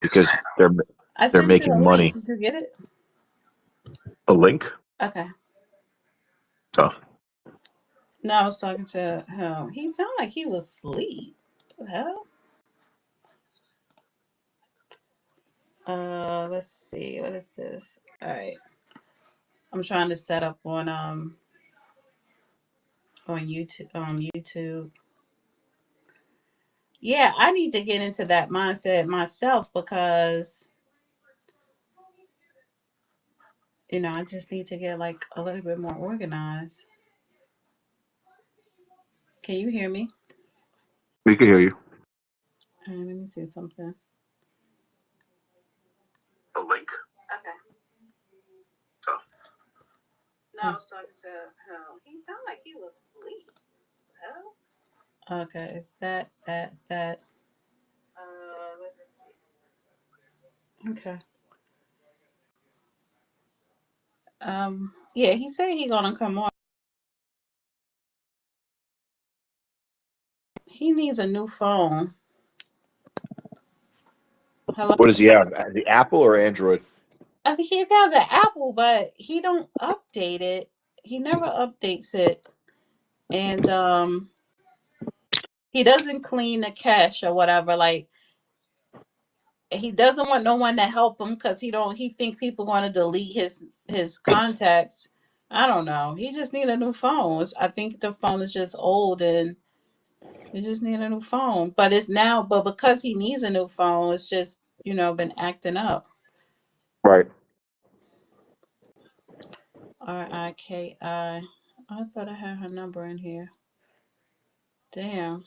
because I they're sent you making a money. link. Did you get it? A link? Okay. Oh, No, I was talking to him. He sounded like he was asleep. What the hell? Let's see. What is this? All right. I'm trying to set up on YouTube. Yeah, I need to get into that mindset myself because I just need to get like a little bit more organized. Can you hear me? we can hear you. Let me see something. A link? Okay. Oh. No, I was talking to him. He sounded like he was asleep. Hell? Okay, it's that. Let's see. Okay. Yeah, he said he gonna come on. He needs a new phone. Hello? What does he have? The Apple or Android? I think he has an Apple, but he don't update it. He never updates it, and he doesn't clean the cache or whatever. Like he doesn't want no one to help him because he think people going to delete his contacts. I don't know. He just need a new phone. I think the phone is just old and he just need a new phone. But because he needs a new phone, it's just been acting up. Right. RIKI. I thought I had her number in here. Damn.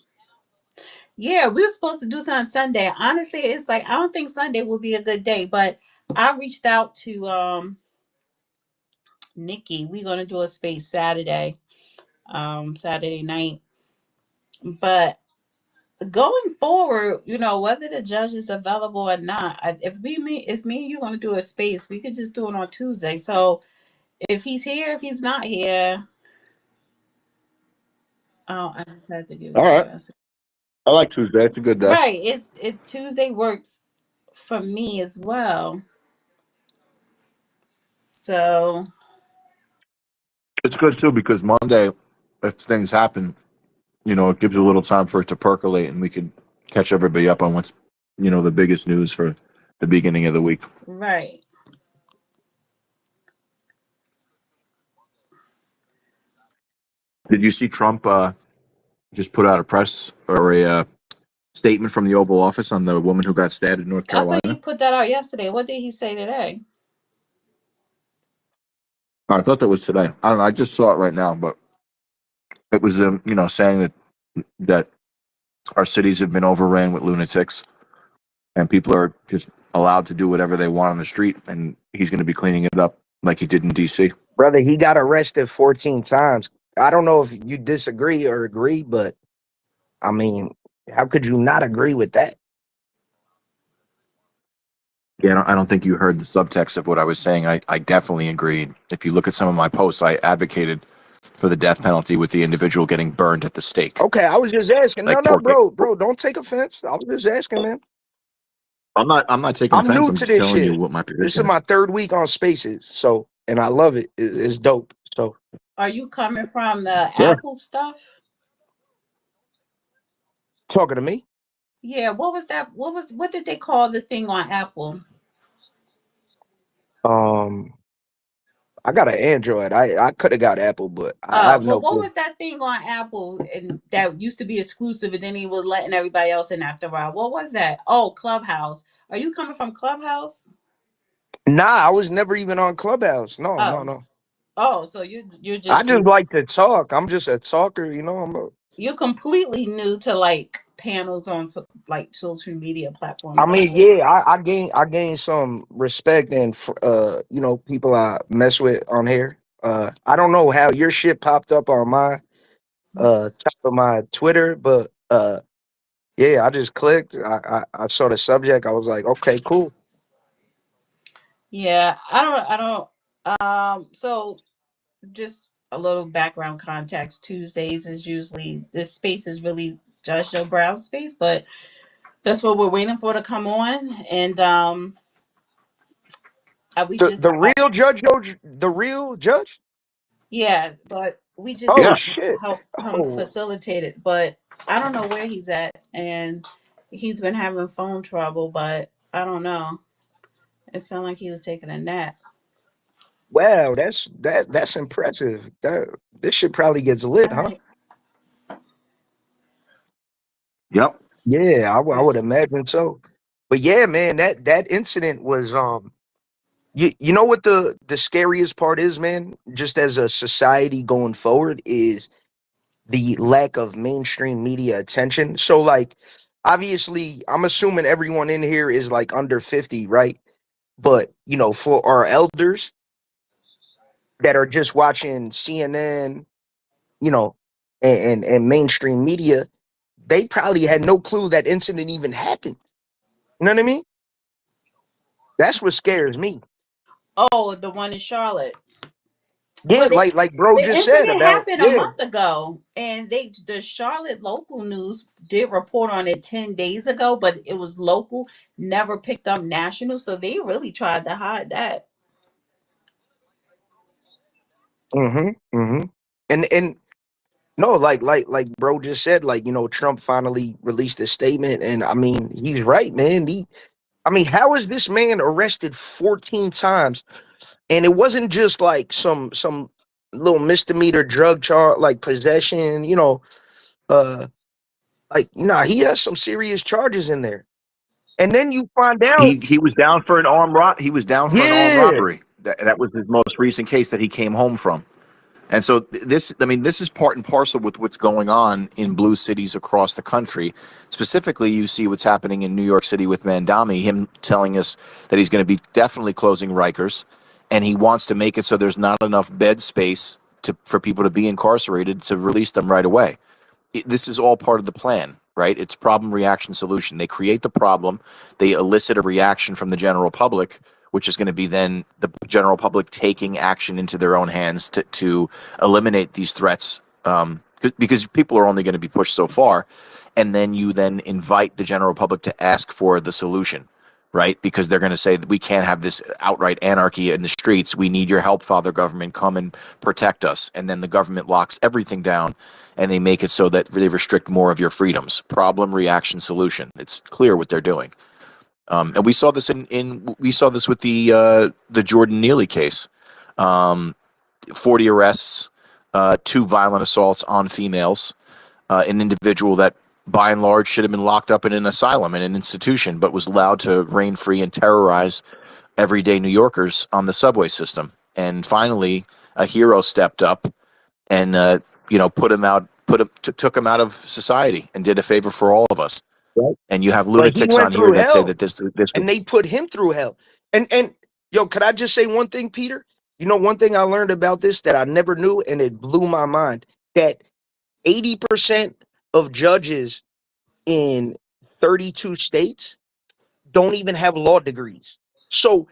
Yeah, we were supposed to do this on Sunday. Honestly, it's like I don't think Sunday will be a good day, but I reached out to Nikki. We're gonna do a space Saturday, Saturday night. But going forward, whether the judge is available or not, if me and you gonna do a space, we could just do it on Tuesday. So if he's here, if he's not here, oh, I just had to give All you right. guys. I like Tuesday. It's a good day. Right. It Tuesday works for me as well. So It's good too because Monday, if things happen, it gives you a little time for it to percolate, and we can catch everybody up on what's the biggest news for the beginning of the week. right. Did you see Trump just put out a press or a statement from the Oval Office on the woman who got stabbed in North I thought he Carolina? put that out yesterday. What did he say today? I thought that was today. I don't know. I just saw it right now, but it was saying that our cities have been overran with lunatics, and people are just allowed to do whatever they want on the street, and he's going to be cleaning it up like he did in D.C. Brother, he got arrested 14 times. I don't know if you disagree or agree, but I mean, how could you not agree with that? Yeah, I don't think you heard the subtext of what I was saying. I definitely agreed. If you look at some of my posts, I advocated for the death penalty with the individual getting burned at the stake. Okay, I was just asking. Like No, pork. bro, don't take offense. I was just asking, man. I'm not taking I'm offense. new I'm to just this telling you shit. what my This position is is. my third week on Spaces, so and I love it. It's dope. So, Are you coming from the Yeah. Apple stuff? talking to me? Yeah. What was that? What did they call the thing on Apple? Um, I got an Android. I could have got Apple, but I have Well, no what clue. was that thing on Apple and that used to be exclusive, and then he was letting everybody else in after a while? What was that? Oh, Clubhouse. Are you coming from Clubhouse? Nah, I was never even on Clubhouse. No, no, Oh, no. so you're I just just like to talk. I'm just a talker, you know. you're completely new to like panels on like social media I platforms. mean, yeah, I gained some respect and people I mess with on here. I don't know how your shit popped up on my top of my Twitter, but yeah, I just clicked. I saw the subject. I was like, okay, cool. Yeah, I don't. So just a little background context. Tuesdays is usually this space is really Judge Joe Brown's space, but That's what we're waiting for to come on, and we just The real judge, the real judge. yeah, but we just Oh Yeah. have to shit! help him Oh facilitate it. But I don't know where he's at, and he's been having phone trouble. But I don't know. It sounded like he was taking a nap. wow, that's impressive. That this shit probably gets All lit, huh? right. Yep. Yeah, I would imagine so. But yeah, man, that incident was you know what the scariest part is, man? Just as a society going forward is the lack of mainstream media attention. So like obviously I'm assuming everyone in here is like under 50, right? But you know, for our elders that are just watching CNN, you know, and mainstream media, they probably had no clue that incident even happened. You know what I mean? That's what scares me. Oh, the one in Charlotte. Yeah, Well, like bro the just said incident about happened a yeah. month ago, and the Charlotte local news did report on it 10 days ago, but it was local, never picked up national, so they really tried to hide that. Mm-hmm. And no, like bro just said, like, you know, Trump finally released a statement, and I mean, he's right, man. I mean, how is this man arrested 14 times? And it wasn't just like some little misdemeanor drug charge, like possession, you know, uh like nah, he has some serious charges in there. And then you find out, He was down for an he was down for an armed yeah, robbery. That was his most recent case that he came home from. And so this, I mean, this is part and parcel with what's going on in blue cities across the country. Specifically, you see what's happening in New York City with Mandami, him telling us that he's going to be definitely closing Rikers, and he wants to make it so there's not enough bed space for people to be incarcerated to release them right away. This is all part of the plan, right? It's problem, reaction, solution. They create the problem, they elicit a reaction from the general public, which is going to be then the general public taking action into their own hands to eliminate these threats, because people are only going to be pushed so far. And then you then invite the general public to ask for the solution, right? Because they're going to say that we can't have this outright anarchy in the streets. We need your help, Father Government. Come and protect us. And then the government locks everything down, and they make it so that they restrict more of your freedoms. Problem, reaction, solution. It's clear what they're doing. And we saw this we saw this with the Jordan Neely case. 40 arrests, two violent assaults on females, an individual that by and large should have been locked up in an asylum, in an institution, but was allowed to reign free and terrorize everyday New Yorkers on the subway system. And finally, a hero stepped up and put him out, took him out of society, and did a favor for all of us. right? And you have But he lunatics went on here through that say hell, that this and was they put him through hell. And yo, could I just say one thing, Peter? You know, one thing I learned about this that I never knew, and it blew my mind, that 80% of judges in 32 states don't even have law degrees. So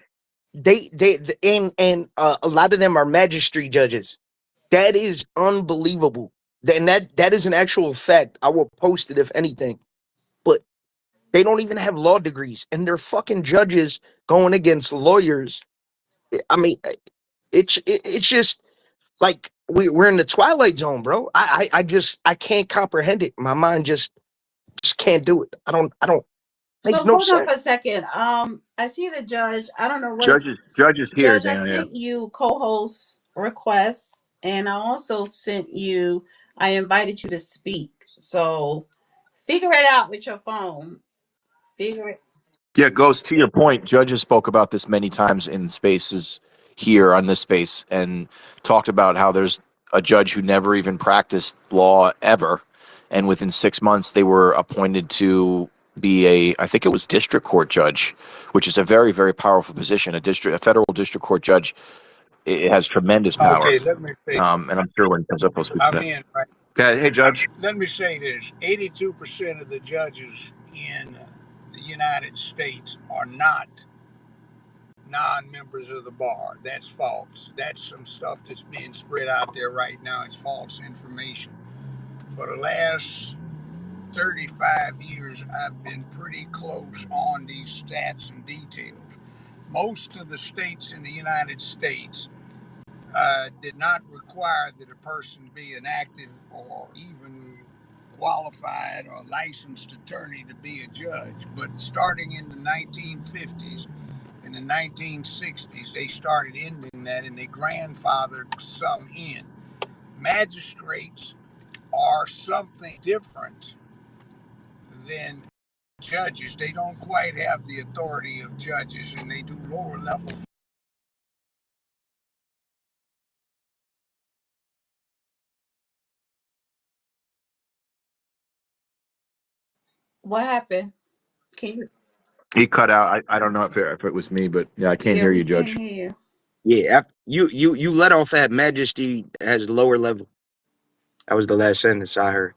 and a lot of them are magistrate judges. That is unbelievable. And that is an actual fact. I will post it if anything. But they don't even have law degrees, and they're fucking judges going against lawyers. I mean, it's just like we're in the twilight zone, bro. I can't comprehend it. My mind just can't do it. I don't make So no hold on sense. for a second. I see the judge. I don't know what's judges here, judge. I Dan. Yeah. sent you co-host requests, and I also sent you. I invited you to speak. So figure it out with your phone. Figure it. Yeah, goes to your point. Judges spoke about this many times in spaces here on this space, and talked about how there's a judge who never even practiced law ever, and within 6 months they were appointed to be I think it was district court judge, which is a very, very powerful position. A federal district court judge, it has tremendous power. Okay, let me say, And I'm sure when it comes up, I'll speak to I'm that. in, right? Okay, hey, Judge. Let me say this 82% of the judges in the United States are not non members of the bar. That's false. That's some stuff that's being spread out there right now. It's false information. For the last 35 years, I've been pretty close on these stats and details. Most of the states in the United States did not require that a person be an active or even qualified or licensed attorney to be a judge. But starting in the 1950s, in the 1960s, they started ending that and they grandfathered some in. Magistrates are something different than judges. They don't quite have the authority of judges, and they do lower level. What happened? Can you? He cut out. I don't know if it was me, but yeah, I can't Yeah, hear we you, can't Judge. hear you. Yeah, you let off at majesty as lower level. That was the last sentence I heard.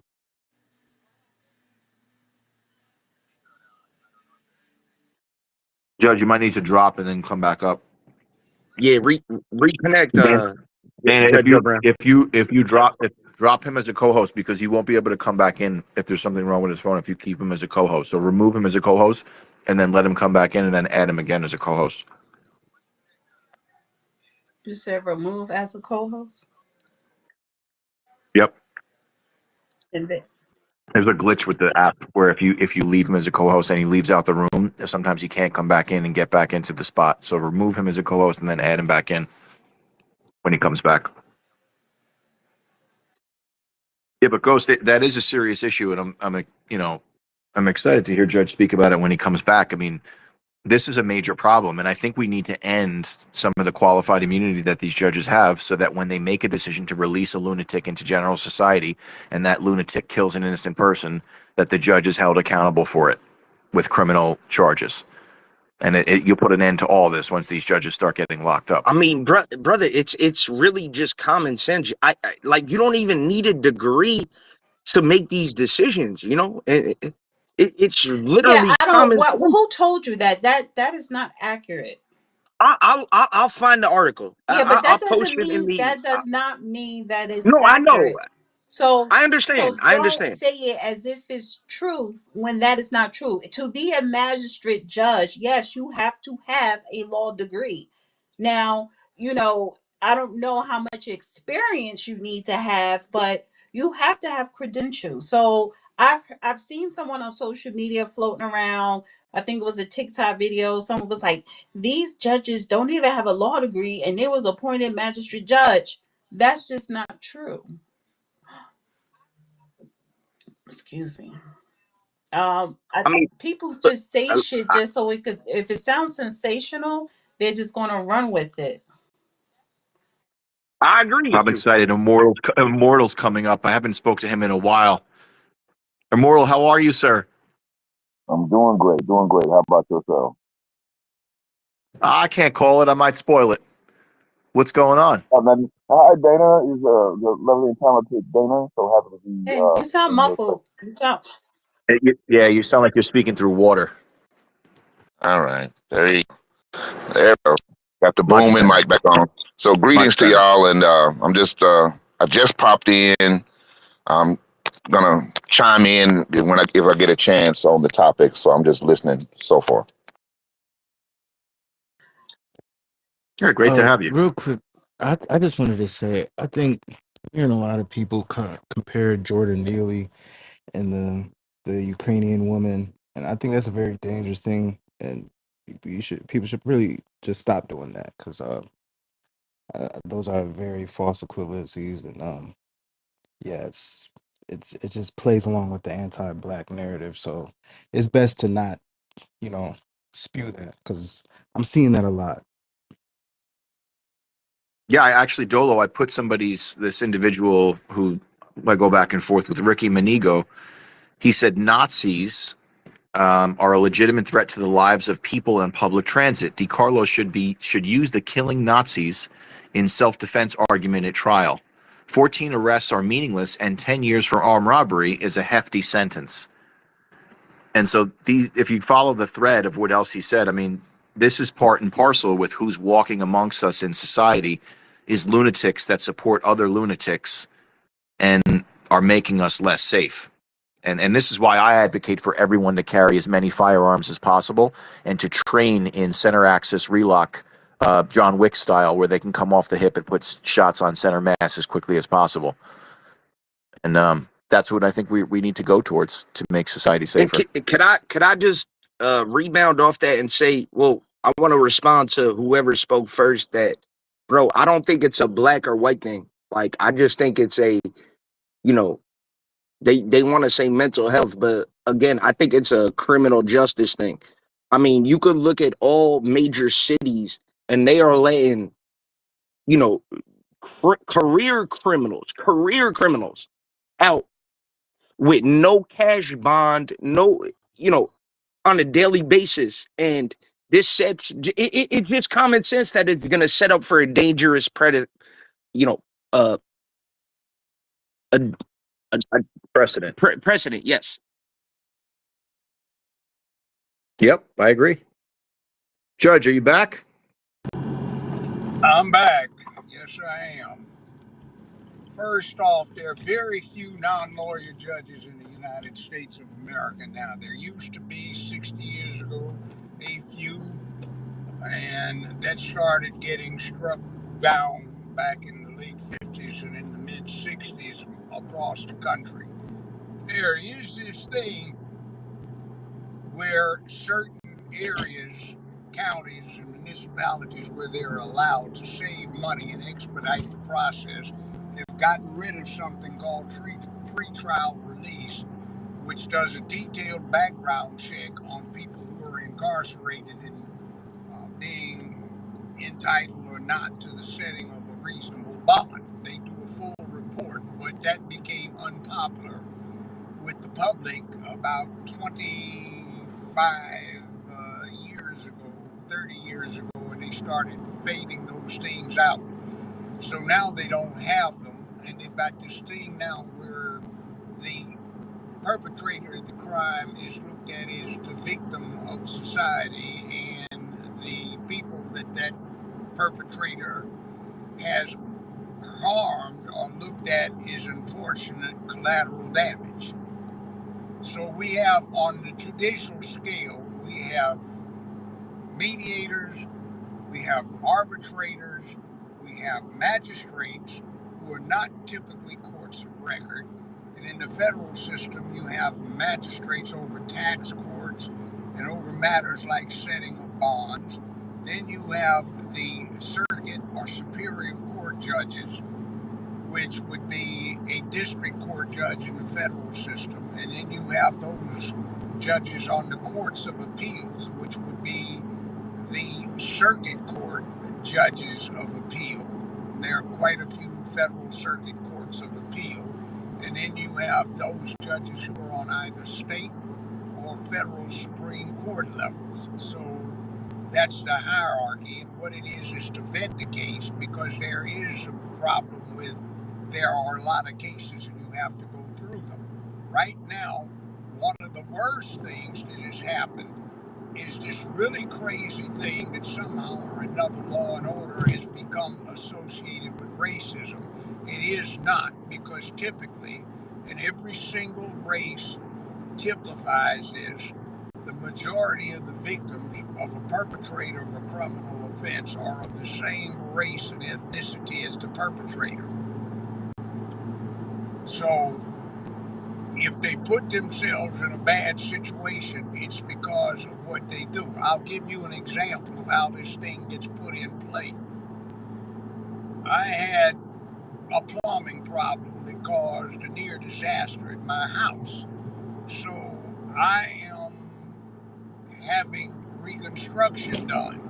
Judge, you might need to drop and then come back up. Yeah, reconnect. And Judge Joe Brown. if you drop him as a co-host, because he won't be able to come back in if there's something wrong with his phone if you keep him as a co-host. So remove him as a co-host and then let him come back in and then add him again as a co-host. You said remove as a co-host, Yep. and then There's a glitch with the app where if you leave him as a co-host and he leaves out the room, sometimes he can't come back in and get back into the spot. So remove him as a co-host and then add him back in when he comes back. Yeah, but Ghost, that is a serious issue, and I'm excited to hear Judge speak about it when he comes back. I mean, this is a major problem, and I think we need to end some of the qualified immunity that these judges have, so that when they make a decision to release a lunatic into general society, and that lunatic kills an innocent person, that the judge is held accountable for it with criminal charges. And you'll put an end to all this once these judges start getting locked up. I mean, brother, it's really just common sense. I like, you don't even need a degree to make these decisions. You know, it's yeah, literally I don't. common What? sense. Who told you that? That is not accurate. I'll find the article. Yeah, but I'll that post doesn't it in mean the. that does not mean that it's No, I know. accurate. So I understand. I don't understand. say it as if it's truth when that is not true. To be a magistrate judge, yes, you have to have a law degree. Now, I don't know how much experience you need to have, but you have to have credentials. So I've seen someone on social media floating around. I think it was a TikTok video. Someone was like, these judges don't even have a law degree, and they was appointed magistrate judge. That's just not true. Excuse me. I mean, People but, just say uh, shit I, just so it could. If it sounds sensational, they're just gonna run with it. I agree with I'm you. excited. Immortal's coming up. I haven't spoke to him in a while. Immortal, how are you, sir? I'm doing great, doing great. How about yourself? I can't call it. I might spoil it. What's going on? Hi, Dana. Is the lovely and talented Dana. So happy to be Hey, you sound in your muffled. You sound. Yeah, you sound like you're speaking through water. All right, there you there. We go. Got the Much booming better. mic back on. So Much greetings to better. y'all, and I just popped in. I'm gonna chime in if I get a chance on the topic. So I'm just listening so far. Yeah, great to have you. Real quick, I just wanted to say, I think hearing a lot of people compare Jordan Neely and the Ukrainian woman, and I think that's a very dangerous thing, and people should really just stop doing that, because those are very false equivalencies, and yeah, it just plays along with the anti-black narrative, so it's best to not, you know, spew that, because I'm seeing that a lot. Yeah, I actually, Dolo, I put this individual who I go back and forth with, Ricky Manigo. He said Nazis are a legitimate threat to the lives of people in public transit. DiCarlo should use the killing Nazis in self-defense argument at trial. 14 arrests are meaningless, and 10 years for armed robbery is a hefty sentence. And so, if you follow the thread of what else he said, I mean, this is part and parcel with who's walking amongst us in society, is lunatics that support other lunatics and are making us less safe. And this is why I advocate for everyone to carry as many firearms as possible and to train in center axis relock, John Wick style, where they can come off the hip and put shots on center mass as quickly as possible. And that's what I think we need to go towards to make society safer. Could I just rebound off that and say, well, I want to respond to whoever spoke first that, bro, I don't think it's a black or white thing. Like, I just think it's a, you know, they want to say mental health, but again, I think it's a criminal justice thing. I mean, you could look at all major cities and they are letting, you know, career criminals out with no cash bond, no, you know, on a daily basis. And this sets it's just common sense that it's going to set up for a dangerous you know, uh, a, a Precedent. precedent. Yes. Yep, I agree. Judge, are you back? I'm back. Yes, I am. First off, there are very few non-lawyer judges in the United States of America now. There used to be 60 years ago a few, and that started getting struck down back in the late 50s and in the mid 60s across the country. There is this thing where certain areas, counties, and municipalities where they're allowed to save money and expedite the process, they've gotten rid of something called pre-trial release, which does a detailed background check on people who are incarcerated and being entitled or not to the setting of a reasonable bond. They do a full report, but that became unpopular with the public about 25 years ago, 30 years ago, and they started fading those things out. So now they don't have them, and they've got this thing now where the perpetrator of the crime is looked at as the victim of society, and the people that perpetrator has harmed are looked at as unfortunate collateral damage. So we have, on the judicial scale, we have mediators, we have arbitrators, we have magistrates who are not typically courts of record. And in the federal system, you have magistrates over tax courts and over matters like setting of bonds. Then you have the circuit or superior court judges, which would be a district court judge in the federal system. And then you have those judges on the courts of appeals, which would be the circuit court judges of appeal. There are quite a few federal circuit courts of appeal. And then you have those judges who are on either state or federal Supreme Court levels. So that's the hierarchy. And what it is to vet the case, because there is a problem with there are a lot of cases and you have to go through them. Right now, one of the worst things that has happened is this really crazy thing that somehow or another law and order has become associated with racism. It is not, because typically, in every single race typifies this, the majority of the victims of a perpetrator of a criminal offense are of the same race and ethnicity as the perpetrator. So if they put themselves in a bad situation, it's because of what they do. I'll give you an example of how this thing gets put in play. I had a plumbing problem that caused a near disaster at my house. So I am having reconstruction done.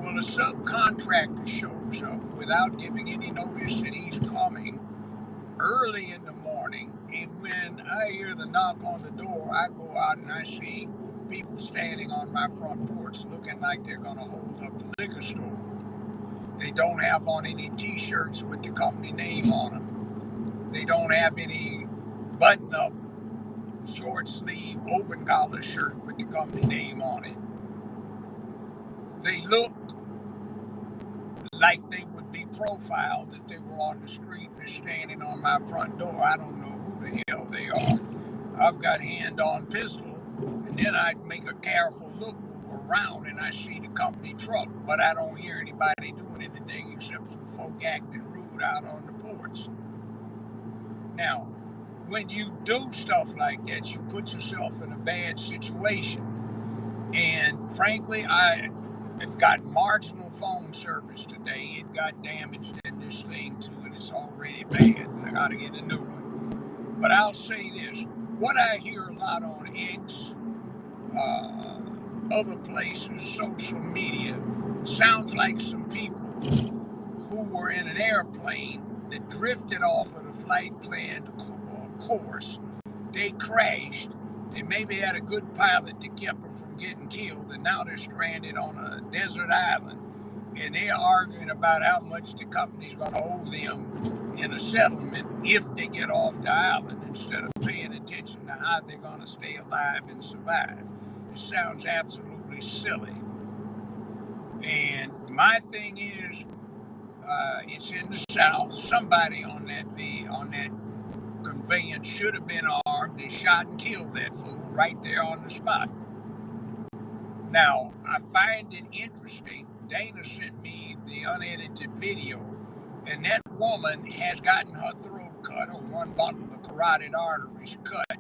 Well, a subcontractor shows up without giving any notice that he's coming early in the morning, and when I hear the knock on the door, I go out and I see people standing on my front porch looking like they're going to hold up the liquor store. They don't have on any t-shirts with the company name on them. They don't have any button-up, short-sleeve, open-collar shirt with the company name on it. They look like they would be profiled if they were on the street and standing on my front door. I don't know who the hell they are. I've got hand on pistol, and then I make a careful look around and I see the company truck, but I don't hear anybody doing anything except some folk acting rude out on the porch. Now, when you do stuff like that, you put yourself in a bad situation. And frankly, I've got marginal phone service today. It got damaged in this thing too, and it's already bad. I gotta get a new one. But I'll say this: what I hear a lot on X, other places, social media, sounds like some people who were in an airplane that drifted off of the flight planned course. They crashed. They maybe had a good pilot that kept them from getting killed, and now they're stranded on a desert island. And they're arguing about how much the company's going to owe them in a settlement if they get off the island, instead of paying attention to how they're going to stay alive and survive. It sounds absolutely silly. And my thing is, it's in the South. Somebody on that conveyance should have been armed and shot and killed that fool right there on the spot. Now, I find it interesting. Dana sent me the unedited video, and that woman has gotten her throat cut, or one bundle of carotid arteries cut,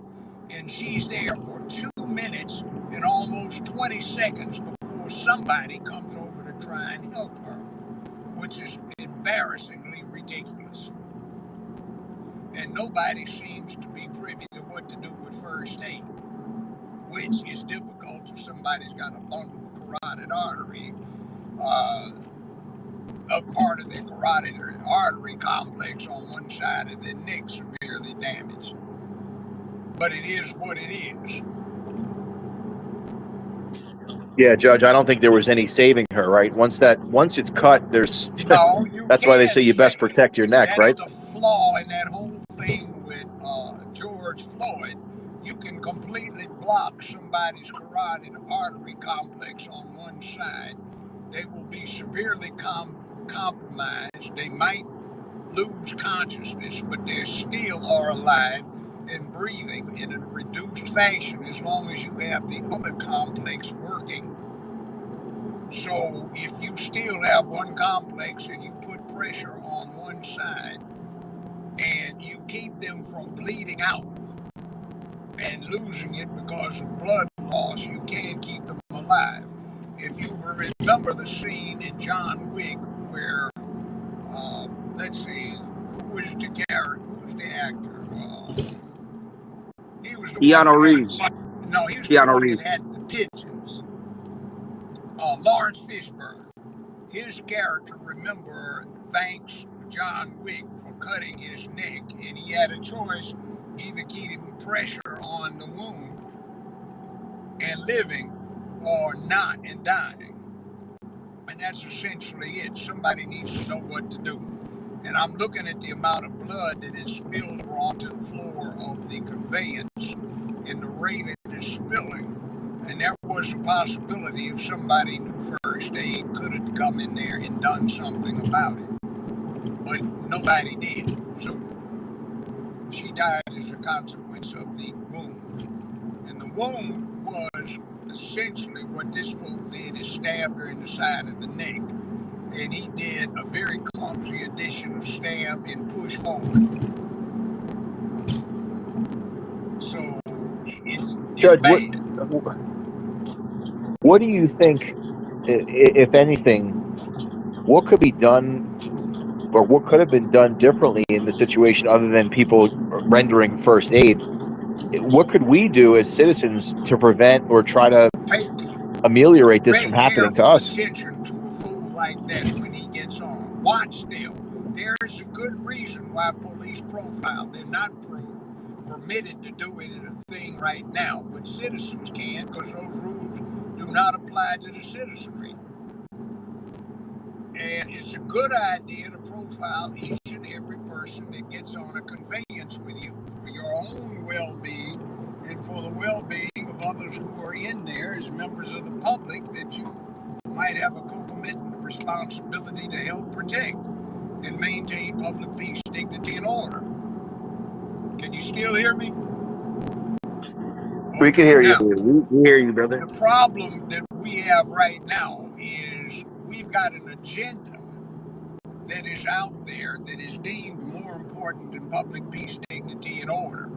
and she's there for 2 minutes and almost 20 seconds before somebody comes over to try and help her, which is embarrassingly ridiculous. And nobody seems to be privy to what to do with first aid, which is difficult if somebody's got a bundle of carotid artery, a part of the carotid artery complex on one side of the neck severely damaged. But it is what it is. Yeah, Judge, I don't think there was any saving her, right? Once it's cut, there's No, you that's why they can't say you best save. protect your neck, That's right? the flaw in that whole thing with George Floyd. You can completely block somebody's carotid artery complex on one side. They will be severely compromised. They might lose consciousness, but they still are alive and breathing in a reduced fashion as long as you have the other complex working. So if you still have one complex and you put pressure on one side and you keep them from bleeding out and losing it because of blood loss, you can keep them alive. If you remember the scene in John Wick where, let's see, who was the character, who was the actor? He was the one Keanu that Reeves. had, no, he was the Keanu one Reeves. that had the pigeons. Lawrence Fishburne. His character, remember, thanks John Wick for cutting his neck, and he had a choice: either keeping pressure on the wound and living, or not and dying. And that's essentially it. Somebody needs to know what to do. And I'm looking at the amount of blood that is spilled onto the floor of the conveyance and the rate it is spilling. And there was a possibility if somebody knew first aid could have come in there and done something about it. But nobody did. So she died as a consequence of the wound. And the wound was essentially what this fool did is stabbed her in the side of the neck. And he did a very clumsy addition of stab and push forward. So it's Judge, bad. what do you think, if anything, what could be done or what could have been done differently in the situation other than people rendering first aid? What could we do as citizens to prevent or try to Pay, ameliorate this pay from happening to careful us? attention to a fool like that when he gets on. Watch them. There's a good reason why police profile. They're not permitted to do it in a thing right now, but citizens can, because those rules do not apply to the citizenry. And it's a good idea to profile each and every person that gets on a conveyance with you for your own well-being and for the well-being of others who are in there as members of the public that you might have a concomitant responsibility to help protect and maintain public peace, dignity, and order. Can you still hear me? We can Okay, hear you. now, We hear you, brother. the problem that we have right now is we've got an agenda that is out there that is deemed more important than public peace, dignity, and order.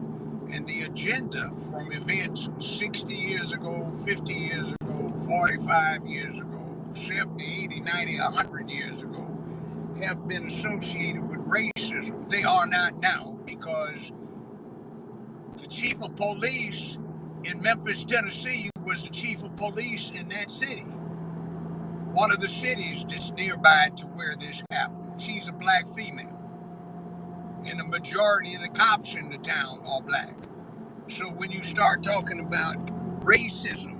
And the agenda from events 60 years ago, 50 years ago, 45 years ago, 70, 80, 90, 100 years ago have been associated with racism. They are not now, because the chief of police in Memphis, Tennessee was the chief of police in that city, one of the cities that's nearby to where this happened. She's a black female, and the majority of the cops in the town are black. So when you start talking about racism,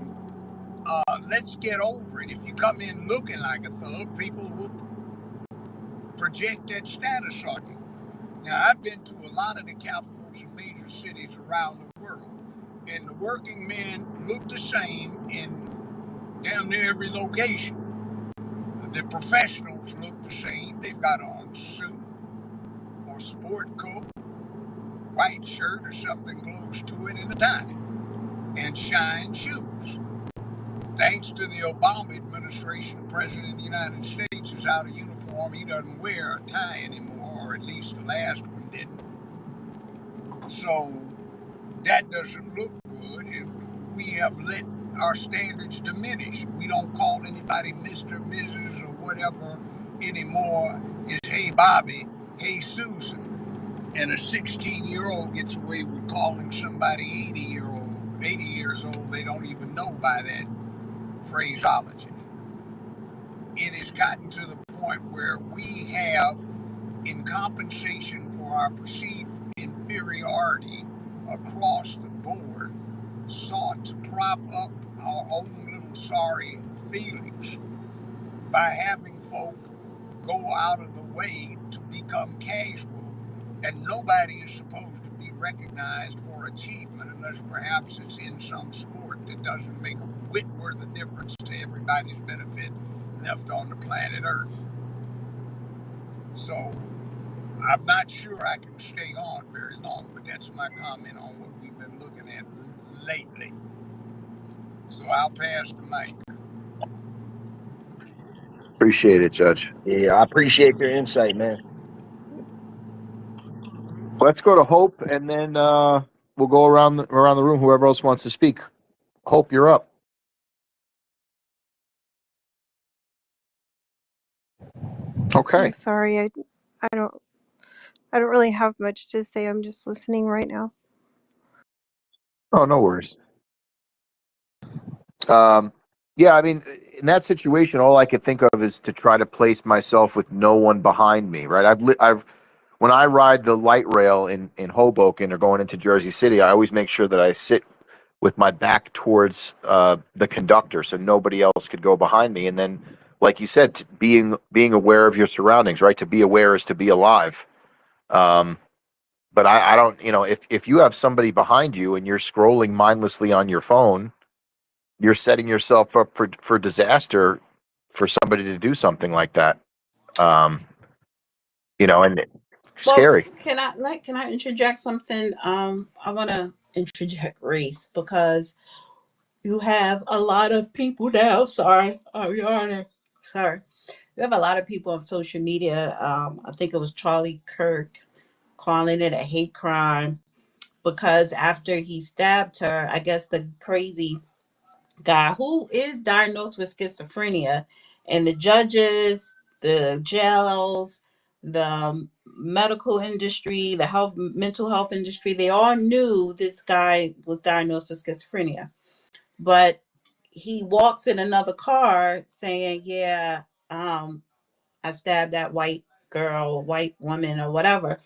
let's get over it. If you come in looking like a thug, people will project that status on you. Now, I've been to a lot of the capitals and major cities around the world, and the working men look the same in damn near every location. The professionals look the same. They've got on suit or sport coat, white shirt or something close to it, and a tie, and shine shoes. Thanks to the Obama administration, the President of the United States is out of uniform. He doesn't wear a tie anymore, or at least the last one didn't. So that doesn't look good, and we have let our standards diminish. We don't call anybody Mr., Mrs., or whatever anymore. It's hey Bobby, hey Susan. And a 16-year-old gets away with calling somebody 80 years old. They don't even know by that phraseology. It has gotten to the point where we have, in compensation for our perceived inferiority across the board, sought to prop up our own little sorry feelings by having folk go out of the way to become casual. And nobody is supposed to be recognized for achievement unless perhaps it's in some sport that doesn't make a whit worth of difference to everybody's benefit left on the planet Earth. So I'm not sure I can stay on very long, but that's my comment on what we've been looking at lately. So I'll pass the mic. Appreciate it, Judge. Yeah, I appreciate your insight, man. Let's go to Hope, and then we'll go around the room. Whoever else wants to speak. Hope, you're up. Okay. I'm sorry, I don't really have much to say. I'm just listening right now. Oh, no worries. Yeah, I mean, in that situation, all I could think of is to try to place myself with no one behind me, right? When I ride the light rail in Hoboken or going into Jersey City, I always make sure that I sit with my back towards the conductor, so nobody else could go behind me. And then, like you said, being aware of your surroundings, right? To be aware is to be alive. But I don't, if you have somebody behind you and you're scrolling mindlessly on your phone, you're setting yourself up for disaster for somebody to do something like that. And Well, scary. can I interject something? I want to interject race because you have a lot of people now. Sorry, I'm yawning. Sorry. You have a lot of people on social media. I think it was Charlie Kirk calling it a hate crime because after he stabbed her, I guess the crazy guy who is diagnosed with schizophrenia, and the judges, the jails, the medical industry, the mental health industry, they all knew this guy was diagnosed with schizophrenia. But he walks in another car saying, yeah, I stabbed that white girl, white woman, or whatever.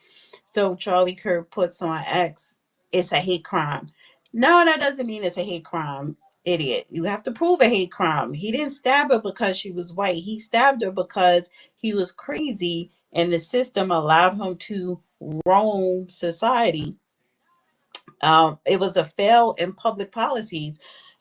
So Charlie Kirk puts on X, it's a hate crime. No, that doesn't mean it's a hate crime, idiot. You have to prove a hate crime. He didn't stab her because she was white. He stabbed her because he was crazy and the system allowed him to roam society. It was a fail in public policies.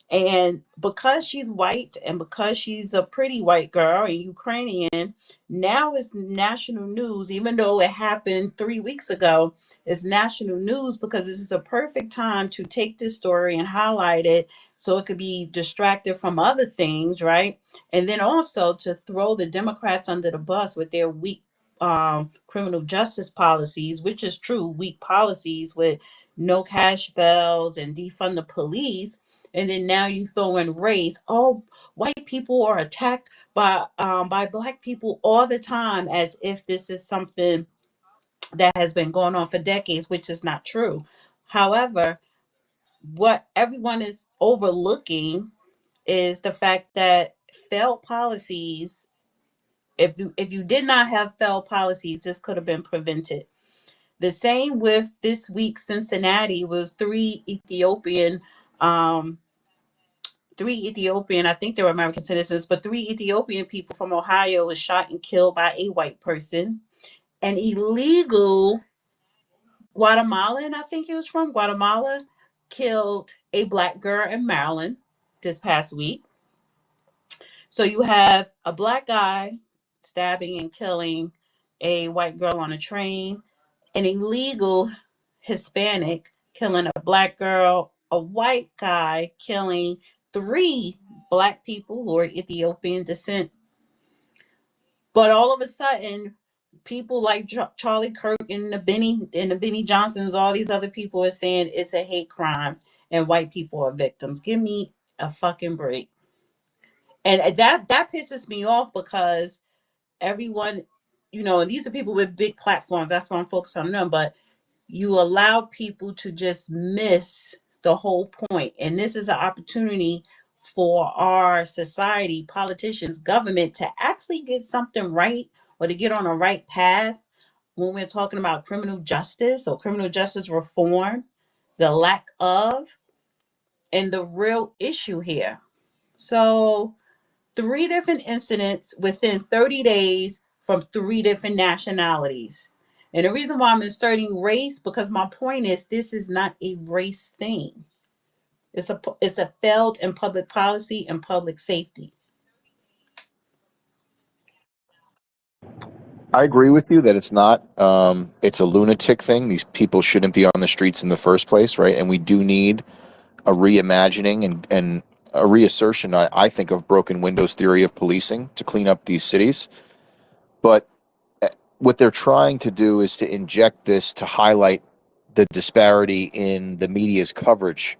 And because she's white and because she's a pretty white girl and Ukrainian, now it's national news, even though it happened 3 weeks ago. It's national news because this is a perfect time to take this story and highlight it so it could be distracted from other things, right? And then also to throw the Democrats under the bus with their weak criminal justice policies, which is true, weak policies with no cash bails and defund the police. And then now you throw in race. Oh, white people are attacked by black people all the time, as if this is something that has been going on for decades, which is not true. However, what everyone is overlooking is the fact that failed policies, if you did not have failed policies, this could have been prevented. The same with this week, Cincinnati was um, I think they were American citizens, but 3 Ethiopian people from Ohio was shot and killed by a white person. An illegal Guatemalan, I think he was from Guatemala, killed a black girl in Maryland this past week. So you have a black guy stabbing and killing a white girl on a train, an illegal Hispanic killing a black girl, a white guy killing 3 black people who are Ethiopian descent. But all of a sudden, people like Charlie Kirk and the Benny Johnsons, all these other people are saying it's a hate crime and white people are victims. Give me a fucking break. And that pisses me off because everyone, and these are people with big platforms. That's why I'm focused on them. But you allow people to just miss the whole point. And this is an opportunity for our society, politicians, government to actually get something right or to get on a right path when we're talking about criminal justice or criminal justice reform, the lack of, and the real issue here. So 3 different incidents within 30 days from 3 different nationalities. And the reason why I'm inserting race, because my point is this is not a race thing. It's a failed in public policy and public safety. I agree with you that it's not. It's a lunatic thing. These people shouldn't be on the streets in the first place, right? And we do need a reimagining and a reassertion, I think, of broken windows theory of policing to clean up these cities. But what they're trying to do is to inject this to highlight the disparity in the media's coverage,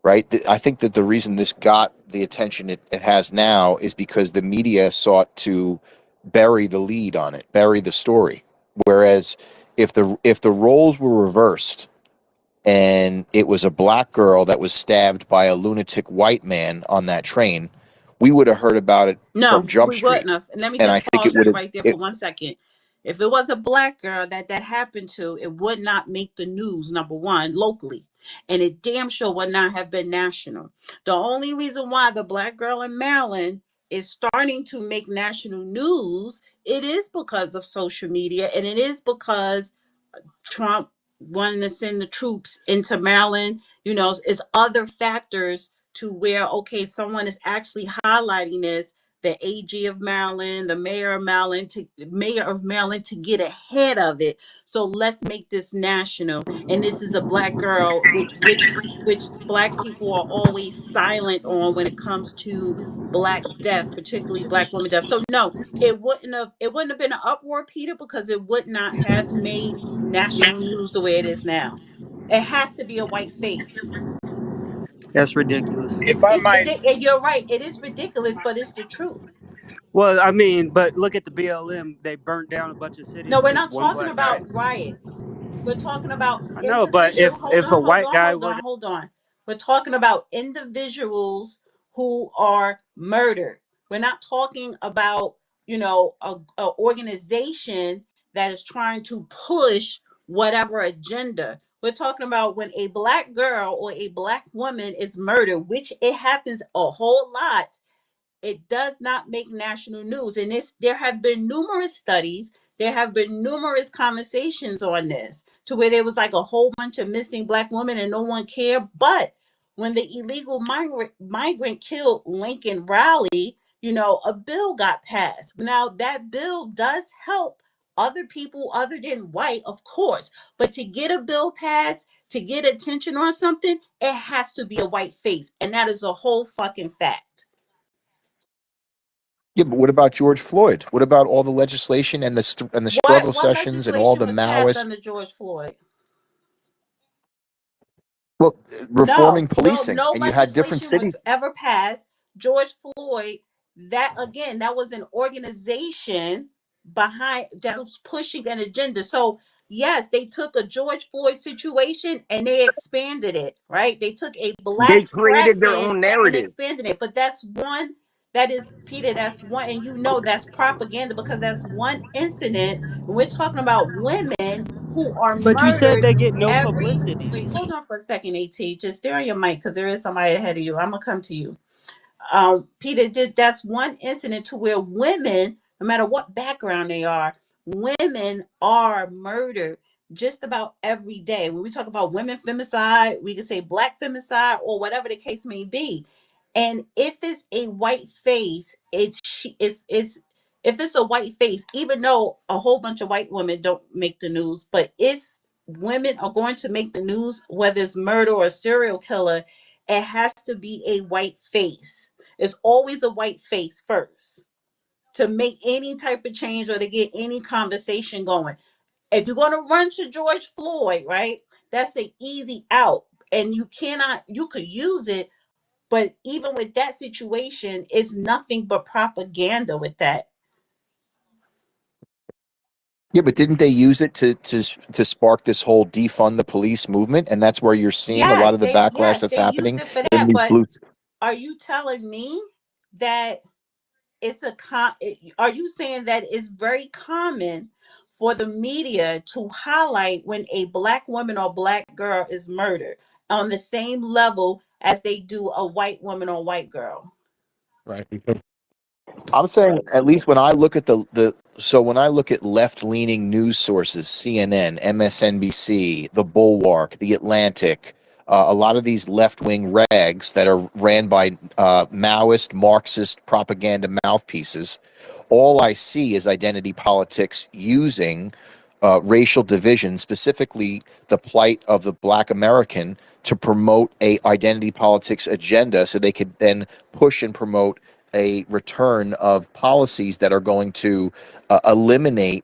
right? I think that the reason this got the attention it has now is because the media sought to bury the lead on it, bury the story. Whereas if the roles were reversed and it was a black girl that was stabbed by a lunatic white man on that train, we would have heard about it No, from Jump we Street. wouldn't have. And let me And I just think it pause would you have. right there for 1 second. If it was a black girl that happened to, it would not make the news, number one, locally. And it damn sure would not have been national. The only reason why the black girl in Maryland is starting to make national news, it is because of social media, and it is because Trump wanting to send the troops into Maryland, is other factors to where, okay, someone is actually highlighting this, the AG of Maryland, the mayor of Maryland to get ahead of it. So let's make this national. And this is a black girl, which black people are always silent on when it comes to black death, particularly black women death. So no, it wouldn't have been an uproar, Peter, because it would not have made national news the way it is now. It has to be a white face. That's ridiculous. If I It's might, ridiculous. You're right. It is ridiculous, but it's the truth. Well, I mean, but look at the BLM. They burnt down a bunch of No, cities we're because not one talking black guy. about riots. We're talking about I know, but individual. Hold if a on, hold white on, guy hold were on, to, hold on. We're talking about individuals who are murdered. We're not talking about, a organization that is trying to push whatever agenda. We're talking about when a black girl or a black woman is murdered, which it happens a whole lot. It does not make national news. And there have been numerous studies, there have been numerous conversations on this, to where there was like a whole bunch of missing black women and no one cared. But when the illegal migrant killed Lincoln Riley, a bill got passed. Now that bill does help other people other than white, of course, but to get a bill passed, to get attention on something, it has to be a white face, and that is a whole fucking fact. Yeah, but what about George Floyd? What about all the legislation and the struggle What sessions and all legislation the was passed Maoist, under George Floyd? well, reforming No, policing, no and you had different legislation cities. was ever passed. George Floyd, that again, that was an organization behind that was pushing an agenda. So yes, they took a George Floyd situation and they expanded it, right? They took a They black created their crackhead own and narrative. expanded it. But that's one, that is, Peter, that's one, and that's propaganda, because that's one incident. And we're talking about women who are But you said murdered they get no every publicity. wait, hold on for a second, AT. Just stay on your mic because there is somebody ahead of you. I'm gonna come to you. Peter, that's one incident to where women, no matter what background they are, women are murdered just about every day. When we talk about women femicide, we can say black femicide or whatever the case may be. And if it's a white face, it's if it's a white face, even though a whole bunch of white women don't make the news, but if women are going to make the news, whether it's murder or serial killer, it has to be a white face. It's always a white face first to make any type of change or to get any conversation going. If you're going to run to George Floyd, right, that's an easy out. And you could use it, but even with that situation, it's nothing but propaganda with that. Yeah, but didn't they use it to spark this whole defund the police movement? And that's where you're seeing a lot of the backlash that's They use happening it for in that, these but blue. are you telling me that it's are you saying that it's very common for the media to highlight when a black woman or black girl is murdered on the same level as they do a white woman or white girl? Right. Because I'm saying at least when I look at when I look at left leaning news sources, CNN, MSNBC, The Bulwark, The Atlantic, a lot of these left wing rags that are ran by Maoist, Marxist propaganda mouthpieces, all I see is identity politics using racial division, specifically the plight of the Black American, to promote a identity politics agenda, so they could then push and promote a return of policies that are going to eliminate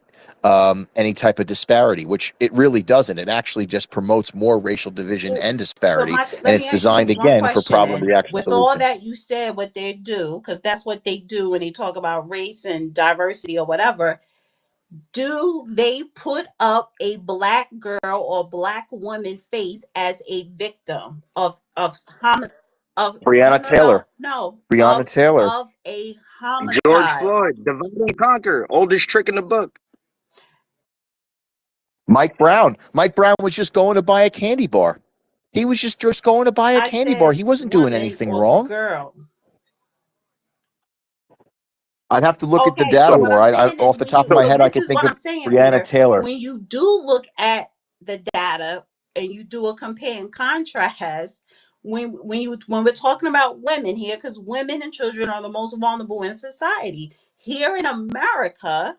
any type of disparity, which it really doesn't. It actually just promotes more racial division Well, and so disparity, let and me it's ask you designed this one again for question problem then. reaction With all solution. that you said, what they do, because that's what they do when they talk about race and diversity or whatever, do they put up a black girl or black woman face as a victim of Breonna Taylor. Breonna Taylor. of a George homicide? Floyd, divide and conquer, oldest trick in the book. Mike Brown. Mike Brown was just going to buy a candy bar. He was just going to buy a I candy bar. said He wasn't doing woman anything or wrong. girl. I'd have to look at the Okay, so data what more. I'm I saying is off the when top of you, my so head, I this could is think what of I'm saying, Breonna Peter. Taylor. When you do look at the data and you do a compare and contrast, when we're talking about women here, because women and children are the most vulnerable in society. Here in America,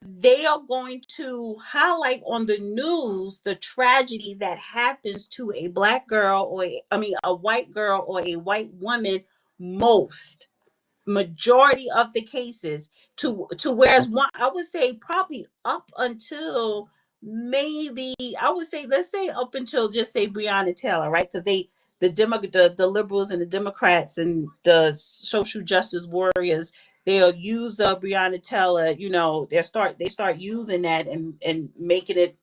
they are going to highlight on the news the tragedy that happens to a black girl a white girl or a white woman most majority of the cases, to whereas one, I would say probably up until maybe, I would say, let's say up until just say Breonna Taylor, right? Because the liberals and the Democrats and the social justice warriors, they'll use the Breonna Taylor, they start using that and making it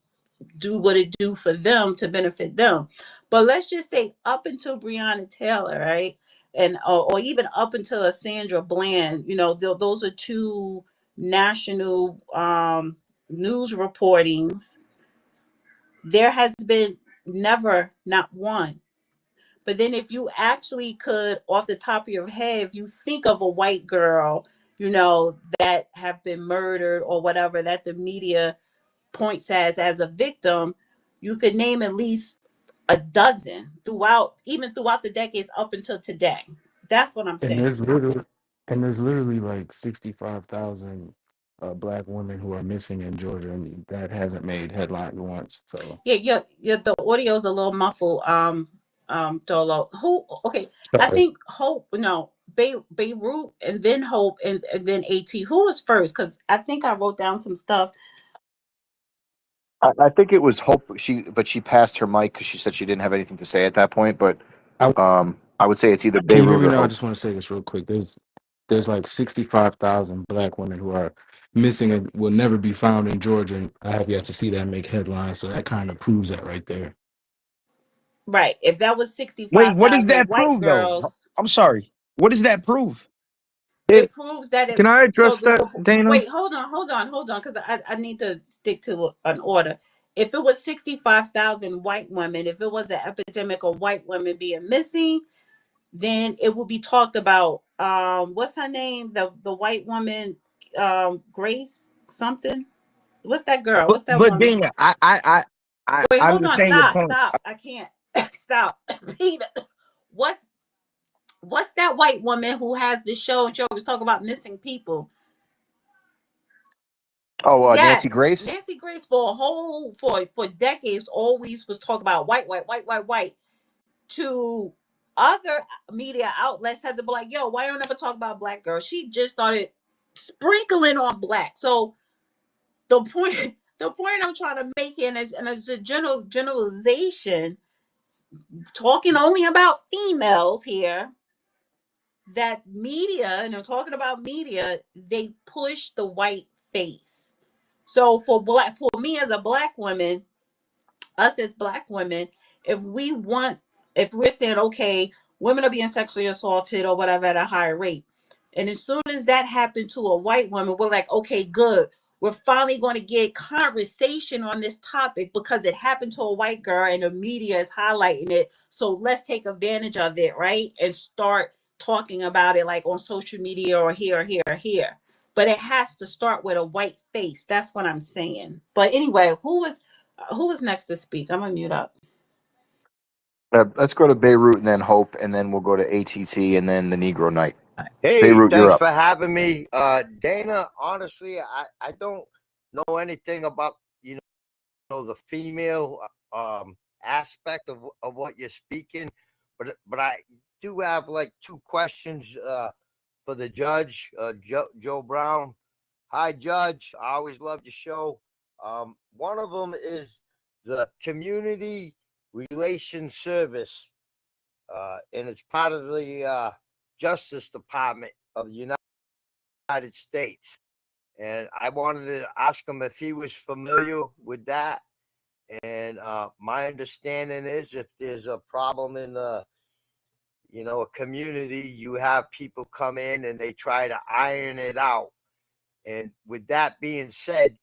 do what it do for them to benefit them. But let's just say up until Breonna Taylor, right? And or even up until a Sandra Bland, those are two national news reportings. There has been never not one. But then if you actually could, off the top of your head, if you think of a white girl, that have been murdered or whatever, that the media points as a victim, you could name at least a dozen throughout the decades up until today. That's what I'm And saying. there's literally like 65,000 black women who are missing in Georgia, and that hasn't made headlines once. So Yeah, the audio's a little muffled. Dolo. Who? Okay, I sorry. think Hope. No, Beirut, and then Hope, and then At. Who was first? Because I think I wrote down some stuff. I think it was Hope. She passed her mic because she said she didn't have anything to say at that point. But I, I would say it's either can you hear Beirut me or now? I Hope. just want to say this real quick. There's like 65,000 black women who are missing and will never be found in Georgia, and I have yet to see that make headlines. So that kind of proves that right there. Right. If that was Wait, what does 65,000 that white prove though? girls, I'm sorry. What does that prove? it It, proves that can I so address that, Dana? wait, hold on, because I need to stick to an order. If it was 65,000 white women, if it was an epidemic of white women being missing, then it will be talked about. What's her name? The white woman, Grace something. What's that girl? What's that But woman? Dana, I Wait, hold on, understand your stop, point. stop. I can't stop. Peter, what's what's that white woman who has this show and she always talk about missing people? Oh, Nancy Yes, Grace. Nancy Grace for decades always was talking about white. To other media outlets had to be like, yo, why don't ever talk about black girls? She just started sprinkling on black. So the point the point I'm trying to make in is, and as a generalization, talking only about females here, that media, and I'm talking about media, they push the white face. So for me as a black woman, us as black women, if we want, if we're saying, okay, women are being sexually assaulted or whatever at a higher rate, and as soon as that happened to a white woman, we're like, okay, good. We're finally going to get conversation on this topic because it happened to a white girl and the media is highlighting it. So let's take advantage of it, right? And start talking about it like on social media or here, or here, or here. But it has to start with a white face. That's what I'm saying. But anyway, who was next to speak? I'm gonna mute up. Let's go to Beirut and then Hope, and then we'll go to ATT and then the Negro Night. Hey, Beirut, you're thanks up. for having me. Dana, honestly, I don't know anything about, the female aspect of what you're speaking, but I do have like two questions for the judge, Joe Brown. Hi, Judge. I always love your show. One of them is the Community Relations Service, and it's part of the Justice Department of the United States. And I wanted to ask him if he was familiar with that. And my understanding is if there's a problem in a community, you have people come in and they try to iron it out. And with that being said,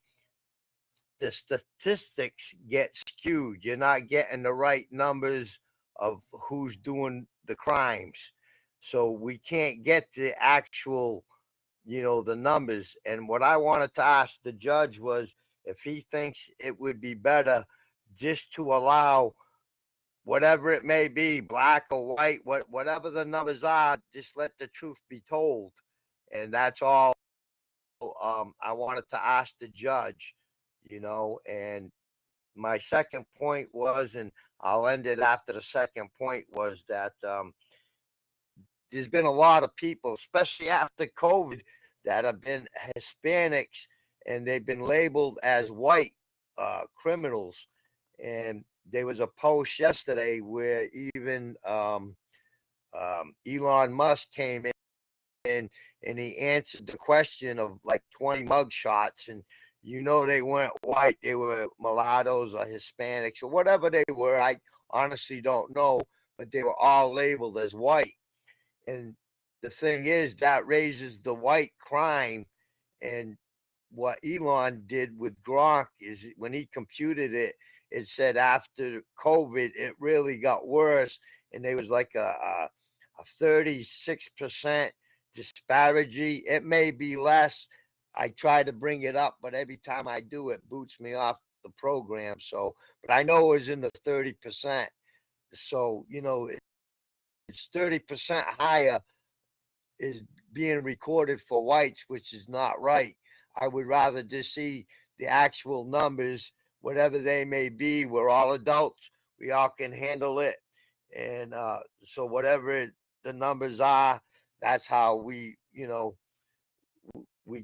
the statistics get skewed. You're not getting the right numbers of who's doing the crimes. So we can't get the actual, the numbers. And what I wanted to ask the judge was if he thinks it would be better just to allow whatever it may be, black or white, whatever the numbers are, just let the truth be told. And that's all I wanted to ask the judge, and my second point was, and I'll end it after the second point, was that there's been a lot of people, especially after COVID, that have been Hispanics and they've been labeled as white criminals. And there was a post yesterday where even Elon Musk came in and he answered the question of like 20 mugshots, and they weren't white, they were mulattoes or Hispanics or whatever they were. I honestly don't know, but they were all labeled as white. And the thing is, that raises the white crime. And what Elon did with Gronk is when he computed it, it said after COVID, it really got worse. And there was like a 36% disparity. It may be less. I try to bring it up, but every time I do, it boots me off the program. So, but I know it was in the 30%. So, it's 30% higher is being recorded for whites, which is not right. I would rather just see the actual numbers, whatever they may be. We're all adults. We all can handle it. And so whatever the numbers are, that's how we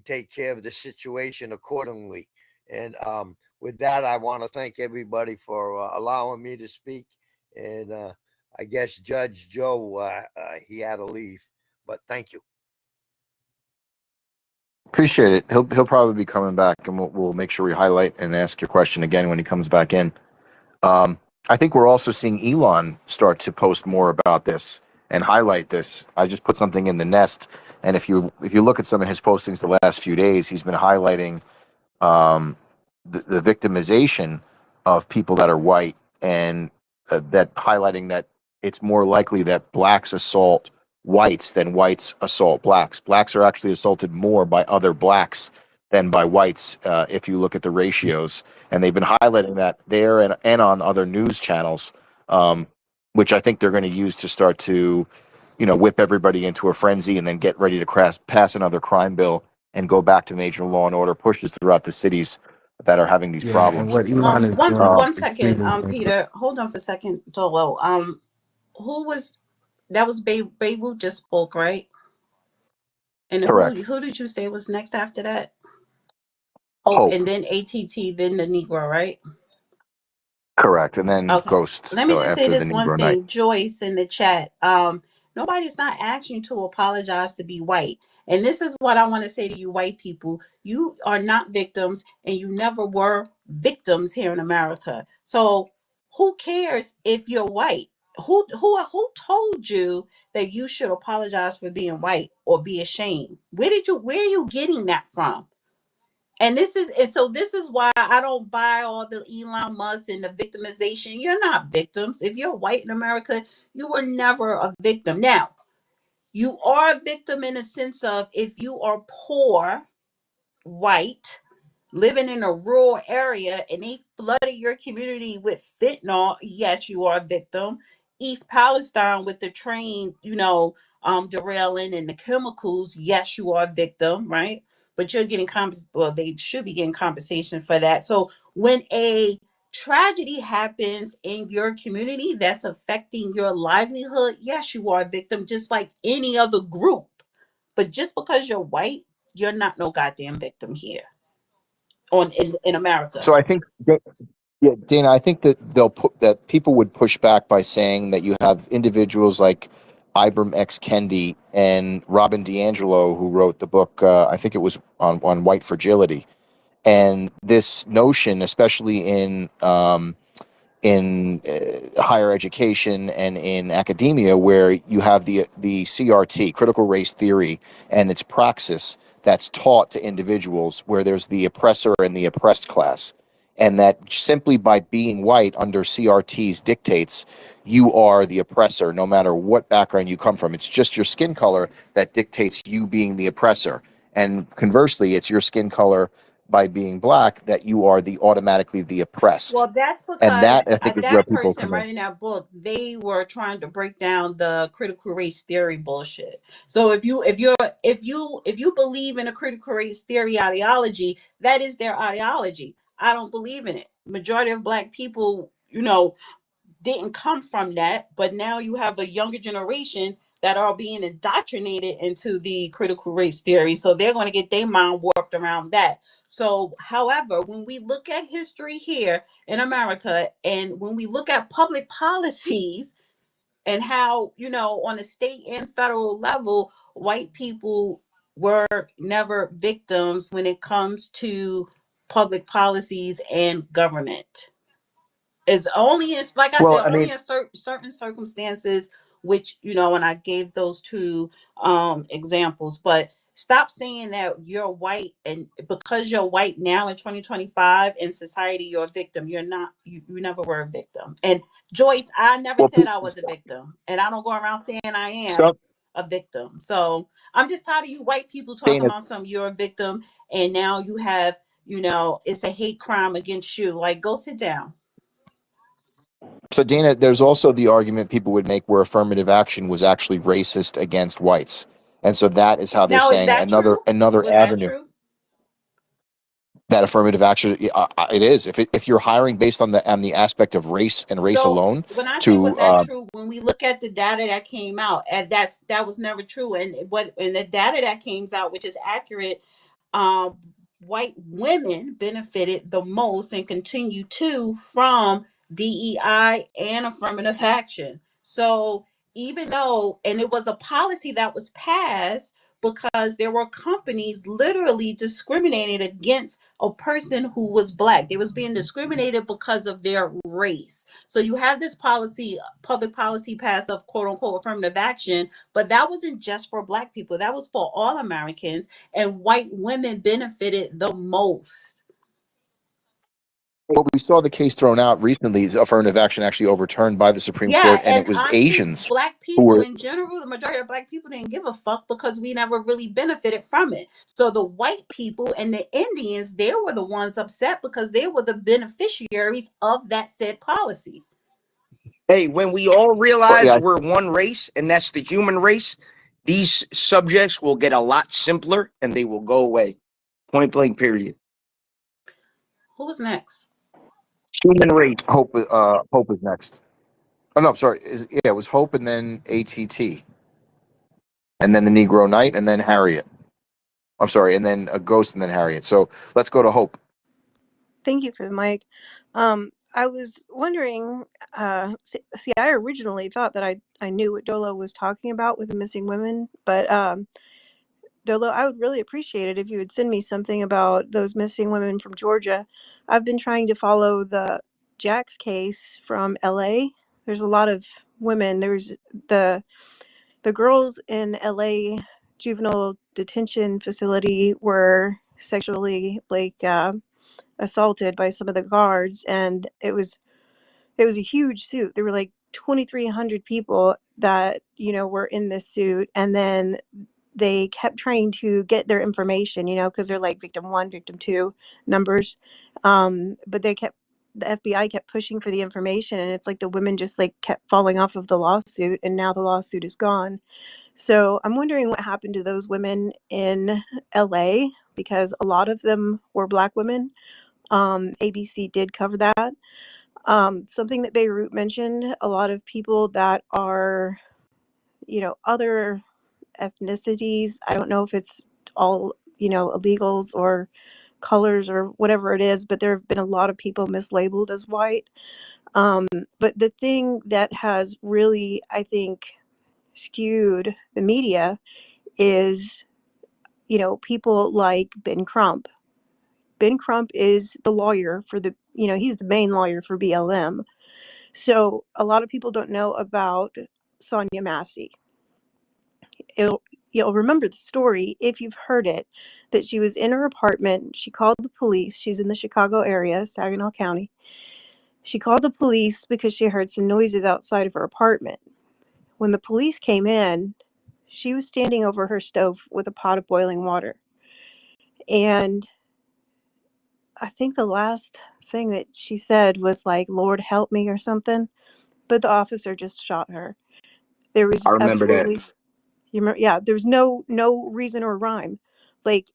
take care of the situation accordingly. And with that, I want to thank everybody for allowing me to speak. And I guess Judge Joe, he had to leave, but thank you. Appreciate it. He'll probably be coming back, and we'll make sure we highlight and ask your question again when he comes back in. I think we're also seeing Elon start to post more about this and highlight this. I just put something in the nest, and if you look at some of his postings the last few days, he's been highlighting the victimization of people that are white, and that highlighting that it's more likely that blacks assault whites than whites assault blacks. Blacks are actually assaulted more by other blacks than by whites, if you look at the ratios. And they've been highlighting that there and on other news channels, which I think they're going to use to start to, whip everybody into a frenzy and then get ready to pass another crime bill and go back to major law and order pushes throughout the cities that are having these Yeah, and problems. what Elon is doing One is second, extremely dangerous. Peter, hold on for a second, Dolo. Who was that? Was Beirut just spoke, right? And Correct. who did you say was next after that? Hope, Hope. and then ATT, then the Negro, right? Correct. And then Okay. Ghost Let me just say after the this one Negro Night. thing, Joyce in the chat. Nobody's not asking you to apologize to be white. And this is what I want to say to you, white people. You are not victims, and you never were victims here in America. So who cares if you're white? Who told you that you should apologize for being white or be ashamed? Where are you getting that from? And so this is why I don't buy all the Elon Musk and the victimization. You're not victims. If you're white in America, you were never a victim. Now, you are a victim in a sense of if you are poor, white, living in a rural area and they flooded your community with fentanyl, yes, you are a victim. East Palestine with the train, derailing and the chemicals, yes, you are a victim, right? But you're getting they should be getting compensation for that. So when a tragedy happens in your community that's affecting your livelihood, yes, you are a victim, just like any other group. But just because you're white, you're not no goddamn victim here in America. So I think, yeah, Dana, I think that that people would push back by saying that you have individuals like Ibram X. Kendi and Robin DiAngelo, who wrote the book, I think it was on white fragility. And this notion, especially in higher education and in academia, where you have the CRT, critical race theory, and its praxis that's taught to individuals, where there's the oppressor and the oppressed class, and that simply by being white under CRT's dictates, you are the oppressor, no matter what background you come from. It's just your skin color that dictates you being the oppressor, and conversely, it's your skin color by being black that you are automatically the oppressed. Well, that's And that, because I think, is where that people person come in. writing that book, they were trying to break down the critical race theory bullshit. So if you believe in a critical race theory ideology, that is their ideology. I don't believe in it. Majority of black people, didn't come from that, but now you have a younger generation that are being indoctrinated into the critical race theory. So they're going to get their mind warped around that. So, however, when we look at history here in America and when we look at public policies and how, on a state and federal level, white people were never victims when it comes to public policies and government. It's like I Well, said, I only mean, in certain circumstances, which and I gave those two examples. But stop saying that you're white, and because you're white now in 2025 in society, you're a victim. You're not. You never were a victim. And Joyce, I never well, said I was a victim, and I don't go around saying I am some a victim. So I'm just tired of you white people talking Dana, about something you're a victim, and now you have it's a hate crime against you. Like, go sit down. So Dana, there's also the argument people would make where affirmative action was actually racist against whites, and so that is how they're Now, is saying that true? another Was that avenue. true? That affirmative action, it is. If you're hiring based on the aspect of race and race So alone, when I say was to that true, when we look at the data that came out, and that was never true. And the data that came out, which is accurate, um, white women benefited the most and continue to from DEI and affirmative action. So even though, and it was a policy that was passed because there were companies literally discriminated against a person who was black. They was being discriminated because of their race. So you have this policy, public policy passed of quote unquote affirmative action, but that wasn't just for black people. That was for all Americans, and white women benefited the most. well, we saw the case thrown out recently, affirmative action actually overturned by the Supreme Yeah, Court, and it and was honestly, Asians black who people were. in general, the majority of black people didn't give a fuck because we never really benefited from it. So the white people and the Indians, they were the ones upset because they were the beneficiaries of that said policy. Hey, when we all Well, realize yeah, we're one race and that's the human race, these subjects will get a lot simpler and they will go away. Point blank, period. Who was next? Human race. Hope is next. Oh no, sorry. It was Hope and then ATT, and then the Negro Knight, and then Harriet. I'm sorry, and then a Ghost, and then Harriet. So let's go to Hope. Thank you for the mic. I was wondering, see, I originally thought that I knew what Dolo was talking about with the missing women, but Dolo, I would really appreciate it if you would send me something about those missing women from Georgia. I've been trying to follow the Jax case from LA. There's a lot of women. There's the the girls in LA juvenile detention facility were sexually assaulted by some of the guards, and it was a huge suit. There were like 2,300 people that were in this suit, and then they kept trying to get their information, because they're like victim one, victim two numbers, but the FBI kept pushing for the information, and it's like the women just like kept falling off of the lawsuit, and now the lawsuit is gone. So I'm wondering what happened to those women in LA, because a lot of them were black women. ABC did cover that. Something that Beirut mentioned, a lot of people that are, other ethnicities. I don't know if it's all, illegals or colors or whatever it is, but there have been a lot of people mislabeled as white. Um, but the thing that has really, I think, skewed the media is, people like Ben Crump. Ben Crump is the lawyer for he's the main lawyer for BLM. So a lot of people don't know about Sonia Massey. It'll, you'll remember the story if you've heard it, that she was in her apartment. She called the police. She's in the Chicago area, Saginaw County. She called the police because she heard some noises outside of her apartment. When the police came in, she was standing over her stove with a pot of boiling water. And I think the last thing that she said was like, Lord help me or something. But the officer just shot her. There was I remember that. absolutely, you remember, yeah, there was no reason or rhyme. Like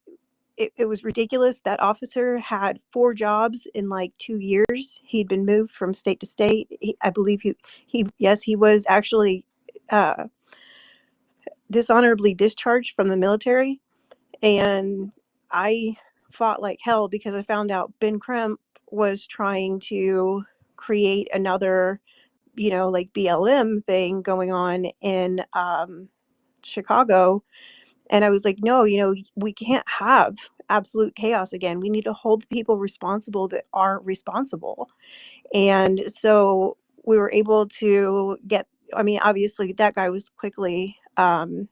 it was ridiculous. That officer had 4 jobs in like 2 years. He'd been moved from state to state. I believe he was actually uh, dishonorably discharged from the military. And I fought like hell because I found out Ben Crump was trying to create another, like BLM thing going on in Chicago. And I was like, no, we can't have absolute chaos again. We need to hold the people responsible that are responsible. And so we were able to I mean, obviously that guy was quickly, let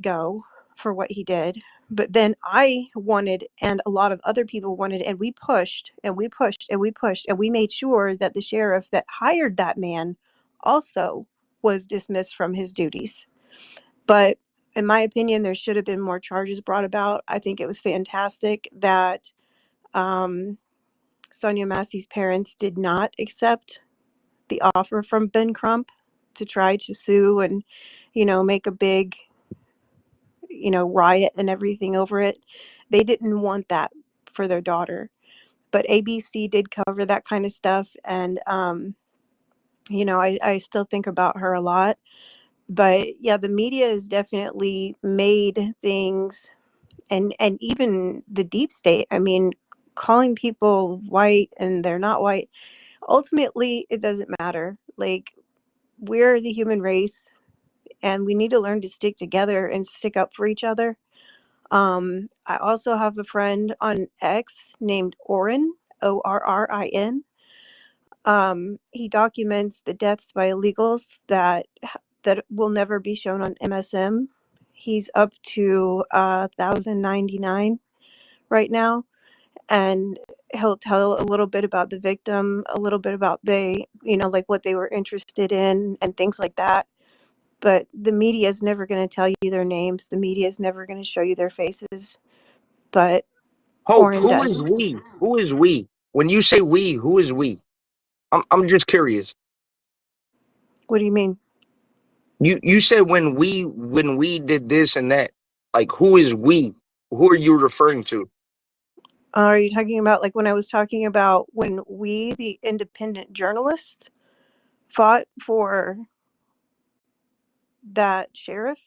go for what he did. But then I wanted, and a lot of other people wanted, and we pushed and we pushed and we pushed, and we made sure that the sheriff that hired that man also was dismissed from his duties. But in my opinion, there should have been more charges brought about. I think it was fantastic that um, Sonia Massey's parents did not accept the offer from Ben Crump to try to sue and, make a big, riot and everything over it. They didn't want that for their daughter. But ABC did cover that kind of stuff. And, I still think about her a lot. But yeah, the media has definitely made things, and even the deep state. I mean, calling people white and they're not white, ultimately it doesn't matter. Like, we're the human race, and we need to learn to stick together and stick up for each other. I also have a friend on X named Orin, Orrin. He documents the deaths by illegals that will never be shown on MSM. He's up to 1,099 right now, and he'll tell a little bit about the victim, a little bit about like what they were interested in and things like that. But the media is never going to tell you their names. The media is never going to show you their faces. But Hope, Orin who does. is we? Who is we? When you say we, who is we? I'm just curious. What do you mean? You said when we did this and that. Like, who is we? Who are you referring to? Are you talking about like when I was talking about when we, the independent journalists, fought for that sheriff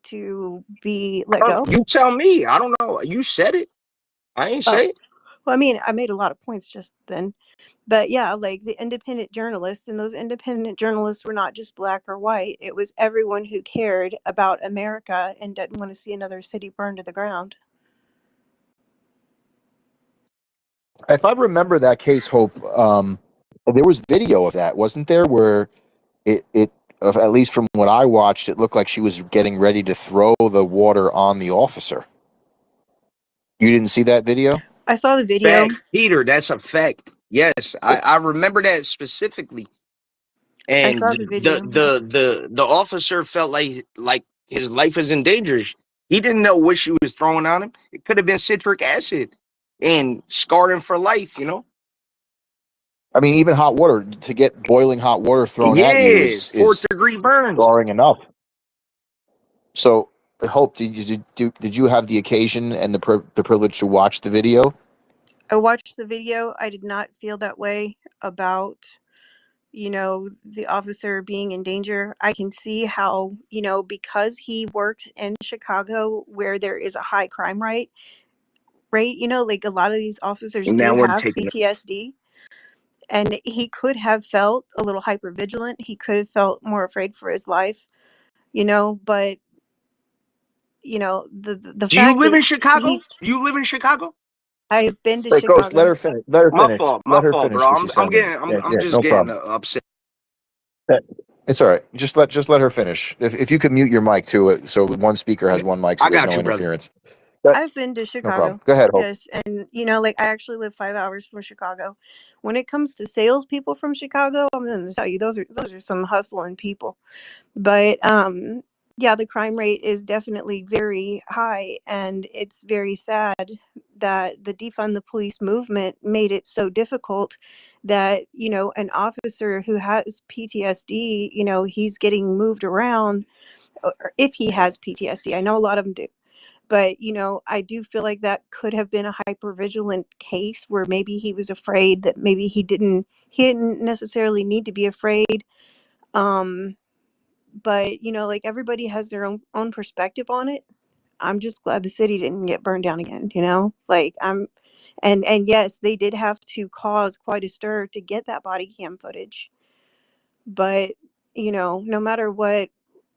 to be let go? You tell me. I don't know. You said it. I ain't Oh, say it. well, I mean, I made a lot of points just then. But yeah, like the independent journalists, and those independent journalists were not just black or white. It was everyone who cared about America and didn't want to see another city burned to the ground. If I remember that case, Hope, there was video of that, wasn't there? Where at least from what I watched, it looked like she was getting ready to throw the water on the officer. You didn't see that video? I saw the video. Fact, Peter. That's a fact. Yes, I remember that specifically. I And saw the the video. the the officer felt like his life is in danger. He didn't know what she was throwing on him. It could have been citric acid and scarred him for life. I mean, even hot water, to get boiling hot water thrown at you Yeah, is fourth degree burns. scarring enough. So, Hope, did you have the occasion and the privilege to watch the video? I watched the video. I did not feel that way about, the officer being in danger. I can see how, because he works in Chicago where there is a high crime rate, like a lot of these officers And do now we're have taking it. PTSD, and he could have felt a little hyper vigilant. He could have felt more afraid for his life, but the Do you fact live that in Chicago? he's Do you live in Chicago? I've been to Wait, Ghost, let Chicago. her finish. Let her My finish. fault. My Let her fault, finish bro. what I'm she's I'm saying. getting Yeah, I'm yeah, just no getting problem. upset. It's all right. Just let her finish. If you could mute your mic too, so one speaker has one mic, so I there's got no you, brother. interference. But I've been to no problem. Chicago. Go ahead, Hope. Yes, and like I actually live 5 hours from Chicago. When it comes to salespeople from Chicago, I'm going to tell you those are some hustling people. But yeah, the crime rate is definitely very high, and it's very sad that the defund the police movement made it so difficult that an officer who has PTSD, he's getting moved around, or if he has PTSD. I know a lot of them do, but I do feel like that could have been a hypervigilant case where maybe he was afraid that maybe he didn't necessarily need to be afraid. um but like everybody has their own perspective on it. I'm just glad the city didn't get burned down again, like and yes, they did have to cause quite a stir to get that body cam footage. But no matter what,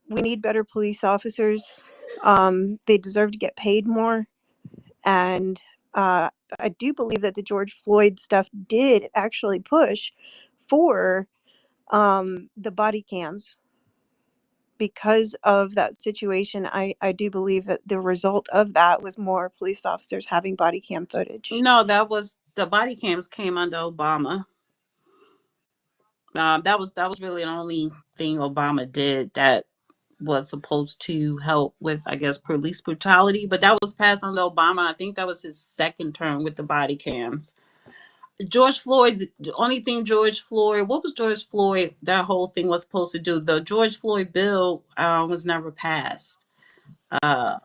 we need better police officers. They deserve to get paid more. And uh, I do believe that the George Floyd stuff did actually push for the body cams. Because of that situation, I do believe that the result of that was more police officers having body cam footage. No, that was the body cams came under Obama. That was really the only thing Obama did that was supposed to help with, I guess, police brutality. But that was passed under Obama. I think that was his second term with the body cams. George Floyd, the only thing George Floyd, what was George Floyd, that whole thing was supposed to do? The George Floyd bill was never passed. Uh,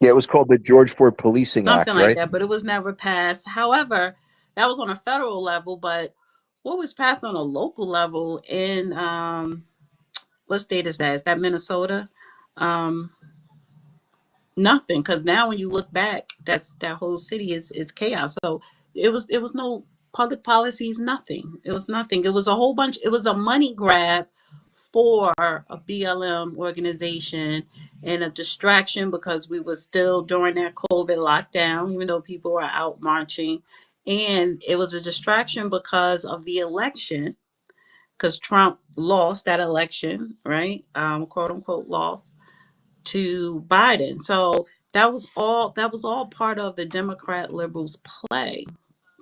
Yeah, it was called the George Ford Policing Something Act, like right? that, but it was never passed. However, that was on a federal level, but what was passed on a local level in what state is that? Is that Minnesota? Um, Nothing, because now when you look back, that whole city is chaos. So it was no public policies, nothing. It was nothing. It was a whole bunch. It was a money grab for a BLM organization and a distraction because we were still during that COVID lockdown, even though people were out marching, and it was a distraction because of the election. Because Trump lost that election, right? Quote unquote lost to Biden. So that was all part of the Democrat liberals play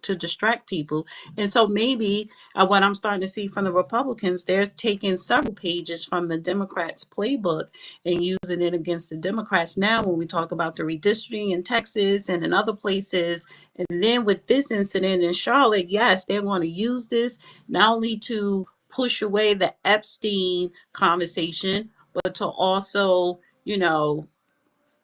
to distract people. And so maybe what I'm starting to see from the Republicans, they're taking several pages from the Democrats playbook and using it against the Democrats now when we talk about the redistricting in Texas and in other places. And then with this incident in Charlotte, yes, they're going to use this not only to push away the Epstein conversation, but to also,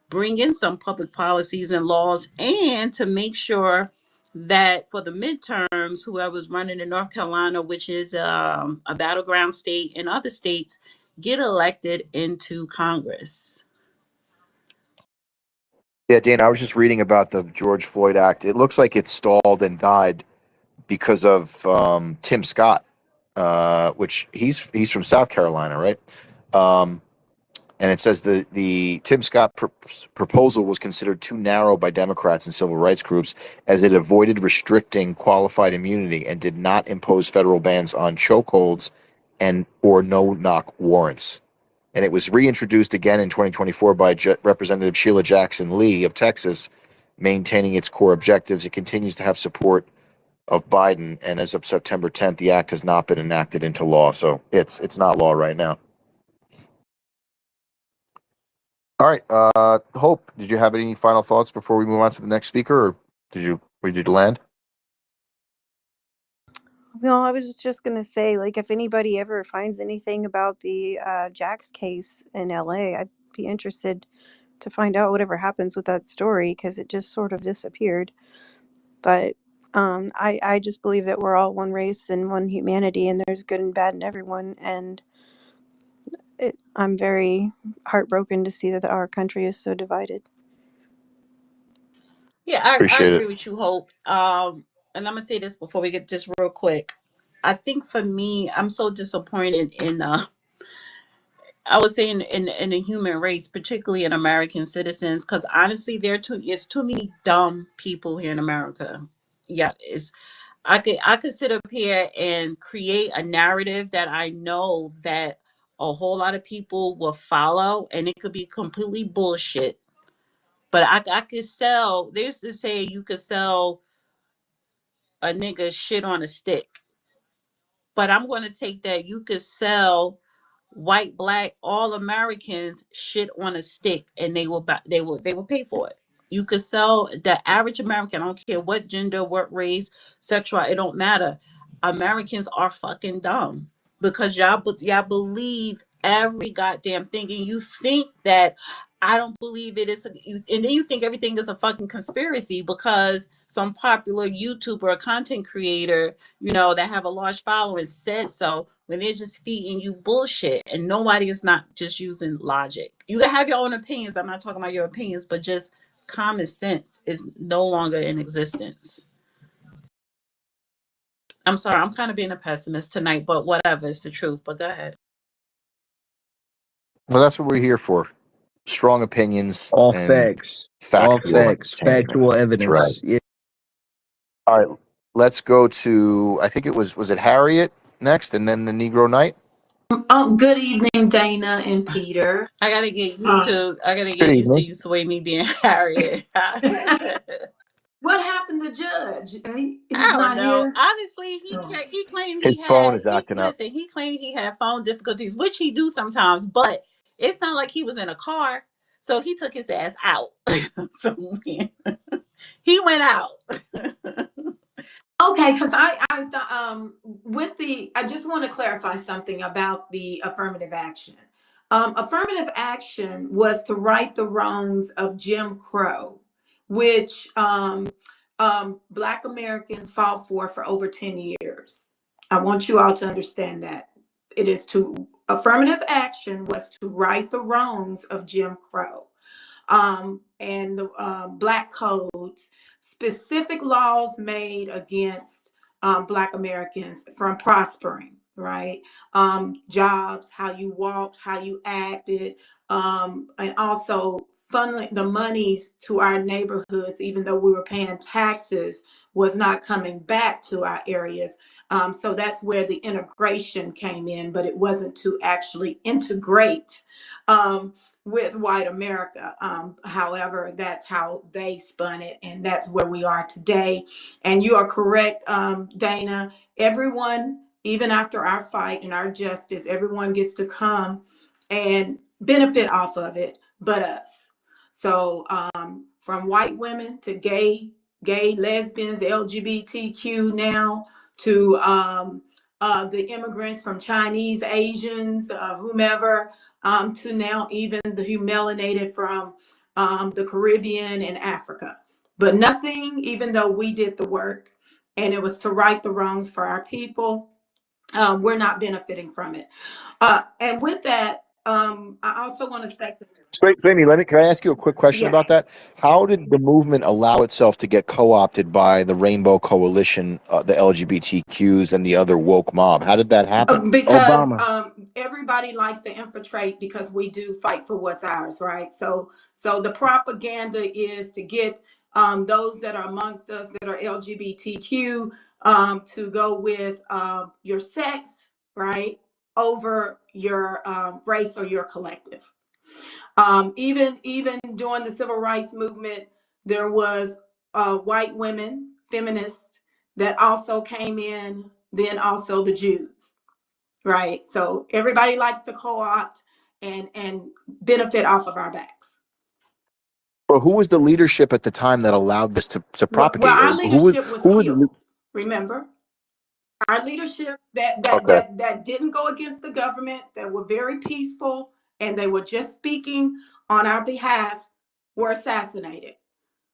bring in some public policies and laws, and to make sure that for the midterms, whoever's running in North Carolina, which is a battleground state, and other states get elected into Congress. Yeah, Dana, I was just reading about the George Floyd Act. It looks like it stalled and died because of Tim Scott, which he's from South Carolina, right? Um, and it says the Tim Scott proposal was considered too narrow by Democrats and civil rights groups as it avoided restricting qualified immunity and did not impose federal bans on chokeholds and or no-knock warrants. And it was reintroduced again in 2024 by Representative Sheila Jackson Lee of Texas, maintaining its core objectives. It continues to have support of Biden, and as of September 10th, the act has not been enacted into law, so it's not law right now. All right, Hope, did you have any final thoughts before we move on to the next speaker, or did you land? No, I was just gonna say, like, if anybody ever finds anything about the Jack's case in LA, I'd be interested to find out whatever happens with that story because it just sort of disappeared. But I just believe that we're all one race and one humanity, and there's good and bad in everyone. And I'm very heartbroken to see that our country is so divided. Yeah, I Appreciate agree it. with you, Hope. And I'm gonna say this before we get just real quick. I think for me, I'm so disappointed in I was saying in the human race, particularly in American citizens, because honestly, it's too many dumb people here in America. Yeah, I could sit up here and create a narrative that I know that a whole lot of people will follow, and it could be completely bullshit. But I could sell. They used to say you could sell a nigga shit on a stick. But I'm going to take that you could sell white, black, all Americans shit on a stick, and they will pay for it. You could sell the average American. I don't care what gender, what race, sexual. It don't matter. Americans are fucking dumb because y'all believe every goddamn thing, and you think that I don't believe it is, and then you think everything is a fucking conspiracy because some popular YouTuber or content creator, that have a large following said so, when they're just feeding you bullshit, and nobody is not just using logic. You can have your own opinions. I'm not talking about your opinions, but just common sense is no longer in existence. I'm sorry, I'm kind of being a pessimist tonight, but whatever, it's the truth. But go ahead. Well, that's what we're here for. Strong opinions All and facts, all factual facts, entertainment. factual That's right. evidence. Yeah. All right, let's go to, I think was it Harriet next, and then the Negro Knight? Oh, good evening, Dana and Peter. Good I gotta get used to evening. you, Sway, me being Harriet. What happened to Judge? I He's don't not know. here. Honestly, Oh. he claimed His he phone had is acting up. he claimed he had phone difficulties, which he do sometimes, but it sounded like he was in a car, so he took his ass out. So yeah, he went out. Okay, because I just want to clarify something about the affirmative action. Affirmative action was to right the wrongs of Jim Crow, which Black Americans fought for over 10 years. I want you all to understand that. Affirmative action was to right the wrongs of Jim Crow. And the Black codes, specific laws made against Black Americans from prospering, right? Jobs, how you walked, how you acted, and also funneling the monies to our neighborhoods, even though we were paying taxes, was not coming back to our areas. So that's where the integration came in, but it wasn't to actually integrate with white America. However, that's how they spun it, and that's where we are today. And you are correct, Dana. Everyone, even after our fight and our justice, everyone gets to come and benefit off of it, but us. So from white women to gay, lesbians, LGBTQ now, to the immigrants from Chinese, Asians, whomever, to now even the melanated from the Caribbean and Africa. But nothing, even though we did the work and it was to right the wrongs for our people, we're not benefiting from it. And with that, I also want to say, Swamy, can I ask you a quick question yeah, about that? How did the movement allow itself to get co-opted by the Rainbow Coalition, the LGBTQs, and the other woke mob? How did that happen? because Obama. everybody likes to infiltrate because we do fight for what's ours, right? So the propaganda is to get those that are amongst us that are LGBTQ to go with your sex, right, over your race or your collective. Even during the civil rights movement, there was white women, feminists, that also came in, then also the Jews, right? So everybody likes to co-opt and benefit off of our backs. But who was the leadership at the time that allowed this to Well, propagate? our Or leadership was who were the killed. Remember, our leadership okay? that didn't go against the government, that were very peaceful, and they were just speaking on our behalf, were assassinated.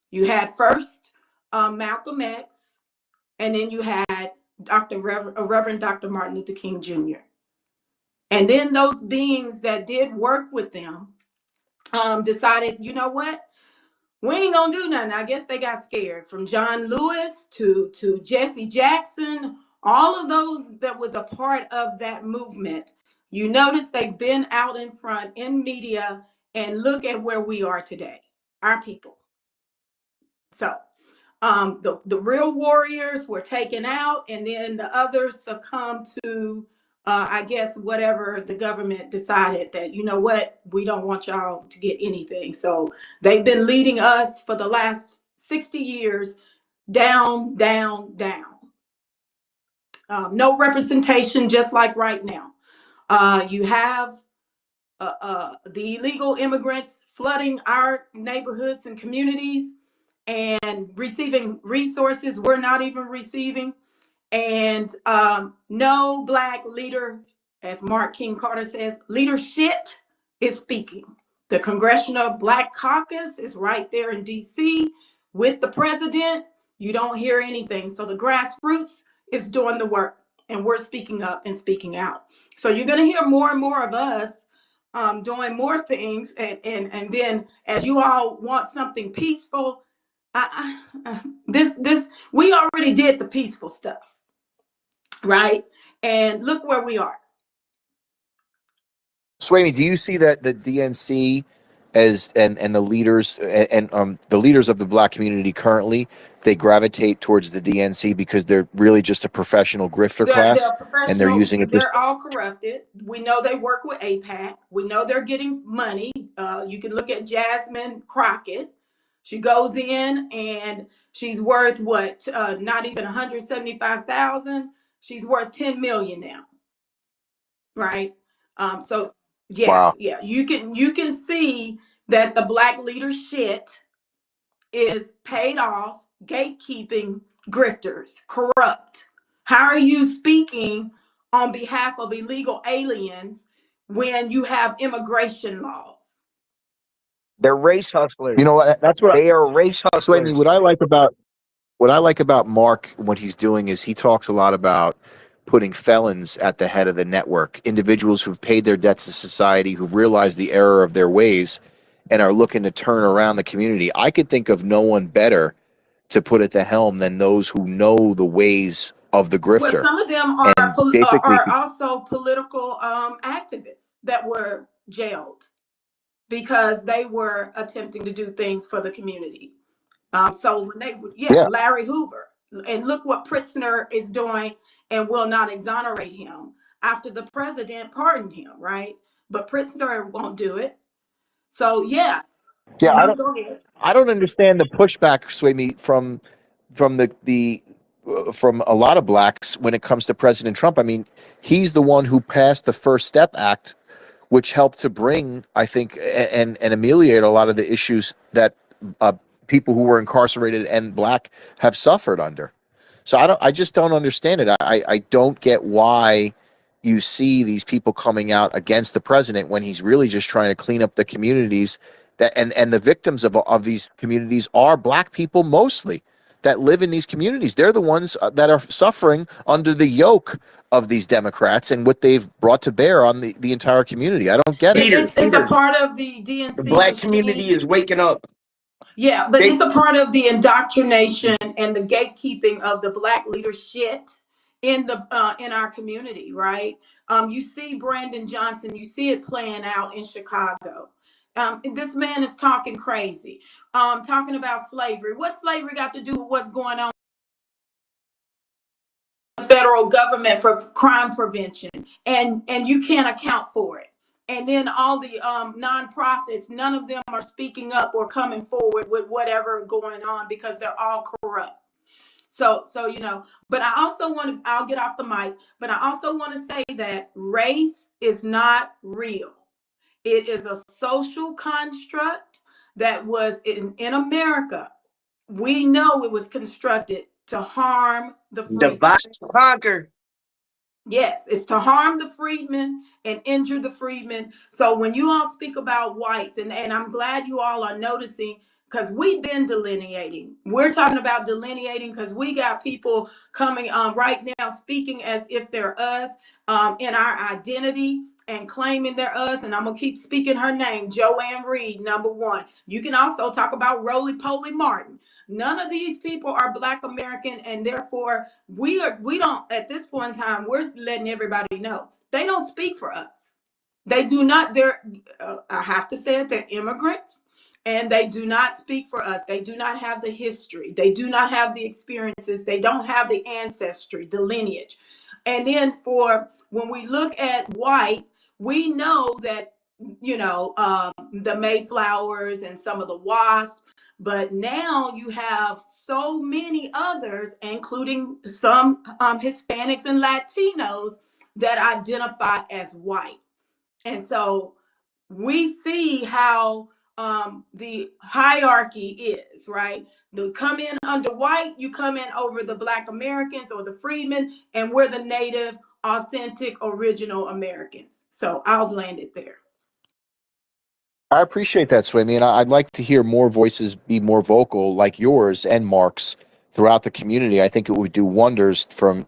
You had first Malcolm X, and then you had Reverend Dr. Martin Luther King Jr. And then those beings that did work with them decided, you know what? We ain't gonna do nothing. I guess they got scared. From John Lewis to Jesse Jackson, all of those that was a part of that movement. You notice they've been out in front in media, and look at where we are today, our people. So the real warriors were taken out, and then the others succumbed to I guess whatever the government decided, that you know what, we don't want y'all to get anything. So they've been leading us for the last 60 years down, down, down. No representation, just like right now. You have the illegal immigrants flooding our neighborhoods and communities and receiving resources we're not even receiving. And no Black leader, as Mark King Carter says, leadership is speaking. The Congressional Black Caucus is right there in DC with the president. You don't hear anything. So the grassroots is doing the work, and we're speaking up and speaking out. So you're going to hear more and more of us doing more things. And then as you all want something peaceful, this we already did the peaceful stuff, right? And look where we are. Swamy, do you see that the DNC as and the leaders and the leaders of the Black community currently, they gravitate towards the DNC because they're really just a professional grifter class, They're and they're professional. using it just They're all corrupted. We know they work with AIPAC. We know they're getting money. You can look at Jasmine Crockett. She goes in and she's worth what? Not even 175,000. She's worth 10 million now, right? So wow. yeah, you can see that the Black leadership is paid off, gatekeeping grifters, corrupt? How are you speaking on behalf of illegal aliens when you have immigration laws? They're race hustlers. You know what? That's what. They are race So I mean, hustlers. what I like about Mark, what he's doing is he talks a lot about putting felons at the head of the network, individuals who've paid their debts to society, who've realized the error of their ways, and are looking to turn around the community. I could think of no one better to put at the helm than those who know the ways of the Well, grifter. some of them And basically, are also political activists that were jailed because they were attempting to do things for the community. So when they, yeah, Larry Hoover, and look what Pritzker is doing and will not exonerate him after the president pardoned him, right? But Pritzker won't do it. So yeah, yeah, go ahead. I don't understand the pushback, Sway Me, from the from a lot of blacks when it comes to President Trump. I mean, he's the one who passed the First Step Act, which helped to bring, I think, and ameliorate a lot of the issues that people who were incarcerated and black have suffered under. So I just don't understand it. I don't get why you see these people coming out against the president when he's really just trying to clean up the communities that and the victims of these communities are black people mostly that live in these communities. They're the ones that are suffering under the yoke of these Democrats and what they've brought to bear on the entire community. I don't get it. It's a part of the The DNC black machine. community is waking up. Yeah, but it's a part of the indoctrination and the gatekeeping of the black leadership in the in our community, right? You see Brandon Johnson, you see it playing out in Chicago. This man is talking crazy, talking about slavery. What slavery got to do with what's going on in the federal government for crime prevention? And you can't account for it. And then all the nonprofits, none of them are speaking up or coming forward with whatever going on because they're all corrupt. So but I also want to, I'll get off the mic, but I also want to say that race is not real. It is a social construct that was in America. We know it was constructed to harm the free. Divide and conquer. Yes, it's to harm the freedmen and injure the freedmen. So when you all speak about whites, and I'm glad you all are noticing, because we've been delineating. We're talking about delineating because we got people coming right now speaking as if they're us in our identity and claiming they're us. And I'm going to keep speaking her name, Joanne Reed, number one. You can also talk about Roly Poly Martin. None of these people are Black American, and therefore we don't, at this point in time, we're letting everybody know they don't speak for us. They do not. I have to say it, they're immigrants, and they do not speak for us. They do not have the history. They do not have the experiences. They don't have the ancestry, the lineage. And then for when we look at white, we know that the Mayflowers and some of the WASP. But now you have so many others, including some Hispanics and Latinos, that identify as white. And so we see how the hierarchy is, right? You come in under white, you come in over the Black Americans or the freedmen, and we're the native, authentic, original Americans. So I'll land it there. I appreciate that, Sway Me, and I'd like to hear more voices be more vocal, like yours and Mark's, throughout the community. I think it would do wonders for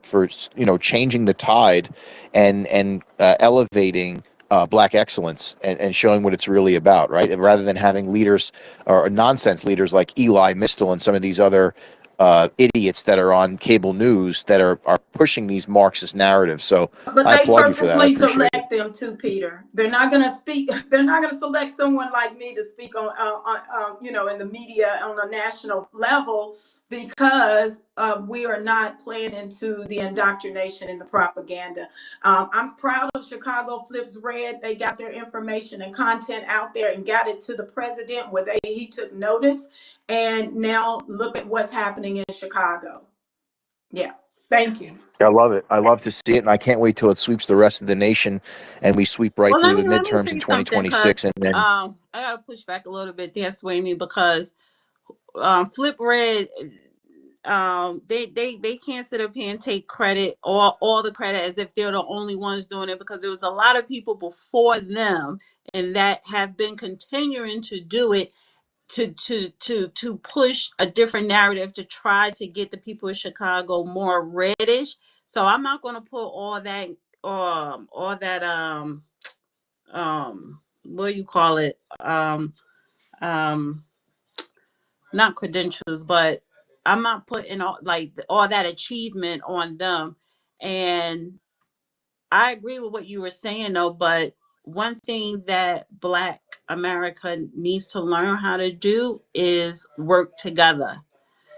changing the tide and elevating Black excellence and showing what it's really about, right? And rather than having leaders or nonsense leaders like Eli Mistel and some of these other idiots that are on cable news that are pushing these Marxist narratives. So But I they applaud you for that. I purposely appreciate it. select them too, Peter. They're not going to speak. They're not going to select someone like me to speak on in the media on a national level because we are not playing into the indoctrination and the propaganda. I'm proud of Chicago Flips Red. They got their information and content out there and got it to the president where he took notice. And now look at what's happening in Chicago. Yeah. Thank you. I love it. I love to see it, and I can't wait till it sweeps the rest of the nation, and we sweep right Well, through the let me midterms say in something because 2026. And then, I gotta push back a little bit there, Sway Me, because Flip Red, they can't sit up here and take credit, or all the credit, as if they're the only ones doing it, because there was a lot of people before them and that have been continuing to do it, to push a different narrative, to try to get the people of Chicago more reddish. So I'm not going to put all that what do you call it, um not credentials, but I'm not putting all that achievement on them. And I agree with what you were saying though, but one thing that Black America needs to learn how to do is work together.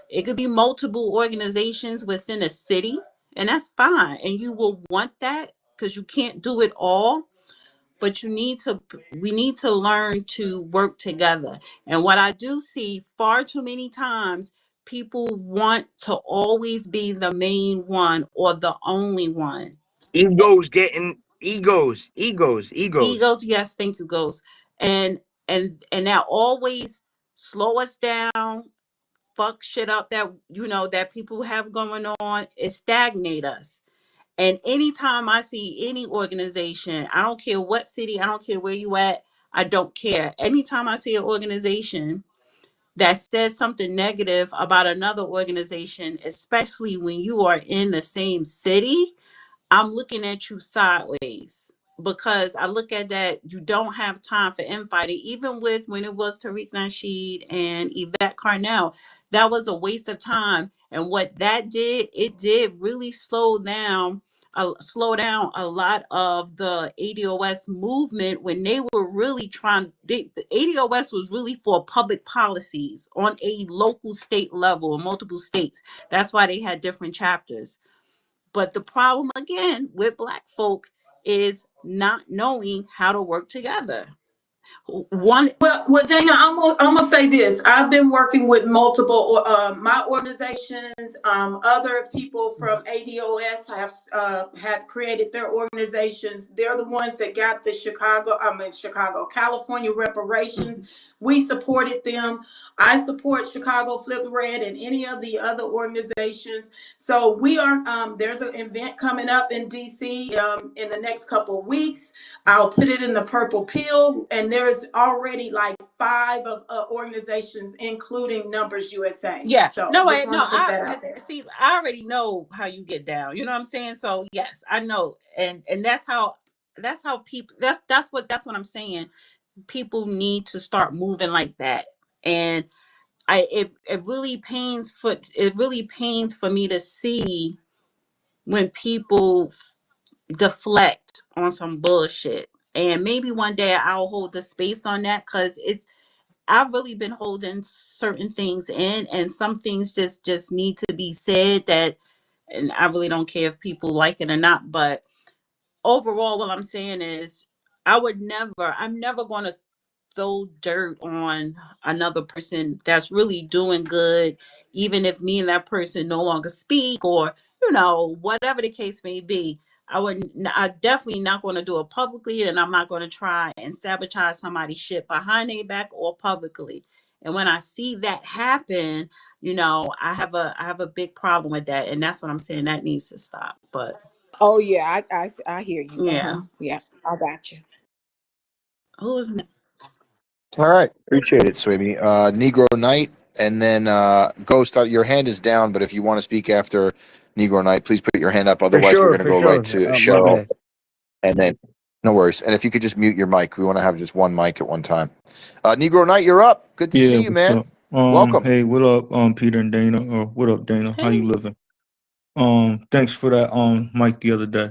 It could be multiple organizations within a city, and that's fine. And you will want that because you can't do it all, but we need to learn to work together. And what I do see far too many times, people want to always be the main one or the only one. Egos getting egos. Egos, yes, thank you, Ghost. And that always slow us down, fuck shit up that that people have going on, it stagnate us. And anytime I see any organization, I don't care what city, I don't care where you at, I don't care. Anytime I see an organization that says something negative about another organization, especially when you are in the same city, I'm looking at you sideways, because I look at that you don't have time for infighting. Even with when it was Tariq Nasheed and Yvette Carnell, that was a waste of time. And what that did, it did really slow down a lot of the ADOS movement, when they were really the ADOS was really for public policies on a local state level in multiple states. That's why they had different chapters. But the problem again with Black folk is not knowing how to work together. Well, Dana, I'm gonna say this. I've been working with multiple my organizations. Other people from ADOS have created their organizations. They're the ones that got the California reparations. We supported them. I support Chicago Flip Red and any of the other organizations. So we are. There's an event coming up in DC in the next couple of weeks. I'll put it in the purple pill, and there's already like 5 of organizations, including Numbers USA. Yeah. So No, just wait, want no, to put that out there. see, I already know how you get down. You know what I'm saying? So yes, I know. And that's how people, that's what I'm saying. People need to start moving like that. And it really pains for me to see when people deflect on some bullshit. And maybe one day I'll hold the space on that, because I've really been holding certain things in, and some things just need to be said, that, and I really don't care if people like it or not. But overall, what I'm saying is, I'm never going to throw dirt on another person that's really doing good, even if me and that person no longer speak, or whatever the case may be. I definitely not going to do it publicly, and I'm not going to try and sabotage somebody's shit behind their back or publicly. And when I see that happen, I have a big problem with that, and that's what I'm saying, that needs to stop. But Oh yeah, I hear you. yeah. Yeah, I got you. Who is next? All right, appreciate it, Sweetie. Negro Knight, and then Ghost. Your hand is down, but if you want to speak after Negro Knight, please put your hand up. Otherwise, we're going to For go right sure. to My Cheryl, bad. and then no worries. And if you could just mute your mic, we want to have just one mic at one time. Negro Knight, you're up. Good to see Yeah, you, what's man. up? Welcome. Hey, what up, Peter and Dana? Or what up, Dana? How you Hey. living? Thanks for that, Mike, the other day.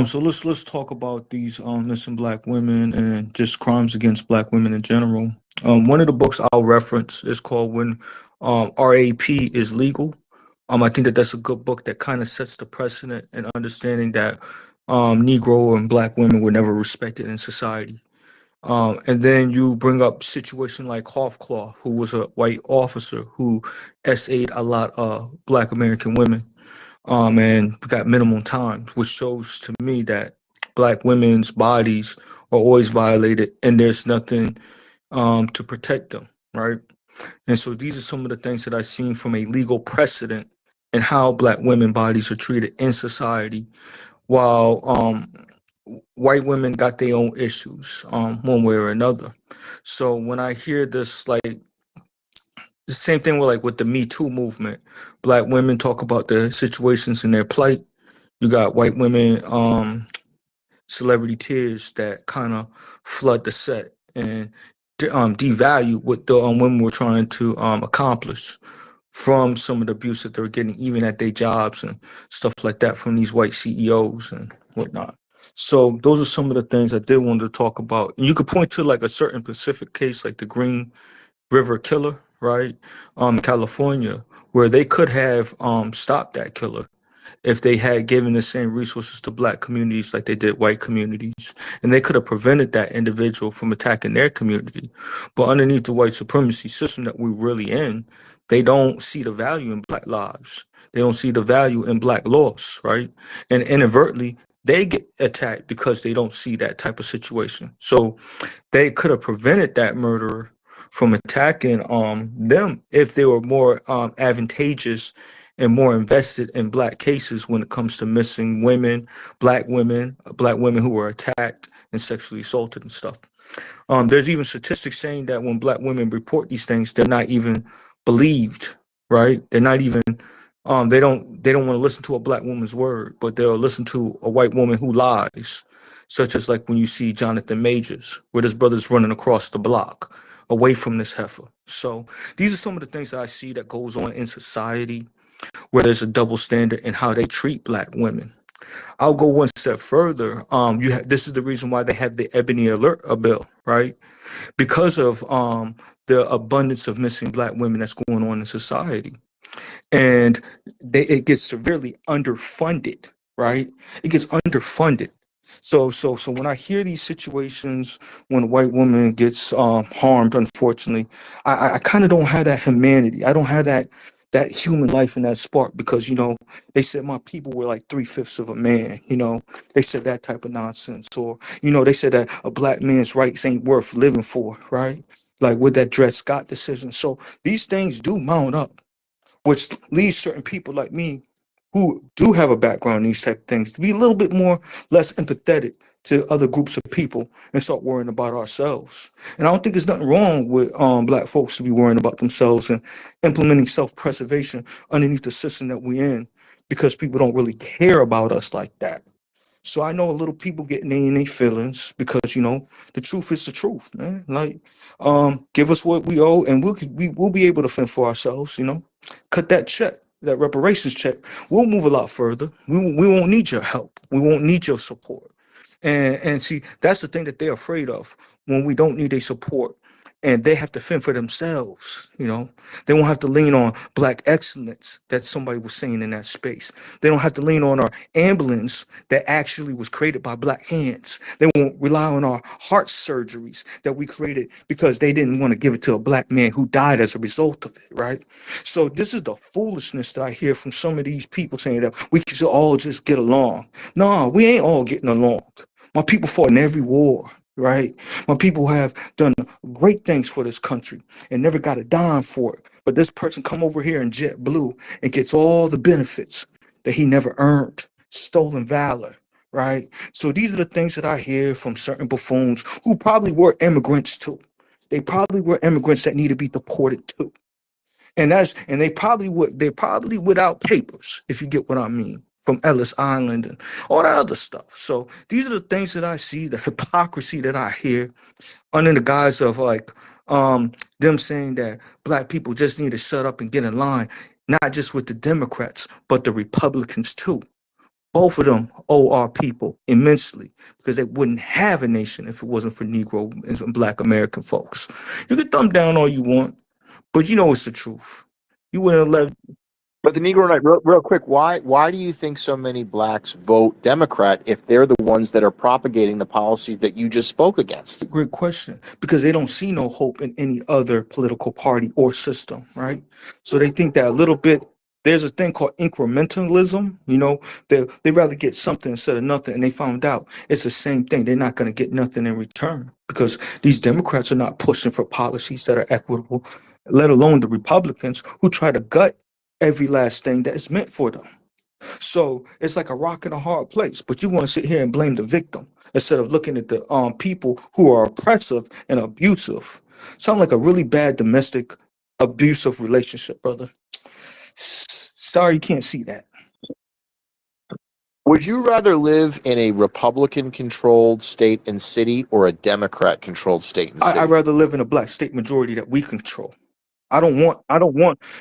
So let's talk about these missing Black women and just crimes against Black women in general. One of the books I'll reference is called "When RAP is Legal." I think that's a good book that kind of sets the precedent and understanding that Negro and Black women were never respected in society. And then you bring up situation like Hofclaw, who was a white officer who SA'd a lot of Black American women, and got minimum time, which shows to me that Black women's bodies are always violated, and there's nothing to protect them, right? And so these are some of the things that I've seen from a legal precedent and how black women bodies are treated in society, while white women got their own issues, one way or another. So when I hear this, like the same thing with like with the Me Too movement, black women talk about their situations and their plight. You got white women, celebrity tears that kind of flood the set and devalue what the women were trying to accomplish from some of the abuse that they're getting, even at their jobs and stuff like that, from these white CEOs and whatnot. So those are some of the things I did want to talk about. And you could point to like a certain specific case, like the Green River Killer, right? California, where they could have stopped that killer if they had given the same resources to black communities like they did white communities. And they could have prevented that individual from attacking their community. But underneath the white supremacy system that we're really in, they don't see the value in black lives. They don't see the value in black laws, right? And inadvertently, they get attacked because they don't see that type of situation. So they could have prevented that murderer from attacking them if they were more advantageous and more invested in black cases when it comes to missing women, black women who were attacked and sexually assaulted and stuff. There's even statistics saying that when black women report these things, they're not even believed, right? They're not even they don't want to listen to a black woman's word, but they'll listen to a white woman who lies, such as like when you see Jonathan Majors, where this brother's running across the block away from this heifer. So these are some of the things that I see that goes on in society where there's a double standard in how they treat black women. I'll go one step further. This is the reason why they have the Ebony Alert bill, right? Because of the abundance of missing black women that's going on in society. And it gets severely underfunded, right? It gets underfunded. So when I hear these situations when a white woman gets harmed, unfortunately, I kind of don't have that humanity. I don't have that human life and that spark, because they said my people were like 3/5 of a man. They said that type of nonsense, or they said that a black man's rights ain't worth living for, right? Like with that Dred Scott decision. So these things do mount up, which leads certain people like me who do have a background in these type of things to be a little bit more less empathetic to other groups of people and start worrying about ourselves. And I don't think there's nothing wrong with black folks to be worrying about themselves and implementing self-preservation underneath the system that we're in, because people don't really care about us like that. So I know a little people getting in their feelings because the truth is the truth, man. Like, give us what we owe, and we'll be able to fend for ourselves. Cut that check, that reparations check. We'll move a lot further. We won't need your help. We won't need your support. And see, that's the thing that they're afraid of, when we don't need their support. And they have to fend for themselves, They won't have to lean on black excellence that somebody was saying in that space. They don't have to lean on our ambulance that actually was created by black hands. They won't rely on our heart surgeries that we created because they didn't want to give it to a black man who died as a result of it, right? So this is the foolishness that I hear from some of these people, saying that we should all just get along. No, we ain't all getting along. My people fought in every war, right? My people have done great things for this country and never got a dime for it. But this person come over here in JetBlue and gets all the benefits that he never earned. Stolen valor, right? So these are the things that I hear from certain buffoons who probably were immigrants too. They probably were immigrants that need to be deported too. And they probably without papers, if you get what I mean, from Ellis Island and all that other stuff. So these are the things that I see, the hypocrisy that I hear under the guise of like them saying that black people just need to shut up and get in line, not just with the Democrats, but the Republicans too. Both of them owe our people immensely, because they wouldn't have a nation if it wasn't for Negro and black American folks. You can thumb down all you want, but it's the truth. You wouldn't let. But the Negro Knight, real quick, why do you think so many blacks vote Democrat if they're the ones that are propagating the policies that you just spoke against? Great question. Because they don't see no hope in any other political party or system, right? So they think that a little bit. There's a thing called incrementalism. They rather get something instead of nothing, and they found out it's the same thing. They're not going to get nothing in return, because these Democrats are not pushing for policies that are equitable. let alone the Republicans who try to gut every last thing that is meant for them. So it's like a rock and a hard place. But you want to sit here and blame the victim instead of looking at the people who are oppressive and abusive. Sound like a really bad domestic abusive relationship, brother. Sorry, you can't see that. Would you rather live in a Republican-controlled state and city or a Democrat-controlled state and city? I'd rather live in a black state majority that we control. I don't want.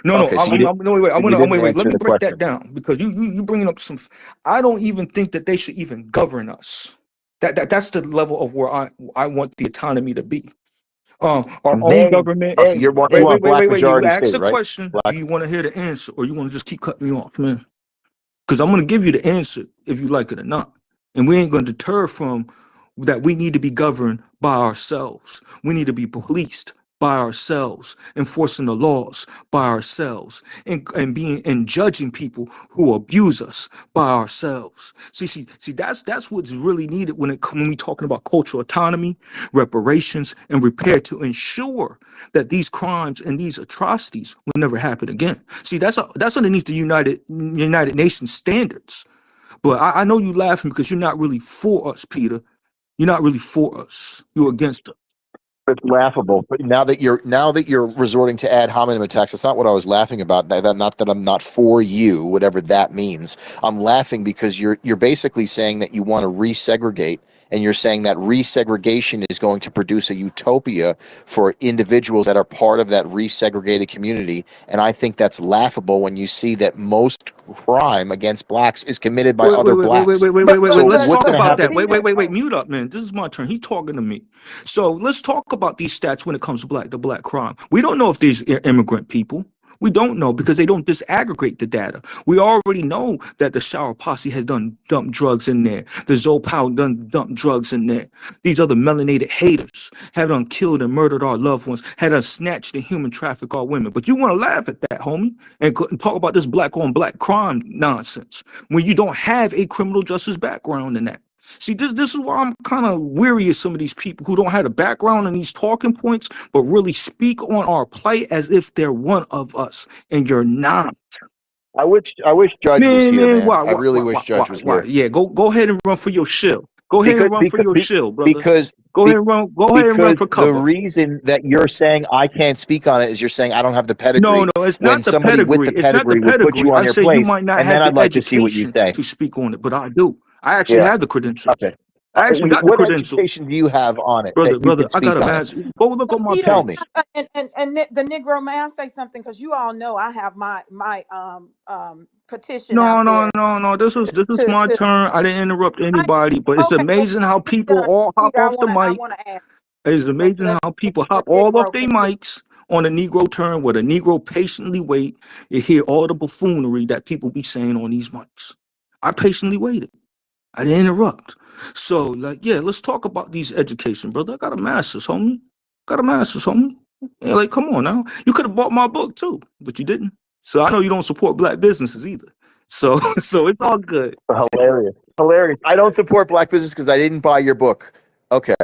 No, Okay, so you no, wait. you didn't Wait. Let answer me the break that question. down because you bringing up some. I don't even think that they should even govern us. That's the level of where I want the autonomy to be. Our own government. Okay, you want black Wait. You majority asked state, the right? question. Black. Do you want to hear the answer, or you want to just keep cutting me off, man? Because I'm going to give you the answer if you like it or not, and we ain't going to deter from that. We need to be governed by ourselves. We need to be policed by ourselves, enforcing the laws by ourselves, and judging people who abuse us by ourselves. See, that's what's really needed when we talking about cultural autonomy, reparations, and repair to ensure that these crimes and these atrocities will never happen again. See, that's underneath the United Nations standards. But I know you laughing because you're not really for us, Peter. You're not really for us. You're against us. It's laughable. But now that you're resorting to ad hominem attacks, that's not what I was laughing about. Not that I'm not for you, whatever that means. I'm laughing because you're basically saying that you want to resegregate, and you're saying that resegregation is going to produce a utopia for individuals that are part of that resegregated community. And I think that's laughable when you see that most crime against blacks is committed by other blacks. Wait. So Let's what's talk going to about happen? that. Wait. Mute up, man. This is my turn. He's talking to me. So let's talk about these stats when it comes to black crime. We don't know if these immigrant people. We don't know because they don't disaggregate the data. We already know that the Shower Posse has dumped drugs in there. The Zopal dumped drugs in there. These other melanated haters have killed and murdered our loved ones, had snatched and human trafficked our women. But you want to laugh at that, homie, and talk about this black on black crime nonsense when you don't have a criminal justice background in that. See, this is why I'm kind of weary of some of these people who don't have a background in these talking points, but really speak on our plight as if they're one of us, and you're not. I wish Judge was here, man. I really wish Judge was Why? here. Yeah, go ahead and run for your shill. Go ahead Because and run for your shill, brother. because Go ahead and run. Go ahead and run for the cover. reason that you're saying I can't speak on it is you're saying I don't have the pedigree. No, it's When not the somebody with pedigree. the It's not the pedigree would put pedigree. you on I your say you place, might not and then have I'd the like to see what you education say. to speak on it, but I do. I actually Yeah. have the credentials. Okay. I actually got the What credentials. education do you have on it Brother, that you can I got speak a on it? master. Go look on my Peter, Tell page. me. the Negro, may I say something? Because you all know I have my petition out No. there This is my to turn. I didn't interrupt I, anybody, but it's okay, well, amazing how people Peter, all hop Peter, off the I mic. want to ask. It's amazing how people The hop all off Negro their continue. mics on a Negro turn where the Negro patiently wait. You hear all the buffoonery that people be saying on these mics. I patiently waited. I didn't interrupt. So, let's talk about these education, brother. I got a master's, homie. Yeah, come on now. You could have bought my book too, but you didn't. So I know you don't support black businesses either. So it's all good. Hilarious. I don't support black business because I didn't buy your book. Okay.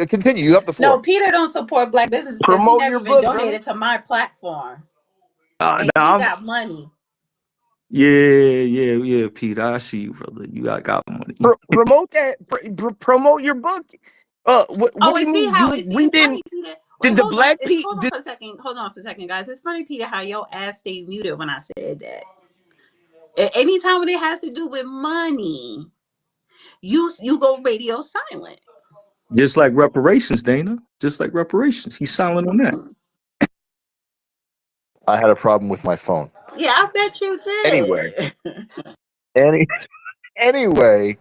Continue. You have the No, floor. Peter don't support black businesses because he Promote never your even book, brother. donated to my platform, and he Now got money. yeah, Peter. I see you, brother. You got money. Promote that. Promote your book. What Oh, do you and see mean? how We it's didn't. funny, Peter. Did Wait, the hold on. black people? Hold on for a second. Hold on for a second, guys. It's funny, Peter, how your ass stayed muted when I said that. Anytime when it has to do with money, you go radio silent. Just like reparations, Dana. Just like reparations. He's silent on that. I had a problem with my phone. Yeah, I bet you Anyway. did. Anyway,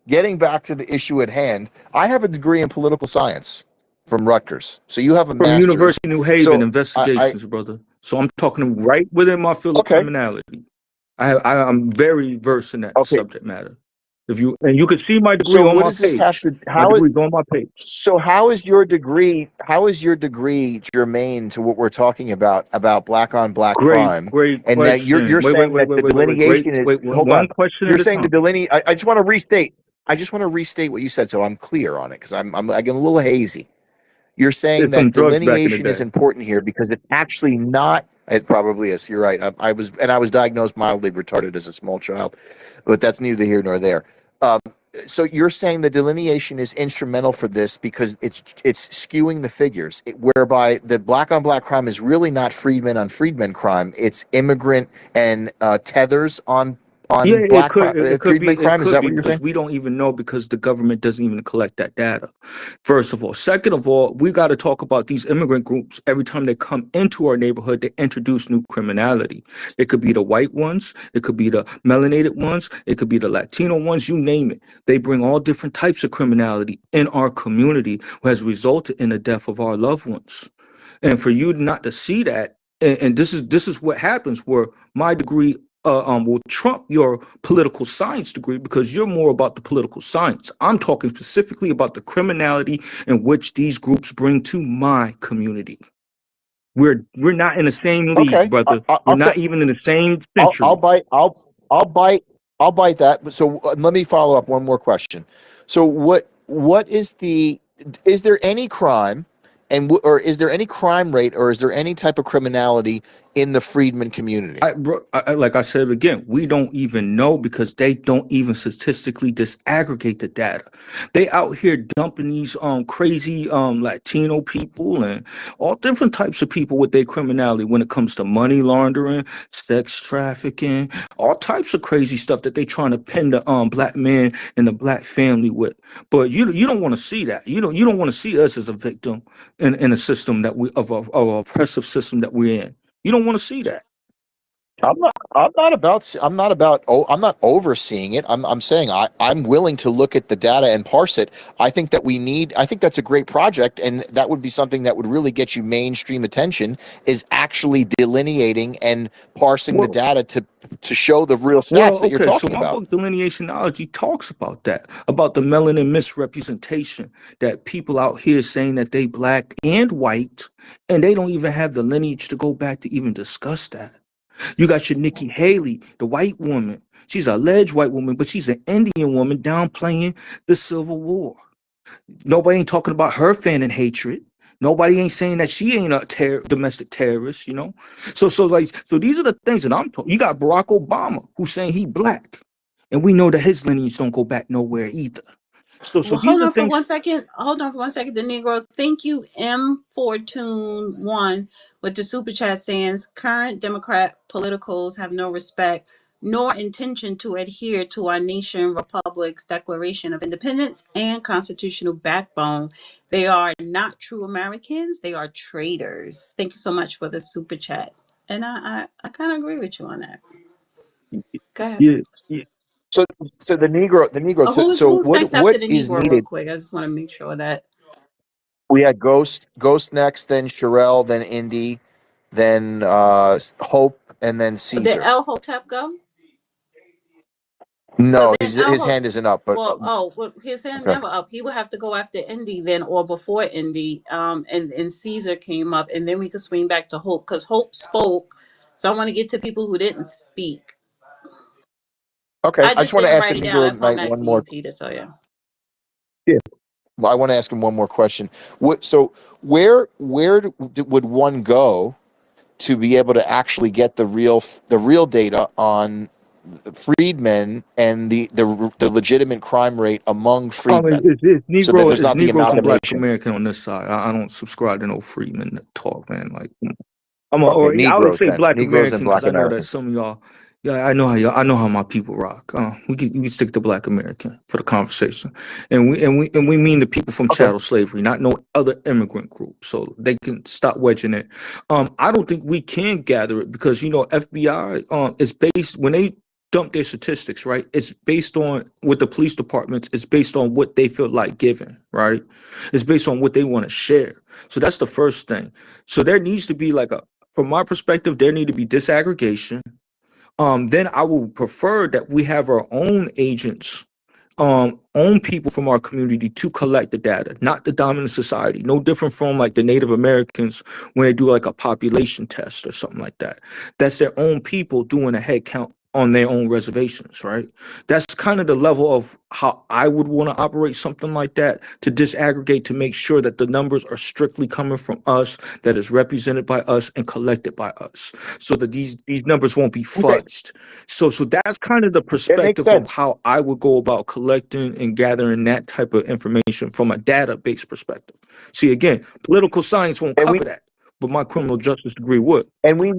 getting back to the issue at hand, I have a degree in political science from Rutgers. So you have a From master's. University of New Haven, So investigations, brother. So I'm talking right within my field of criminality. I'm very versed in that subject matter. You can see my degree on my page. My degree's on my page. So how is your degree germane to what we're talking about black on black crime? Great And question. you're saying that the delineation is hold on. Question You're saying the delineate. I just want to restate. I just want to restate what you said so I'm clear on it because I'm getting a little hazy. You're saying There's some that drugs back in the delineation is day. important here because it's actually not. It probably is. You're right. I was diagnosed mildly retarded as a small child, but that's neither here nor there. Um, so you're saying the delineation is instrumental for this because it's skewing the figures, whereby the black on black crime is really not freedmen on freedmen crime. It's immigrant and tethers Yeah, on it black could crime, it could be freedmen crime. Is that what you're because saying? we don't even know because the government doesn't even collect that data. First of all, second of all, we got to talk about these immigrant groups. Every time they come into our neighborhood, they introduce new criminality. It could be the white ones, it could be the melanated ones, it could be the Latino ones, you name it. They bring all different types of criminality in our community, who has resulted in the death of our loved ones. And for you not to see that, and this is what happens where my degree will trump your political science degree because you're more about the political science. I'm talking specifically about the criminality in which these groups bring to my community. We're not in the same league, Okay, brother. We're okay. not even in the same I'll century. bite. I'll bite. I'll bite that. But so let me follow up one more question. So what is the? Is there any crime, or is there any crime rate, or is there any type of criminality in the freedmen community? Like I said again, we don't even know because they don't even statistically disaggregate the data. They out here dumping these crazy Latino people and all different types of people with their criminality when it comes to money laundering, sex trafficking, all types of crazy stuff that they trying to pin the black man and the black family with. But you don't want to see that. You don't want to see us as a victim in a system that we of a oppressive system that we're in. You don't want to see that. I'm not about. Oh, I'm not overseeing it. I'm saying I'm willing to look at the data and parse it. I think that we need. I think that's a great project, and that would be something that would really get you mainstream attention. Is actually delineating and parsing the Well, data to show the real well, stats that you're okay. So talking my about. book, Delineationology, talks about that, about the melanin misrepresentation that people out here saying that they black and white, and they don't even have the lineage to go back to even discuss that. You got your Nikki Haley, the white woman. She's an alleged white woman, but she's an Indian woman downplaying the Civil War. Nobody ain't talking about her fanning hatred. Nobody ain't saying that she ain't a domestic terrorist, you know. So these are the things that I'm talking. You got Barack Obama who's saying he black, and we know that his lineage don't go back nowhere either. So Well, these hold are on for things. 1 second. Hold on for 1 second. The Negro. Thank you, M Fortune One, with the super chat saying current Democrat politicals have no respect nor intention to adhere to our nation republic's Declaration of Independence and constitutional backbone. They are not true Americans. They are traitors. Thank you so much for the super chat. And I kind of agree with you on that. Go ahead. Yeah, yeah. So the Negro. Oh, So, who's so who's next after what the is Negro, real needed? quick? I just want to make sure that We had Ghost next, then Sherelle, then Indy, then Hope, and then did Caesar. El Hotep go? So No, then his hand isn't up. But well, his hand okay, never up. He would have to go after Indy then, or before Indy. And Caesar came up, and then we could swing back to Hope because Hope spoke. So I want to get to people who didn't speak. okay. I I just just want to didn't ask the write it down. Negro That's why I'm tonight one asking you, more. Peter. So yeah. Yeah, I want to ask him one more question. So would one go to be able to actually get the real data on freedmen and the legitimate crime rate among freedmen, It's so that Negro, there's it's not the Negroes and Black amalgamation? American on this side. I don't subscribe to no Freedman talk, man. Like Okay, or I would Negroes say then. Black Negroes and American because Black I know that Americans. some of y'all, yeah, I know how my people rock. We can stick to Black American for the conversation, and we mean the people from Okay. chattel slavery, not no other immigrant group, so they can stop wedging it. I don't think we can gather it because FBI is based when they dump their statistics, right? It's based on what the police departments. It's based on what they feel like giving, right? It's based on what they want to share. So that's the first thing. So there needs to be from my perspective, there need to be disaggregation. Then I would prefer that we have our own agents, own people from our community to collect the data, not the dominant society. No different from like the Native Americans when they do like a population test or something like that. That's their own people doing a head count on their own reservations, right? That's kind of the level of how I would want to operate something like that, to disaggregate, to make sure that the numbers are strictly coming from us, that is represented by us and collected by us, so that these numbers won't be Okay, fudged. So that's kind of the it makes perspective of sense. how I would go about collecting and gathering that type of information from a database perspective. See, again, political science won't And we cover that, but my criminal justice degree would. and we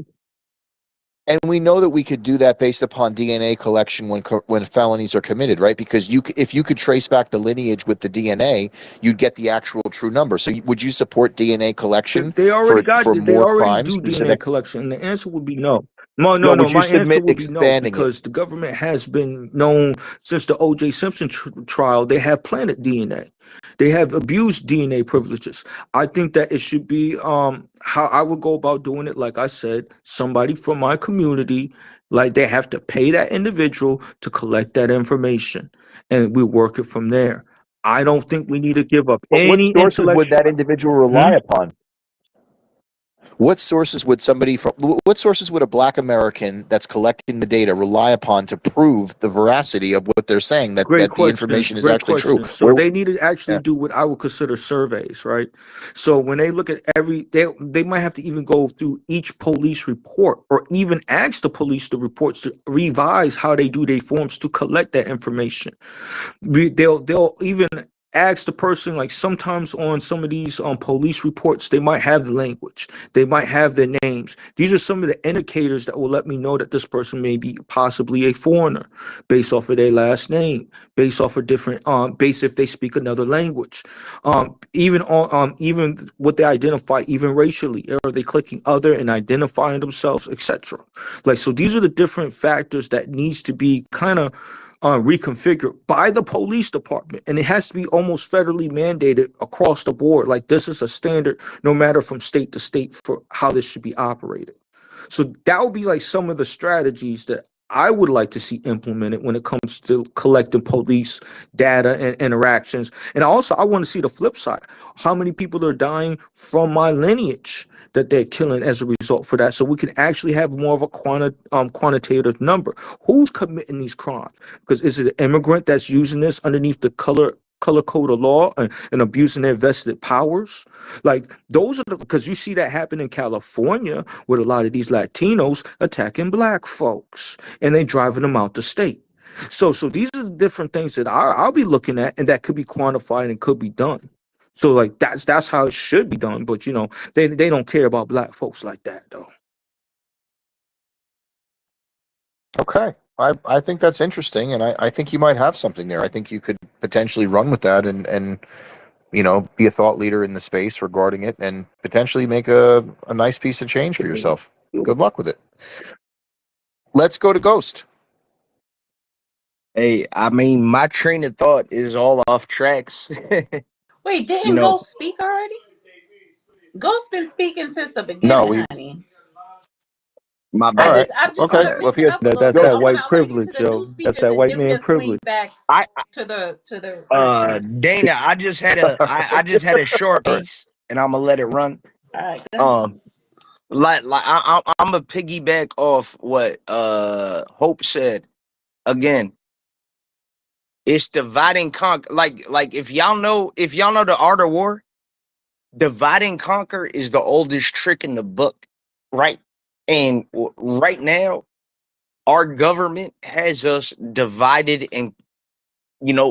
and we know that we could do that based upon DNA collection when felonies are committed, right? Because if you could trace back the lineage with the DNA, you'd get the actual true number. So would you support DNA collection They already for they more already crimes? do You're saying, DNA collection, and the answer would be no. No, no, no, no. would you My answer submit would be no, expanding it? because the government has been known since the O.J. Simpson trial. They have planted DNA. They have abused DNA privileges. I think that it should be how I would go about doing it. Like I said, somebody from my community, like they have to pay that individual to collect that information, and we work it from there. I don't think we need to give up But what any sources would intellectual. that individual rely upon? What sources would what sources would a black American that's collecting the data rely upon to prove the veracity of what they're saying, Great that the question. information is Great actually true? question. So Where, they need to actually yeah. do what I would consider surveys, right? So when they look at they might have to even go through each police report, or even ask the police the reports to revise how they do their forms to collect that information. They'll even ask the person, like sometimes on some of these police reports, they might have the language, they might have their names. These are some of the indicators that will let me know that this person may be possibly a foreigner, based off of their last name, based off of different based if they speak another language, even on even what they identify, even racially, are they clicking other and identifying themselves, etc. Like, so these are the different factors that needs to be kind of reconfigured by the police department, and it has to be almost federally mandated across the board. Like, this is a standard, no matter from state to state, for how this should be operated. So that would be like some of the strategies that I would like to see implemented when it comes to collecting police data and interactions. And also, I want to see the flip side. How many people are dying from my lineage that they're killing as a result for that? So we can actually have more of a quantitative number. Who's committing these crimes? Because is it an immigrant that's using this underneath the color code of law and abusing their vested powers? Like, those are because you see that happen in California with a lot of these Latinos attacking black folks, and they driving them out the state. So these are the different things that I'll be looking at, and that could be quantified and could be done. So like that's how it should be done. But they don't care about black folks like that though. Okay. I think that's interesting, and I think you might have something there. I think you could potentially run with that and be a thought leader in the space regarding it, and potentially make a nice piece of change for yourself. Good luck with it. Let's go to Ghost. Hey, I mean, my train of thought is all off tracks. Wait, You didn't know, Ghost speak already? Ghost been speaking since the No, beginning, honey. my all bad. right. I just want Okay. to Well, if mix he it has, up a little That's bit. Ghost. that I want to white I want to get to privilege, the new yo. That's speakers, that and white then we'll man swing privilege. back I to the first one. Dana, I just had a short All right. piece, and I'm gonna let it run. All right, go ahead. Um, I'm a piggyback off what Hope said. Again, it's divide and conquer. Like if y'all know the art of war, divide and conquer is the oldest trick in the book, right? And right now, our government has us divided, and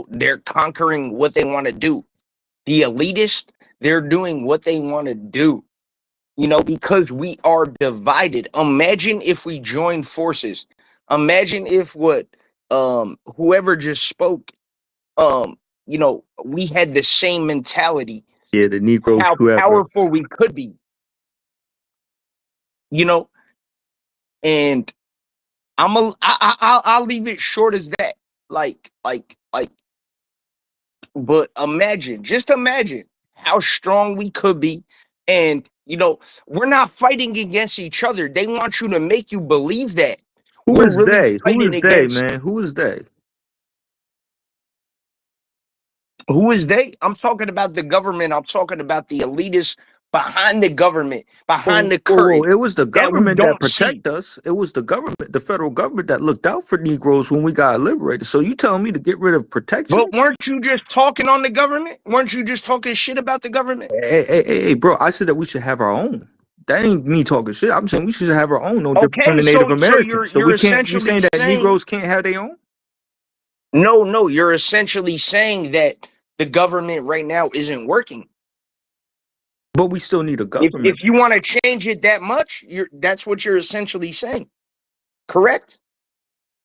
they're conquering what they want to do. The elitists, they're doing what they want to do. Because we are divided. Imagine if we join forces. Imagine if what whoever just spoke, we had the same mentality, Yeah, the Negroes, how whoever. powerful we could be, you know, and I'll leave it short as that. Like, but just imagine how strong we could be. And we're not fighting against each other. They want you to make you believe that Who we're is really they? Who fighting is they, against. man? Who is they? Who is they? I'm talking about the government. I'm talking about the elitist behind the government, behind the Whoa, whoa, curtain it was the that we government that don't see. protect us. It was the government, the federal government that looked out for Negroes when we got liberated. So you telling me to get rid of But protections? weren't you just talking on the government? Weren't you just talking shit about the government? Hey, bro, I said that we should have our own. That ain't me talking shit. I'm saying we should have our own, no different from Okay, the Native so Americans. So you're we can't, you essentially saying that saying Negroes can't have their own? no, you're essentially saying that the government right now isn't working. But we still need a If government. you want to change it that much, that's what you're essentially saying. Correct?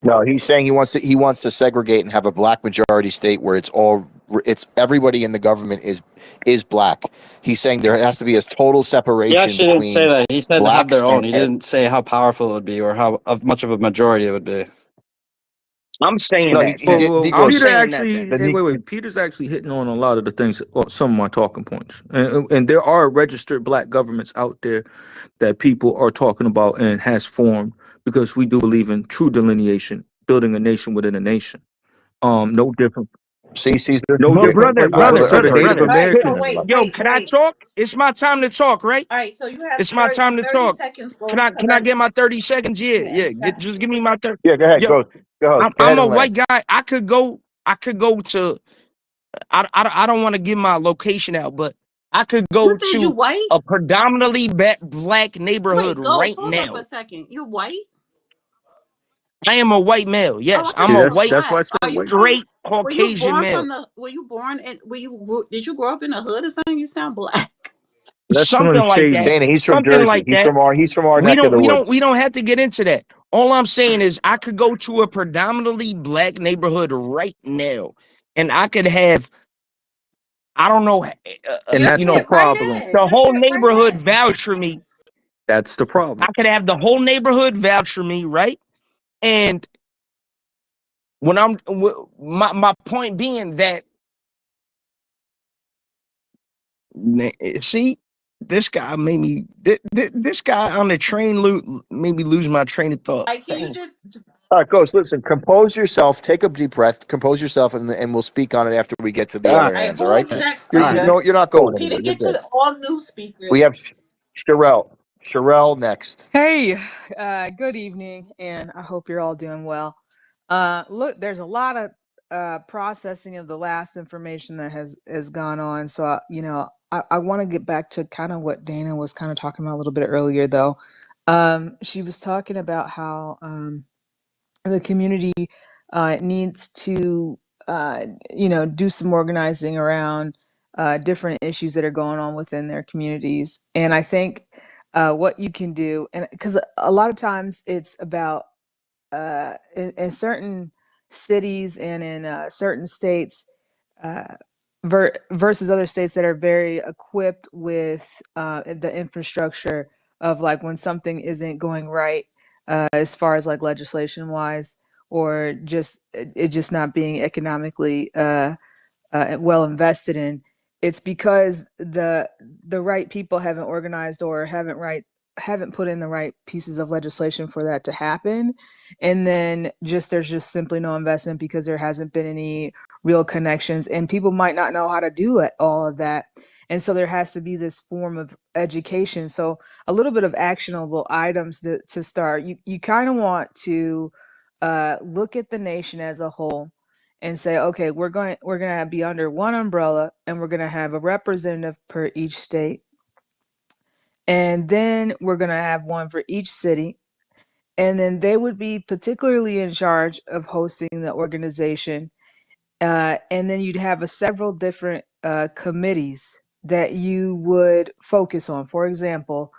No, he's saying he wants to segregate and have a black majority state where it's everybody in the government is black. He's saying there has to be a total He separation actually didn't say between that. He said to have blacks their own. and, He didn't say how powerful it would be or how much of a majority it would be. I'm saying no, that he then. did I'm Negroes. Peter saying that actually, then. The wait, Peter's actually hitting on a lot of the things, or some of my talking points. And there are registered black governments out there that people are talking about and has formed because we do believe in true delineation, building a nation within a nation. No different, See, Caesar. no But different brother, from All right, brother, well, the brother, heard Native brother. All right, so Americans. wait, Yo, wait, can I wait. talk? It's my time to talk, right? All right, so you have It's my time to 30 talk. seconds, Can Ghost, I because can I get my 30 seconds? Yeah, yeah, yeah. you got Just give me my 30. Yeah, go ahead. Yo, Go host. Go ahead I'm a and white land. guy. I could go to I don't want to give my location out, but I could Who go said you to white? a predominantly black neighborhood Wait, Ghost, right hold on for a now. second. You white? I am a white male. Oh, I Yes, thought I'm See, a you were white that's why I black. said Are you wait. from? straight Caucasian male. Were you born in? Did you grow up in the hood or something? You sound black. That's Something throwing like shade. that. Dana, he's from Something Jersey. like that. He's from our We neck of don't the we don't woods. we don't have to get into that. All I'm saying is I could go to a predominantly black neighborhood right now and I could have I don't know And You that's the fit right problem. in. the You whole fit right neighborhood in. vouch for me. That's the I problem. could have the whole neighborhood vouch for me, right? And when my point being that see this guy made me this guy on the train made me lose my train of thought. Like, can you Dang. just? All right, Ghost, listen, compose yourself, take a deep breath, compose yourself, and we'll speak on it after we get to the All right, other All right, hands, all who right? is next? all right. You're not going Peter, anywhere. You're get to good. all new We have speakers. Sherelle. Sherelle next. Hey, good evening, and I hope you're all doing well. Look, there's a lot of processing of the last information that has gone on. So, I want to get back to kind of what Dana was kind of talking about a little bit earlier, though. She was talking about how the community needs to, do some organizing around different issues that are going on within their communities. And I think what you can do, and because a lot of times it's about in certain cities and in certain states uh, versus other states that are very equipped with the infrastructure of like when something isn't going right as far as like legislation wise or just it just not being economically well invested in. It's because the right people haven't organized or haven't put in the right pieces of legislation for that to happen. And then there's just simply no investment because there hasn't been any real connections and people might not know how to do all of that. And so there has to be this form of education. So a little bit of actionable items to start. You kind of want to look at the nation as a whole and say, okay, we're going to be under one umbrella and we're going to have a representative per each state. And then we're going to have one for each city. And then they would be particularly in charge of hosting the organization. And then you'd have several different committees that you would focus on. For example,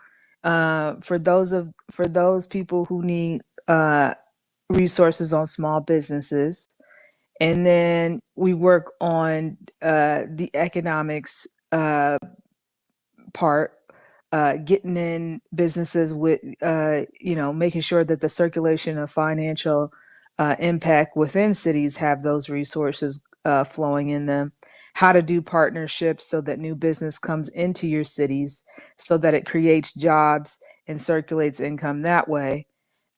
for those people who need resources on small businesses, and then we work on the economics part, getting in businesses with making sure that the circulation of financial impact within cities have those resources flowing in them, how to do partnerships so that new business comes into your cities so that it creates jobs and circulates income that way.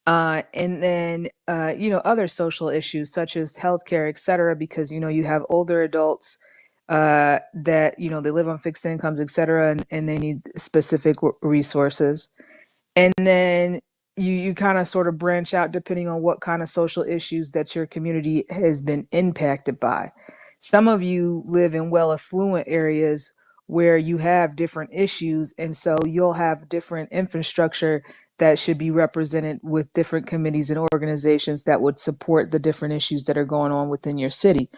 And then, other social issues such as healthcare, et cetera, because, you have older adults that they live on fixed incomes, et cetera, and they need specific resources. And then you kind of sort of branch out depending on what kind of social issues that your community has been impacted by. Some of you live in well affluent areas where you have different issues, and so you'll have different infrastructure that should be represented with different committees and organizations that would support the different issues that are going on within your city.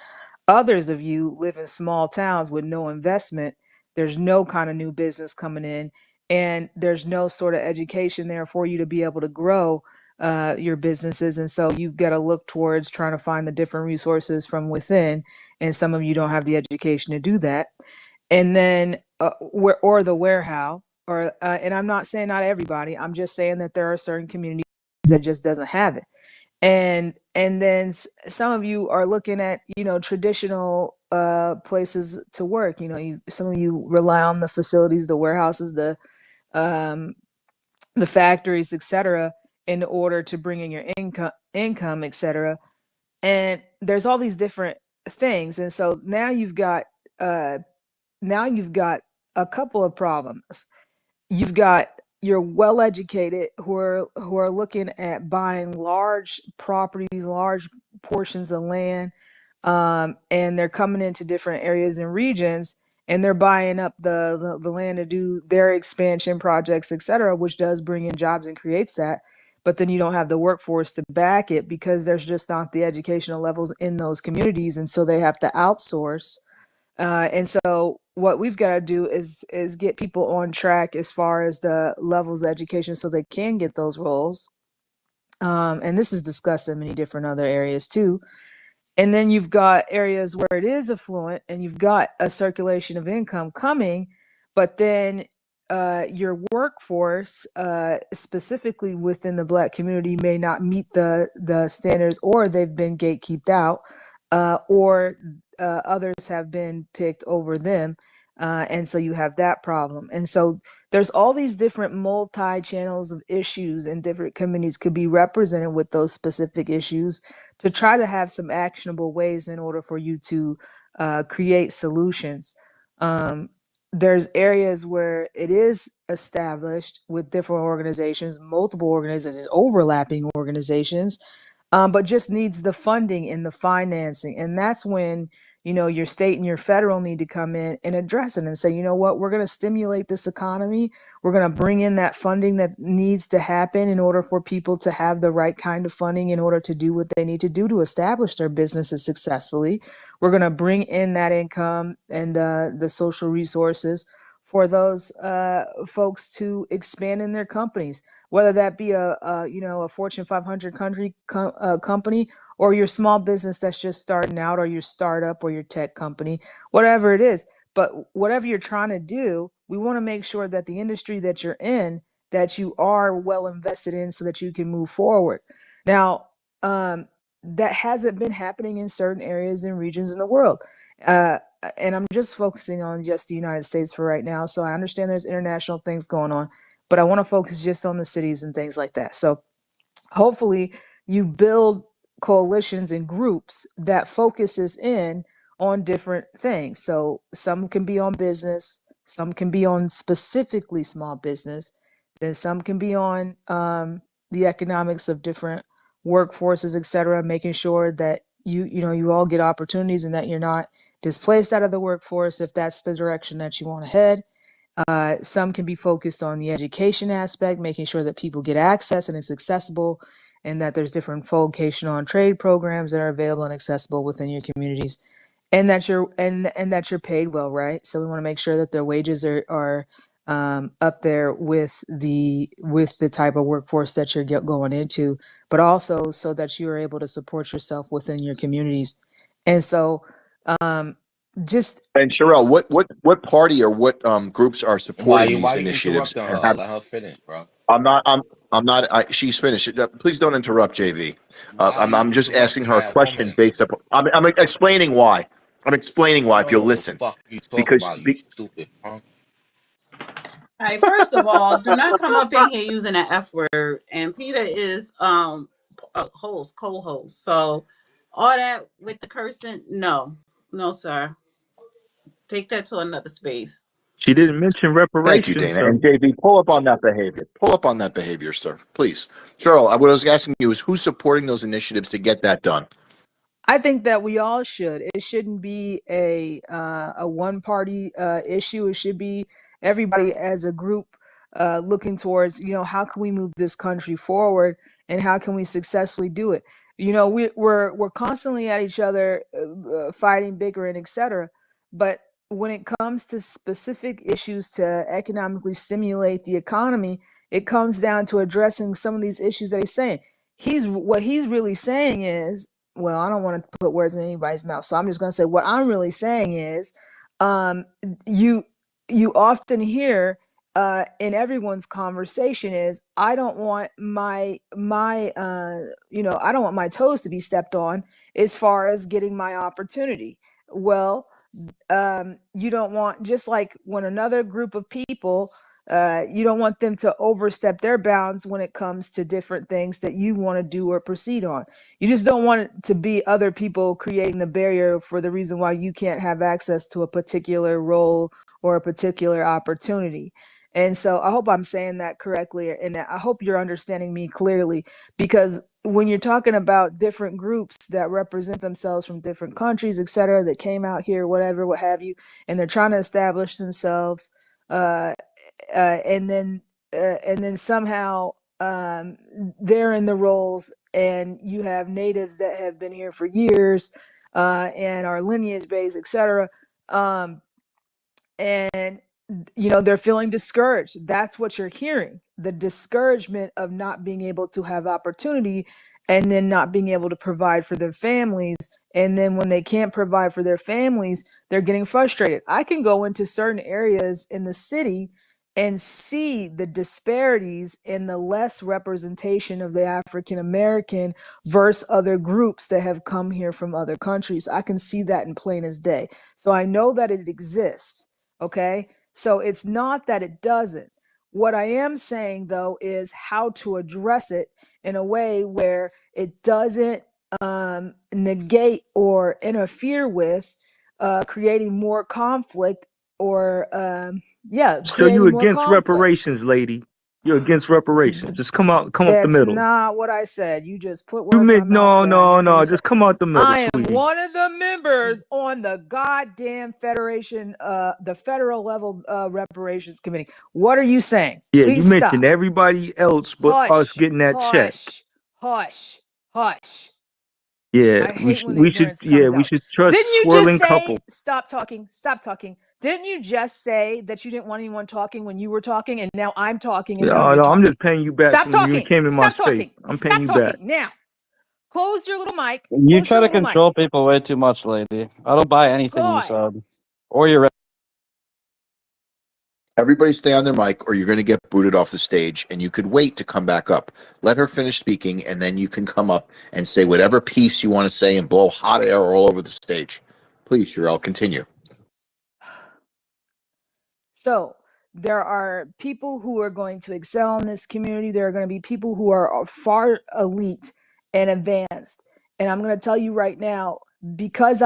Others of you live in small towns with no investment. There's no kind of new business coming in, and there's no sort of education there for you to be able to grow your businesses. And so you've got to look towards trying to find the different resources from within. And some of you don't have the education to do that. And then, or the warehouse, and I'm not saying not everybody. I'm just saying that there are certain communities that just doesn't have it. And then some of you are looking at traditional places to work. Some of you rely on the facilities, the warehouses, the factories, etc., in order to bring in your income, etc. And there's all these different things, and so now you've got a couple of problems. You've got your well-educated who are looking at buying large properties, large portions of land, and they're coming into different areas and regions, and they're buying up the land to do their expansion projects, et cetera, which does bring in jobs and creates that. But then you don't have the workforce to back it because there's just not the educational levels in those communities, and so they have to outsource. And so what we've got to do is get people on track as far as the levels of education so they can get those roles. And this is discussed in many different other areas too. And then you've got areas where it is affluent and you've got a circulation of income coming, but then your workforce, specifically within the Black community, may not meet the standards, or they've been gatekeeped out, or others have been picked over them. And so you have that problem. And so there's all these different multi-channels of issues, and different communities could be represented with those specific issues to try to have some actionable ways in order for you to create solutions. There's areas where it is established with different organizations, multiple organizations, overlapping organizations, but just needs the funding and the financing. And that's when, your state and your federal need to come in and address it and say, you know what, we're going to stimulate this economy. We're going to bring in that funding that needs to happen in order for people to have the right kind of funding in order to do what they need to do to establish their businesses successfully. We're going to bring in that income and the social resources for those folks to expand in their companies, whether that be a Fortune 500 company, or your small business that's just starting out, or your startup, or your tech company, whatever it is. But whatever you're trying to do, we want to make sure that the industry that you're in, that you are well invested in so that you can move forward. Now, that hasn't been happening in certain areas and regions in the world. And I'm just focusing on just the United States for right now. So I understand there's international things going on, but I want to focus just on the cities and things like that. So hopefully you build coalitions and groups that focuses in on different things. So some can be on business, some can be on specifically small business, then some can be on the economics of different workforces, et cetera, making sure that you all get opportunities and that you're not displaced out of the workforce if that's the direction that you want to head. Some can be focused on the education aspect, making sure that people get access and it's accessible, and that there's different vocational and trade programs that are available and accessible within your communities, and that you're paid well, right? So we want to make sure that their wages are up there with the type of workforce that you're going into, but also so that you are able to support yourself within your communities. And so just And Sherelle, what party or what groups are supporting Why these you initiatives? interrupting her? Let her finish, bro. I'm not. I'm not. She's finished. Please don't interrupt, JV. Why you I'm just asking interrupting her a that question woman? based up. I'm explaining why. I'm explaining I why. If don't you'll know what the listen, fuck you talking because about, you stupid punk. All right, first of all, do not come up in here using an F word. And Peter is a host, co-host. So all that with the cursing, no, no, sir. Take that to another space. She didn't mention Thank you, reparations, Dana. so And JV, pull up on that behavior. Pull up on that behavior, sir. Please. Cheryl, what I was asking you is who's supporting those initiatives to get that done? I think that we all should. It shouldn't be a one party issue. It should be everybody as a group looking towards, how can we move this country forward and how can we successfully do it? We're constantly at each other, fighting, bickering, etc. But when it comes to specific issues to economically stimulate the economy, it comes down to addressing some of these issues that he's saying. What he's really saying is, well, I don't want to put words in anybody's mouth, so I'm just going to say what I'm really saying is, um, you you often hear in everyone's conversation is, I don't want I don't want my toes to be stepped on as far as getting my opportunity. Well, you don't want, just like when another group of people, you don't want them to overstep their bounds when it comes to different things that you want to do or proceed on. You just don't want it to be other people creating the barrier for the reason why you can't have access to a particular role or a particular opportunity. And so I hope I'm saying that correctly, and I hope you're understanding me clearly, because when you're talking about different groups that represent themselves from different countries, et cetera, that came out here, whatever, what have you, and they're trying to establish themselves, and then somehow they're in the roles, and you have natives that have been here for years and are lineage based, et cetera. And they're feeling discouraged. That's what you're hearing, the discouragement of not being able to have opportunity, and then not being able to provide for their families. And then when they can't provide for their families, they're getting frustrated. I can go into certain areas in the city and see the disparities in the less representation of the African American versus other groups that have come here from other countries. I can see that in plain as day. So I know that it exists. Okay, so it's not that it doesn't. What I am saying, though, is how to address it in a way where it doesn't negate or interfere with creating more conflict, or so you creating more against conflict. reparations, lady. You're against reparations. Just come up the That's middle. not what I said. You just put You words in my make mouth no, that I no, never even no. said. Just come out the middle, I am sweetie. one of the members on the goddamn Federation, the federal level reparations committee. What are you saying? Yeah, you Please mentioned stop. everybody else but us Hush, getting that check. hush, hush, hush. Yeah, I hate when we should ignorance comes we out. should trust Didn't you just swirling say, couple. stop talking, stop talking? Didn't you just say that you didn't want anyone talking when you were talking, and now I'm talking and now No, you're no, I'm talking? just paying you back Stop from when you talking, came in my stop space. talking, I'm paying stop you back. talking now. Close your little mic. You Close try your to little mic. control people way too much, lady. I don't buy anything you God. said. Or your Everybody stay on their mic or you're going to get booted off the stage, and you could wait to come back up. Let her finish speaking, and then you can come up and say whatever piece you want to say and blow hot air all over the stage. Please, Sherelle, continue. So there are people who are going to excel in this community. There are going to be people who are far elite and advanced. And I'm going to tell you right now, because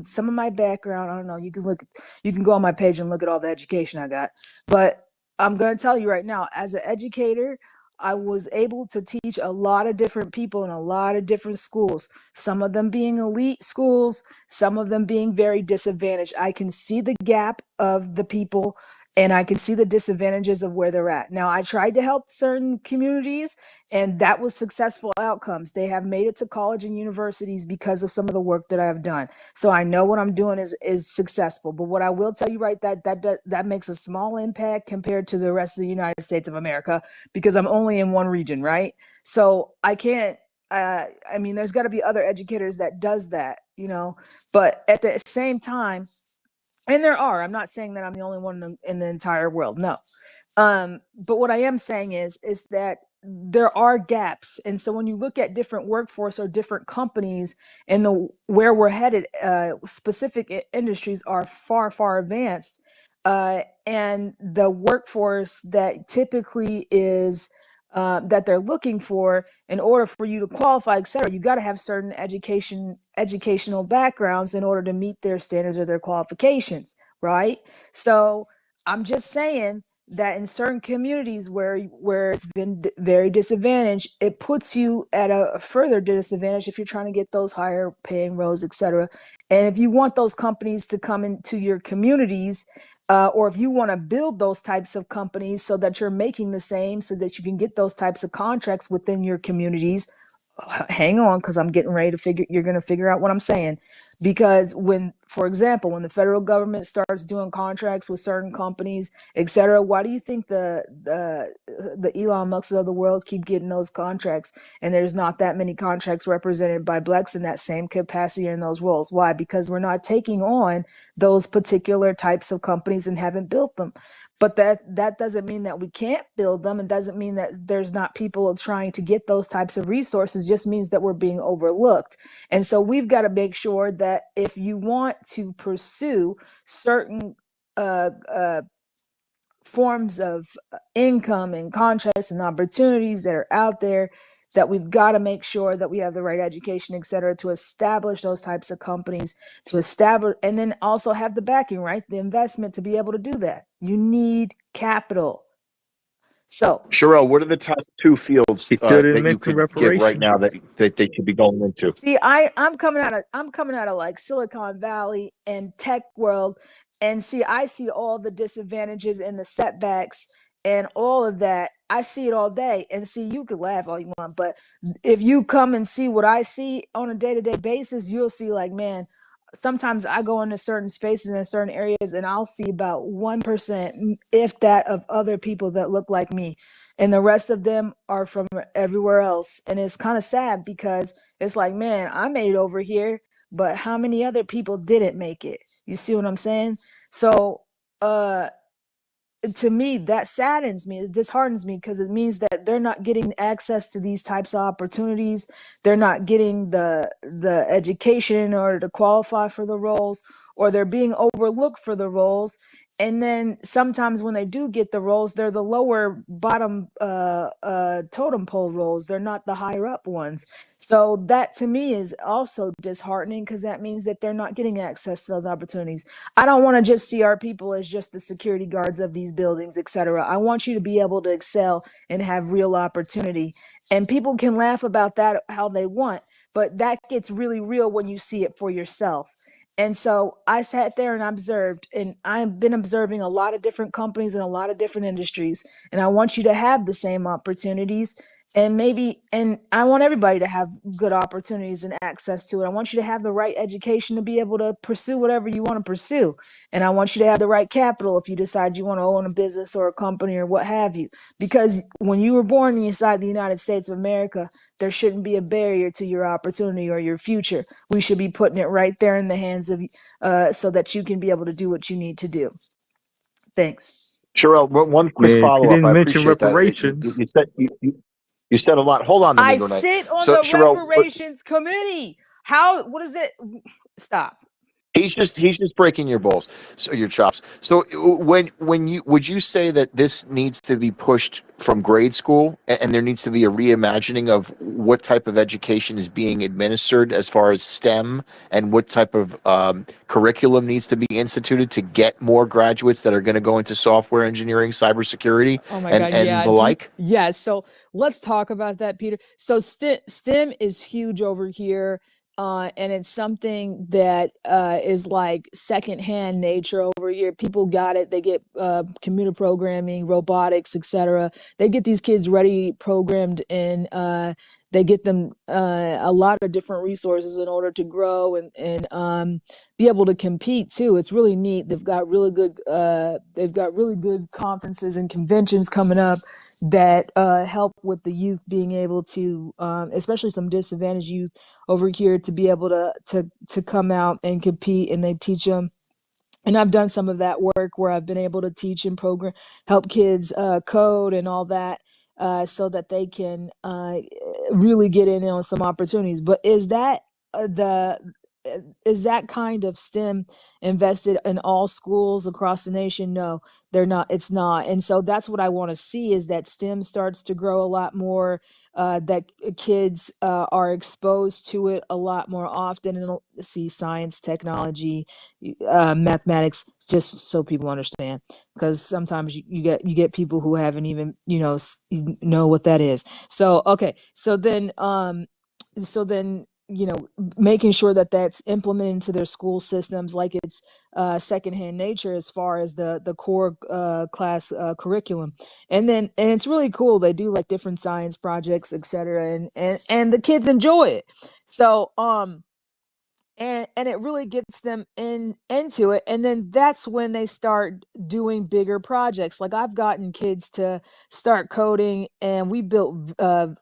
some of my background, I don't know, you can go on my page and look at all the education I got. But I'm going to tell you right now, as an educator, I was able to teach a lot of different people in a lot of different schools, some of them being elite schools, some of them being very disadvantaged. I can see the gap of the people, and I can see the disadvantages of where they're at. Now, I tried to help certain communities, and that was successful outcomes. They have made it to college and universities because of some of the work that I've done. So I know what I'm doing is successful. But what I will tell you, right, that makes a small impact compared to the rest of the United States of America, because I'm only in one region, right? So I can't. I mean, there's got to be other educators that does that, But at the same time, and there are, I'm not saying that I'm the only one in the entire world, no. But what I am saying is that there are gaps. And so when you look at different workforce or different companies and where we're headed, specific industries are far, far advanced. And the workforce that typically is that they're looking for, in order for you to qualify, et cetera, you got to have certain educational backgrounds in order to meet their standards or their qualifications. right? So I'm just saying that in certain communities where it's been very disadvantaged, it puts you at a further disadvantage if you're trying to get those higher paying roles, etc. And if you want those companies to come into your communities, or if you want to build those types of companies so that you're making the same, so that you can get those types of contracts within your communities, hang on, because I'm getting ready to you're going to figure out what I'm saying. Because when, for example, when the federal government starts doing contracts with certain companies, etc., why do you think the Elon Musks of the world keep getting those contracts, and there's not that many contracts represented by blacks in that same capacity in those roles? Why? Because we're not taking on those particular types of companies and haven't built them. But that doesn't mean that we can't build them. It doesn't mean that there's not people trying to get those types of resources. It just means that we're being overlooked. And so we've got to make sure that if you want to pursue certain forms of income and contracts and opportunities that are out there, that we've got to make sure that we have the right education, et cetera, to establish those types of companies, to establish, and then also have the backing, right? The investment to be able to do that. You need capital. So, Sherelle, what are the top two fields He shouldn't that you mention could give right now reparations. that they should be going into? see, I'm coming out of like Silicon Valley and tech world, and see, I see all the disadvantages and the setbacks and all of that. I see it all day. And see, you could laugh all you want, but if you come and see what I see on a day-to-day basis, you'll see, like, man, sometimes I go into certain spaces and certain areas and I'll see about 1%, if that, of other people that look like me, and the rest of them are from everywhere else. And it's kind of sad, because it's like, man, I made it over here, but how many other people didn't make it? You see what I'm saying? So to me, that saddens me, it disheartens me, because it means that they're not getting access to these types of opportunities. They're not getting the education in order to qualify for the roles, or they're being overlooked for the roles. And then sometimes when they do get the roles, they're the lower bottom totem pole roles. They're not the higher up ones. So that to me is also disheartening, because that means that they're not getting access to those opportunities. I don't want to just see our people as just the security guards of these buildings, etc. I want you to be able to excel and have real opportunity. And people can laugh about that how they want, but that gets really real when you see it for yourself. And so I sat there and observed, and I've been observing a lot of different companies in a lot of different industries. And I want you to have the same opportunities, and I want everybody to have good opportunities and access to it. I want you to have the right education to be able to pursue whatever you want to pursue. And I want you to have the right capital if you decide you want to own a business or a company or what have you. Because when you were born inside the United States of America, there shouldn't be a barrier to your opportunity or your future. We should be putting it right there in the hands of so that you can be able to do what you need to do. Thanks. Sherelle, one quick Yeah, she follow up. I didn't mention appreciate that. reparations. You said a lot. Hold on, I Domingo Night. sit on So the Sherelle, reparations committee. What is it? Stop. he's just breaking your balls, so your chops. So when you would you say that this needs to be pushed from grade school, and there needs to be a reimagining of what type of education is being administered as far as STEM, and what type of curriculum needs to be instituted to get more graduates that are going to go into software engineering, cybersecurity, Oh my God, and yeah. the like? Yeah, so let's talk about that, Peter. So STEM is huge over here. And it's something that is like secondhand nature over here. People got it. They get computer programming, robotics, etc. They get these kids ready, programmed, and they get them a lot of different resources in order to grow and be able to compete too. It's really neat. They've got really good conferences and conventions coming up that help with the youth being able to, especially some disadvantaged youth over here, to be able to come out and compete, and they teach them. And I've done some of that work where I've been able to teach and program, help kids code and all that, so that they can really get in on some opportunities. But is that is that kind of STEM invested in all schools across the nation? No, they're not. It's not. And so that's what I want to see, is that STEM starts to grow a lot more, that kids are exposed to it a lot more often, and see science, technology, mathematics, just so people understand. Because sometimes you get people who haven't even know what that is. So okay, so then making sure that that's implemented into their school systems, like it's secondhand nature as far as the core class curriculum. And it's really cool, they do like different science projects, etc., and the kids enjoy it. So and it really gets them into it, and then that's when they start doing bigger projects. Like, I've gotten kids to start coding, and we built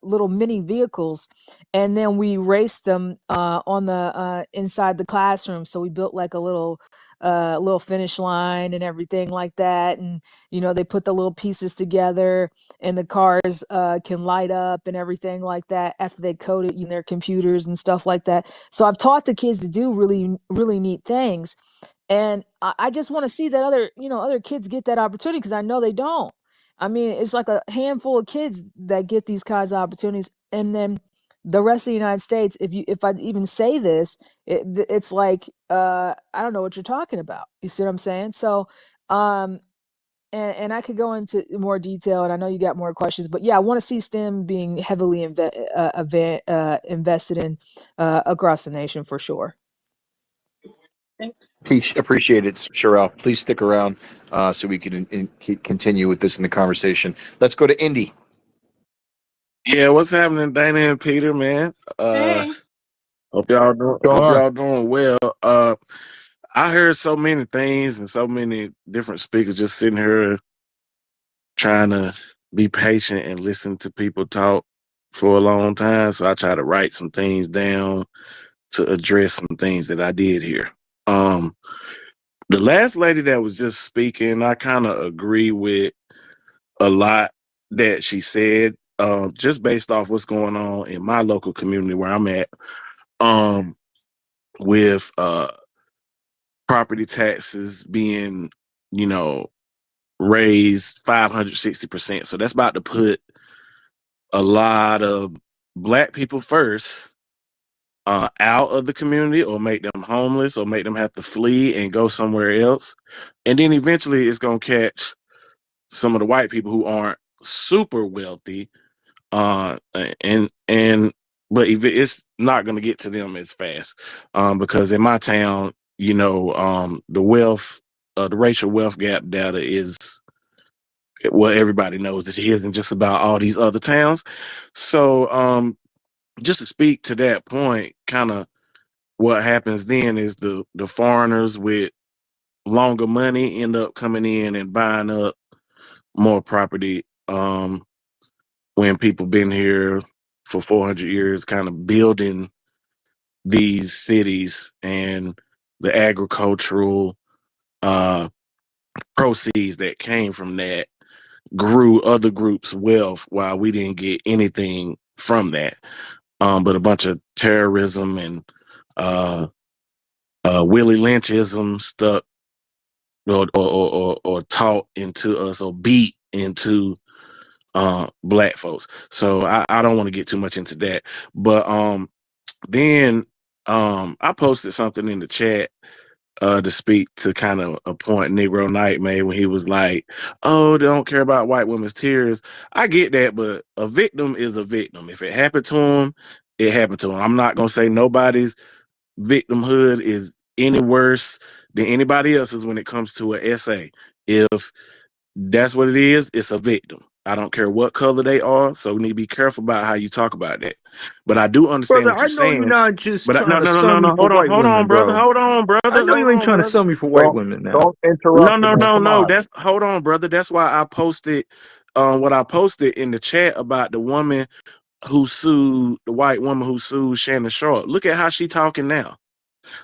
little mini vehicles, and then we raced them on the inside the classroom. So we built like a little finish line and everything like that, and they put the little pieces together, and the cars can light up and everything like that after they code it in their computers and stuff like that. So I've taught the kids to do really, really neat things. And I just want to see that other kids get that opportunity, because I know they don't. I mean, it's like a handful of kids that get these kinds of opportunities. And then the rest of the United States, if I even say this, it's like, I don't know what you're talking about. You see what I'm saying? So, and I could go into more detail, and I know you got more questions, but yeah, I want to see STEM being heavily invested in across the nation, for sure. Appreciate it, Sherelle. Please stick around so we can continue with this in the conversation. Let's go to Indy. Yeah, what's happening, Dana and Peter, man? Hey. Hope y'all doing well. I heard so many things and so many different speakers, just sitting here trying to be patient and listen to people talk for a long time. So I try to write some things down to address some things that I did hear. The last lady that was just speaking, I kind of agree with a lot that she said, just based off what's going on in my local community where I'm at, with property taxes being, raised 560%. So that's about to put a lot of Black people first out of the community, or make them homeless, or make them have to flee and go somewhere else. And then eventually it's going to catch some of the white people who aren't super wealthy. But if it's not going to get to them as fast, because in my town, the wealth, the racial wealth gap data is what everybody knows. It isn't just about all these other towns. So just to speak to that point, kind of what happens then is the foreigners with longer money end up coming in and buying up more property. When people been here for 400 years, kind of building these cities, and the agricultural proceeds that came from that grew other groups' wealth, while we didn't get anything from that. But a bunch of terrorism and Willie Lynchism stuck or taught into us, or beat into Black folks. So I don't want to get too much into that. But then I posted something in the chat to speak to kind of a point Negro Knight made when he was like, "Oh, they don't care about white women's tears." I get that, but a victim is a victim. If it happened to him, it happened to him. I'm not gonna say nobody's victimhood is any worse than anybody else's when it comes to an essay. If that's what it is, it's a victim. I don't care what color they are, so we need to be careful about how you talk about that. But I do understand Brother, what I you're know you're saying. not just But trying to no, sum me for white hold on, women, brother, bro. hold on, brother, I know you ain't trying to sum me for white women now. Don't interrupt him, man. Come no. on. That's hold on, brother. That's why I posted what I posted in the chat about the woman who sued, the white woman who sued Shannon Sharp. Look at how she talking now.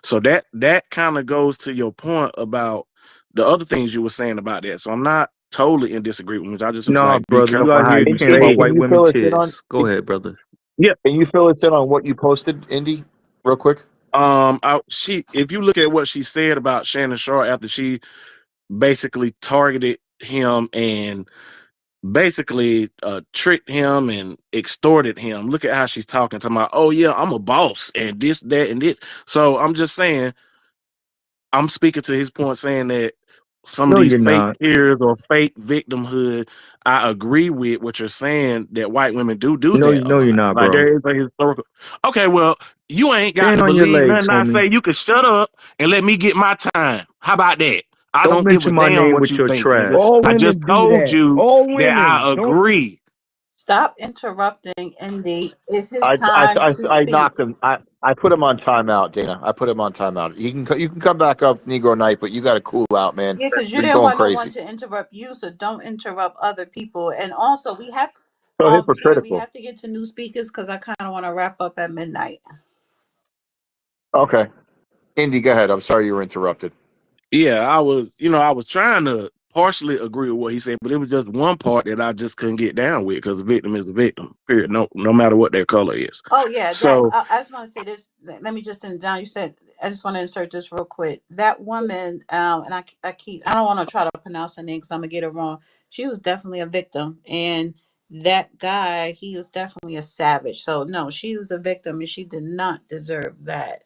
So that kind of goes to your point about the other things you were saying about that. So I'm not totally in disagreement. I just was Nah, like, be brother, you careful out how here you caring say about it. white Can you women fill us in on? tears. Go ahead, brother. Yeah. Can you fill us in on what you posted, Indy, real quick? If you look at what she said about Shannon Sharp after she basically targeted him and basically tricked him and extorted him. Look at how she's talking about, oh yeah, I'm a boss and this, that, and this. So I'm just saying, I'm speaking to his point, saying that some of No, these you're fake not. tears or fake victimhood, I agree with what you're saying that white women do No, that a no, you're lot. not, Like bro. there is a historical. Okay, well, you ain't got Stand to on your believe legs, nothing I homie. say. You can shut up and let me get my time. How about that? I Don't don't give a mention my damn name what with you your think, nigga. trash. All I just women do told that. you All that women. I Don't. agree. Stop interrupting Indy. It's his I I time I, to I speak. knocked him. I put him on timeout, Dana. I put him on timeout. You can come back up, Negro Night, but you got to cool out, man. Yeah, because you You're didn't going want no one crazy. to interrupt you, so don't interrupt other people. And also, we have, So Peter, we hypocritical. have to get to new speakers because I kind of want to wrap up at midnight. Okay, Indy, go ahead. I'm sorry you were interrupted. Yeah, I was trying to partially agree with what he said, but it was just one part that I just couldn't get down with because the victim is the victim. Period. No matter what their color is. Oh yeah, that So I just want to say this. Let me just send it down. You said I just want to insert this real quick. That woman, and I don't want to try to pronounce her name because I'm gonna get it wrong. She was definitely a victim, and that guy, he was definitely a savage. So no, she was a victim, and she did not deserve that.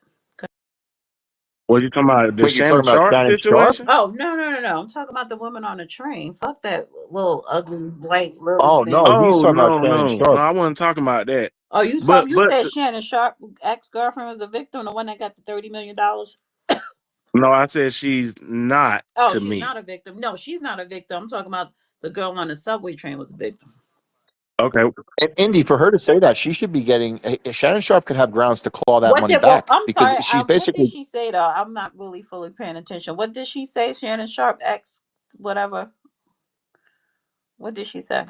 what you talking about? The Wait, you're Shannon talking about Sharp Shannon Sharp? situation? Oh no! I'm talking about the woman on the train. Fuck that little ugly white little Oh no, thing. he's Oh talking about no, Shannon no, Sharp. I wasn't talking about that. Oh, you But talk? You but said Shannon Sharp ex girlfriend was a victim, the one that got the $30 million. no, I said she's not Oh, to she's me. not a victim. No, she's not a victim. I'm talking about the girl on the subway train was a victim. Okay. And Indy, for her to say that, she should be getting. Shannon Sharp could have grounds to claw that What money did? Well, back I'm because sorry. she's What did basically. she say though? I'm not really fully paying attention. What did she say? Shannon Sharp ex whatever. What did she say?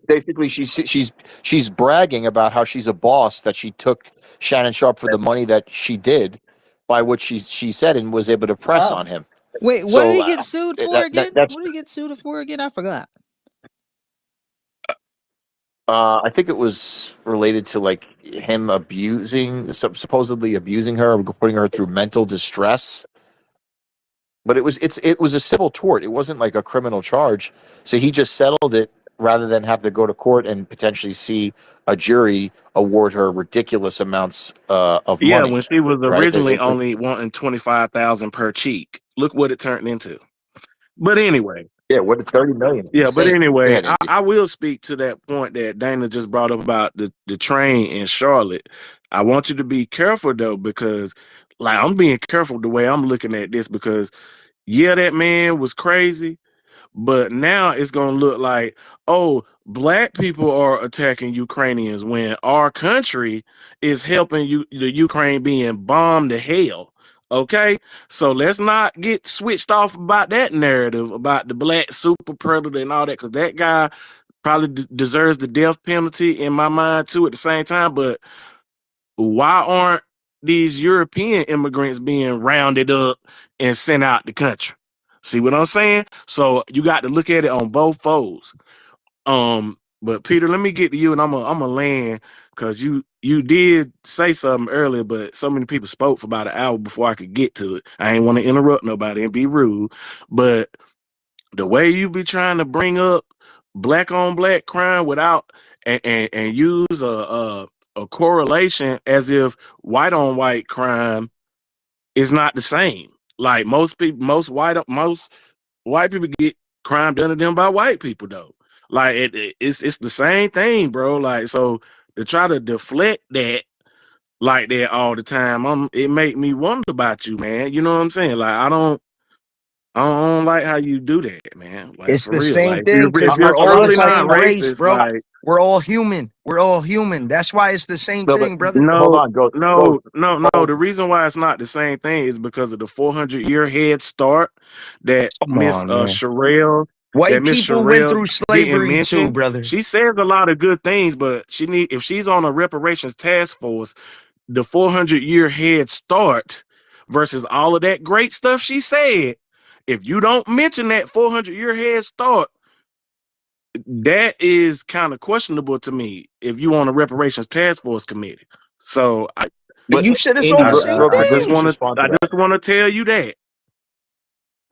Basically, she's bragging about how she's a boss, that she took Shannon Sharp for the money that she did, by what she said, and was able to press Oh, on him. Wait, what did So he get sued for again? that's What did he get sued for again? I forgot. I think it was related to like him supposedly abusing her, putting her through mental distress. But it was a civil tort. It wasn't like a criminal charge. So he just settled it rather than have to go to court and potentially see a jury award her ridiculous amounts of Yeah, when money. she was Right? originally only wanting 25,000 per cheek. Look what it turned into. But anyway. Yeah, what is 30 million? Yeah, but Insane. Go anyway, ahead, I, Indy. I will speak to that point that Dana just brought up about the train in Charlotte. I want you to be careful though, because like I'm being careful the way I'm looking at this because yeah, that man was crazy, but now it's gonna look like, oh, black people are attacking Ukrainians when our country is helping the Ukraine being bombed to hell. Okay, so let's not get switched off about that narrative about the black super predator and all that, because that guy probably deserves the death penalty in my mind too. At the same time, but why aren't these European immigrants being rounded up and sent out the country? See what I'm saying? So you got to look at it on both folds. But Peter, let me get to you, and I'm a land because you did say something earlier, but so many people spoke for about an hour before I could get to it. I ain't want to interrupt nobody and be rude, but the way you be trying to bring up black on black crime without and use a correlation as if white on white crime is not the same. Like most white people get crime done to them by white people though. Like it's the same thing, bro. Like so to try to deflect that like that all the time, it make me wonder about you, man. You know what I'm saying? Like I don't like how you do that, man. Like It's for the real. same Like thing because I we're if you're and all the truly listen. not same race, racist, bro. like We're all human. We're all human. That's why it's the same No, but thing, brother. hold no, on. Go. no, no, no. The reason why it's not the same thing is because of the 400-year head start that Come on, man. White Miss people went Sherelle through didn't slavery too, mention. brother. She says a lot of good things, but if she's on a reparations task force, the 400-year head start versus all of that great stuff she said. If you don't mention that 400-year head start, that is kind of questionable to me if you on a reparations task force committee. So But But you said it's all Indy, the same real quick, let me thing. just respond to I that. just want to tell you that.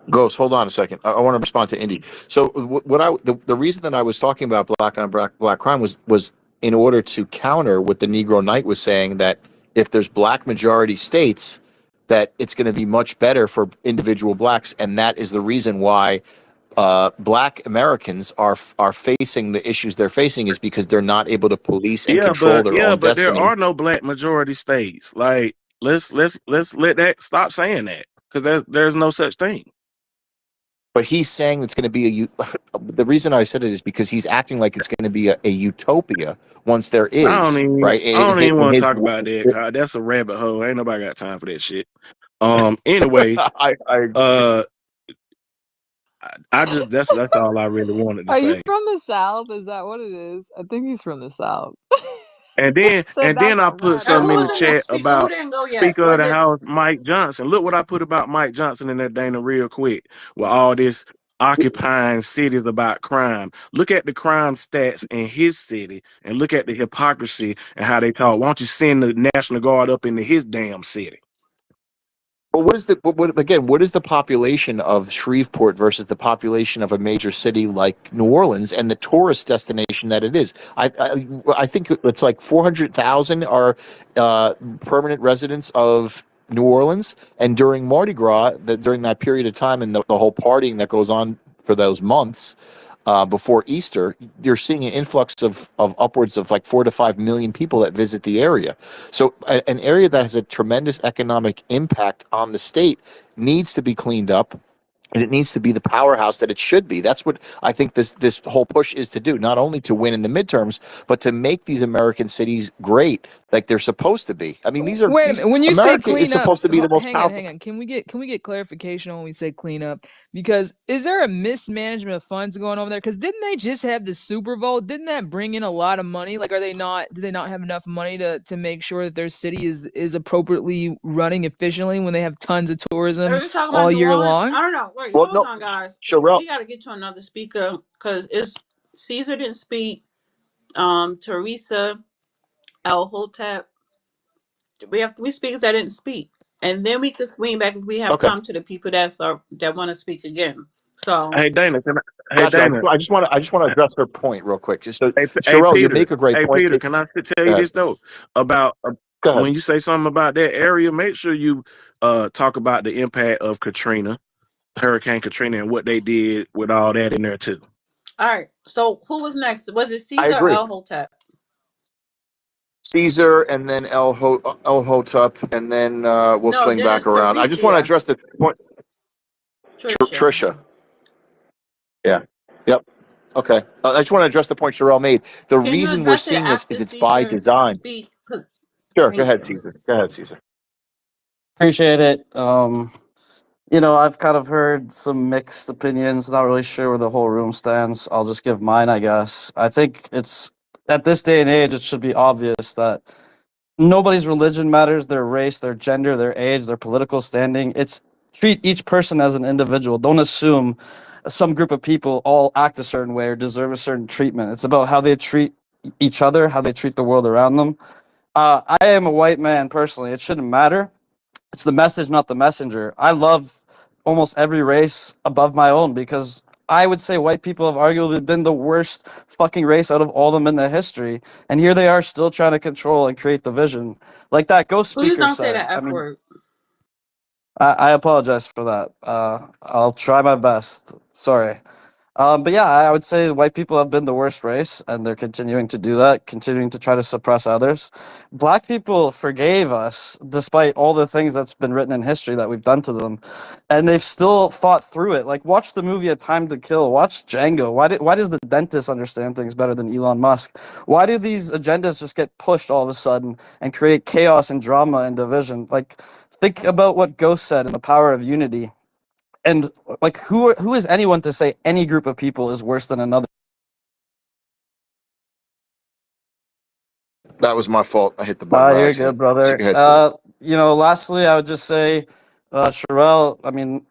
Ghost, hold on a second. I want to respond to Indy. So the reason that I was talking about black on black crime was in order to counter what the Negro Knight was saying, that if there's black majority states, that it's going to be much better for individual blacks, and that is the reason why black Americans are facing the issues they're facing, is because they're not able to police and control their own But there destiny. are no black majority states. Like let's let that stop saying that, because there's no such thing. But he's saying it's going to be the reason I said it is because he's acting like it's going to be a utopia once there is, right? I don't even In want to his, talk about that. 'Cause that's a rabbit hole. Ain't nobody got time for that shit. Anyway, I uh, I just that's all I really wanted to Are you say. from the South? Is that what it is? I think he's from the South. And He then said that's I a put rabbit And something who in the was the hole. next chat speaker? Who about didn't go yet? Speaker of Was the it? House Mike Johnson. Look what I put about Mike Johnson in that Dana real quick, with all this occupying cities about crime. Look at the crime stats in his city and look at the hypocrisy and how they talk. Why don't you send the National Guard up into his damn city? But what is the population of Shreveport versus the population of a major city like New Orleans and the tourist destination that it is? I think it's like 400,000 are permanent residents of New Orleans, and during Mardi Gras, during that period of time and the whole partying that goes on for those months before Easter, you're seeing an influx of upwards of like 4 to 5 million people that visit the area. So an area that has a tremendous economic impact on the state needs to be cleaned up, and it needs to be the powerhouse that it should be. That's what I think this whole push is to do, not only to win in the midterms, but to make these American cities great like they're supposed to be. I mean, Wait a minute. When you say America is clean up, supposed to be the most hang on, powerful. hang on. Can we get clarification when we say clean up? Because is there a mismanagement of funds going over there? Because didn't they just have the Super Bowl? Didn't that bring in a lot of money? Like, are they not? Do they not have enough money to make sure that their city is appropriately running efficiently when they have tons of Are tourism you talking about all New year Orleans? long? I don't know. Wait, Well, hold no, on, guys. Sherelle. We got to get to another speaker because it's Caesar didn't speak. Teresa L. Hotep. We have three speakers that didn't speak, and then we can swing back if we have Okay, time to the people that want to speak again. So, Hey Dana, hey gotcha. Dana, I just want to address her point real quick. So, hey Sherelle, you Peter, make a great hey point. Peter, can I tell Go you ahead. this though about Go ahead. when you say something about that area? Make sure you talk about the impact of Katrina, Hurricane Katrina, and what they did with all that in there too. all right. So, who was next? Was it I Caesar or agree. El Hotep? Caesar, and then El Hotep, and then we'll No, swing then back it's around. I just want to Teresa. address the point. Trisha. Trisha. Yeah. Yep. Okay. I just want to address the point Sherelle made. The Can you reason we're address it seeing this after is it's by Caesar design. speak? Sure. Go Thank ahead, you. Caesar. Go ahead, Caesar. Appreciate it. I've kind of heard some mixed opinions. Not really sure where the whole room stands. I'll just give mine, I guess. I think it's at this day and age, it should be obvious that nobody's religion matters, their race, their gender, their age, their political standing. It's treat each person as an individual. Don't assume some group of people all act a certain way or deserve a certain treatment. It's about how they treat each other, how they treat the world around them. I am a white man personally. It shouldn't matter. It's the message, not the messenger. I love almost every race above my own because I would say white people have arguably been the worst fucking race out of all of them in the history. And here they are still trying to control and create division. Like that ghost Please speaker don't say said. that I F mean, word. I apologize for that. I'll try my best. Sorry. But yeah, I would say white people have been the worst race, and they're continuing to do that, continuing to try to suppress others. Black people forgave us despite all the things that's been written in history that we've done to them, and they've still fought through it. Like, watch the movie A Time to Kill. Watch Django. Why does the dentist understand things better than Elon Musk? Why do these agendas just get pushed all of a sudden and create chaos and drama and division? Like, think about what Ghost said in The Power of Unity. And like, who is anyone to say any group of people is worse than another? That was my fault. I hit the button by You're good, accident. So brother. go ahead. Lastly, I would just say, Sherelle, I mean,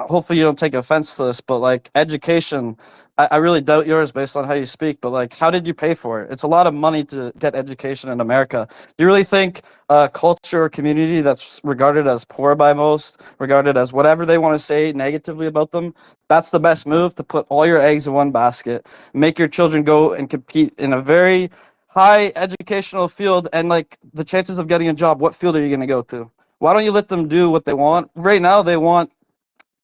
hopefully you don't take offense to this, but like education, I really doubt yours based on how you speak, but like, how did you pay for it? It's a lot of money to get education in America. Do you really think a culture or community that's regarded as poor by most, regarded as whatever they want to say negatively about them, that's the best move, to put all your eggs in one basket, make your children go and compete in a very high educational field, and like the chances of getting a job, what field are you going to go to? Why don't you let them do what they want? Right now, they want,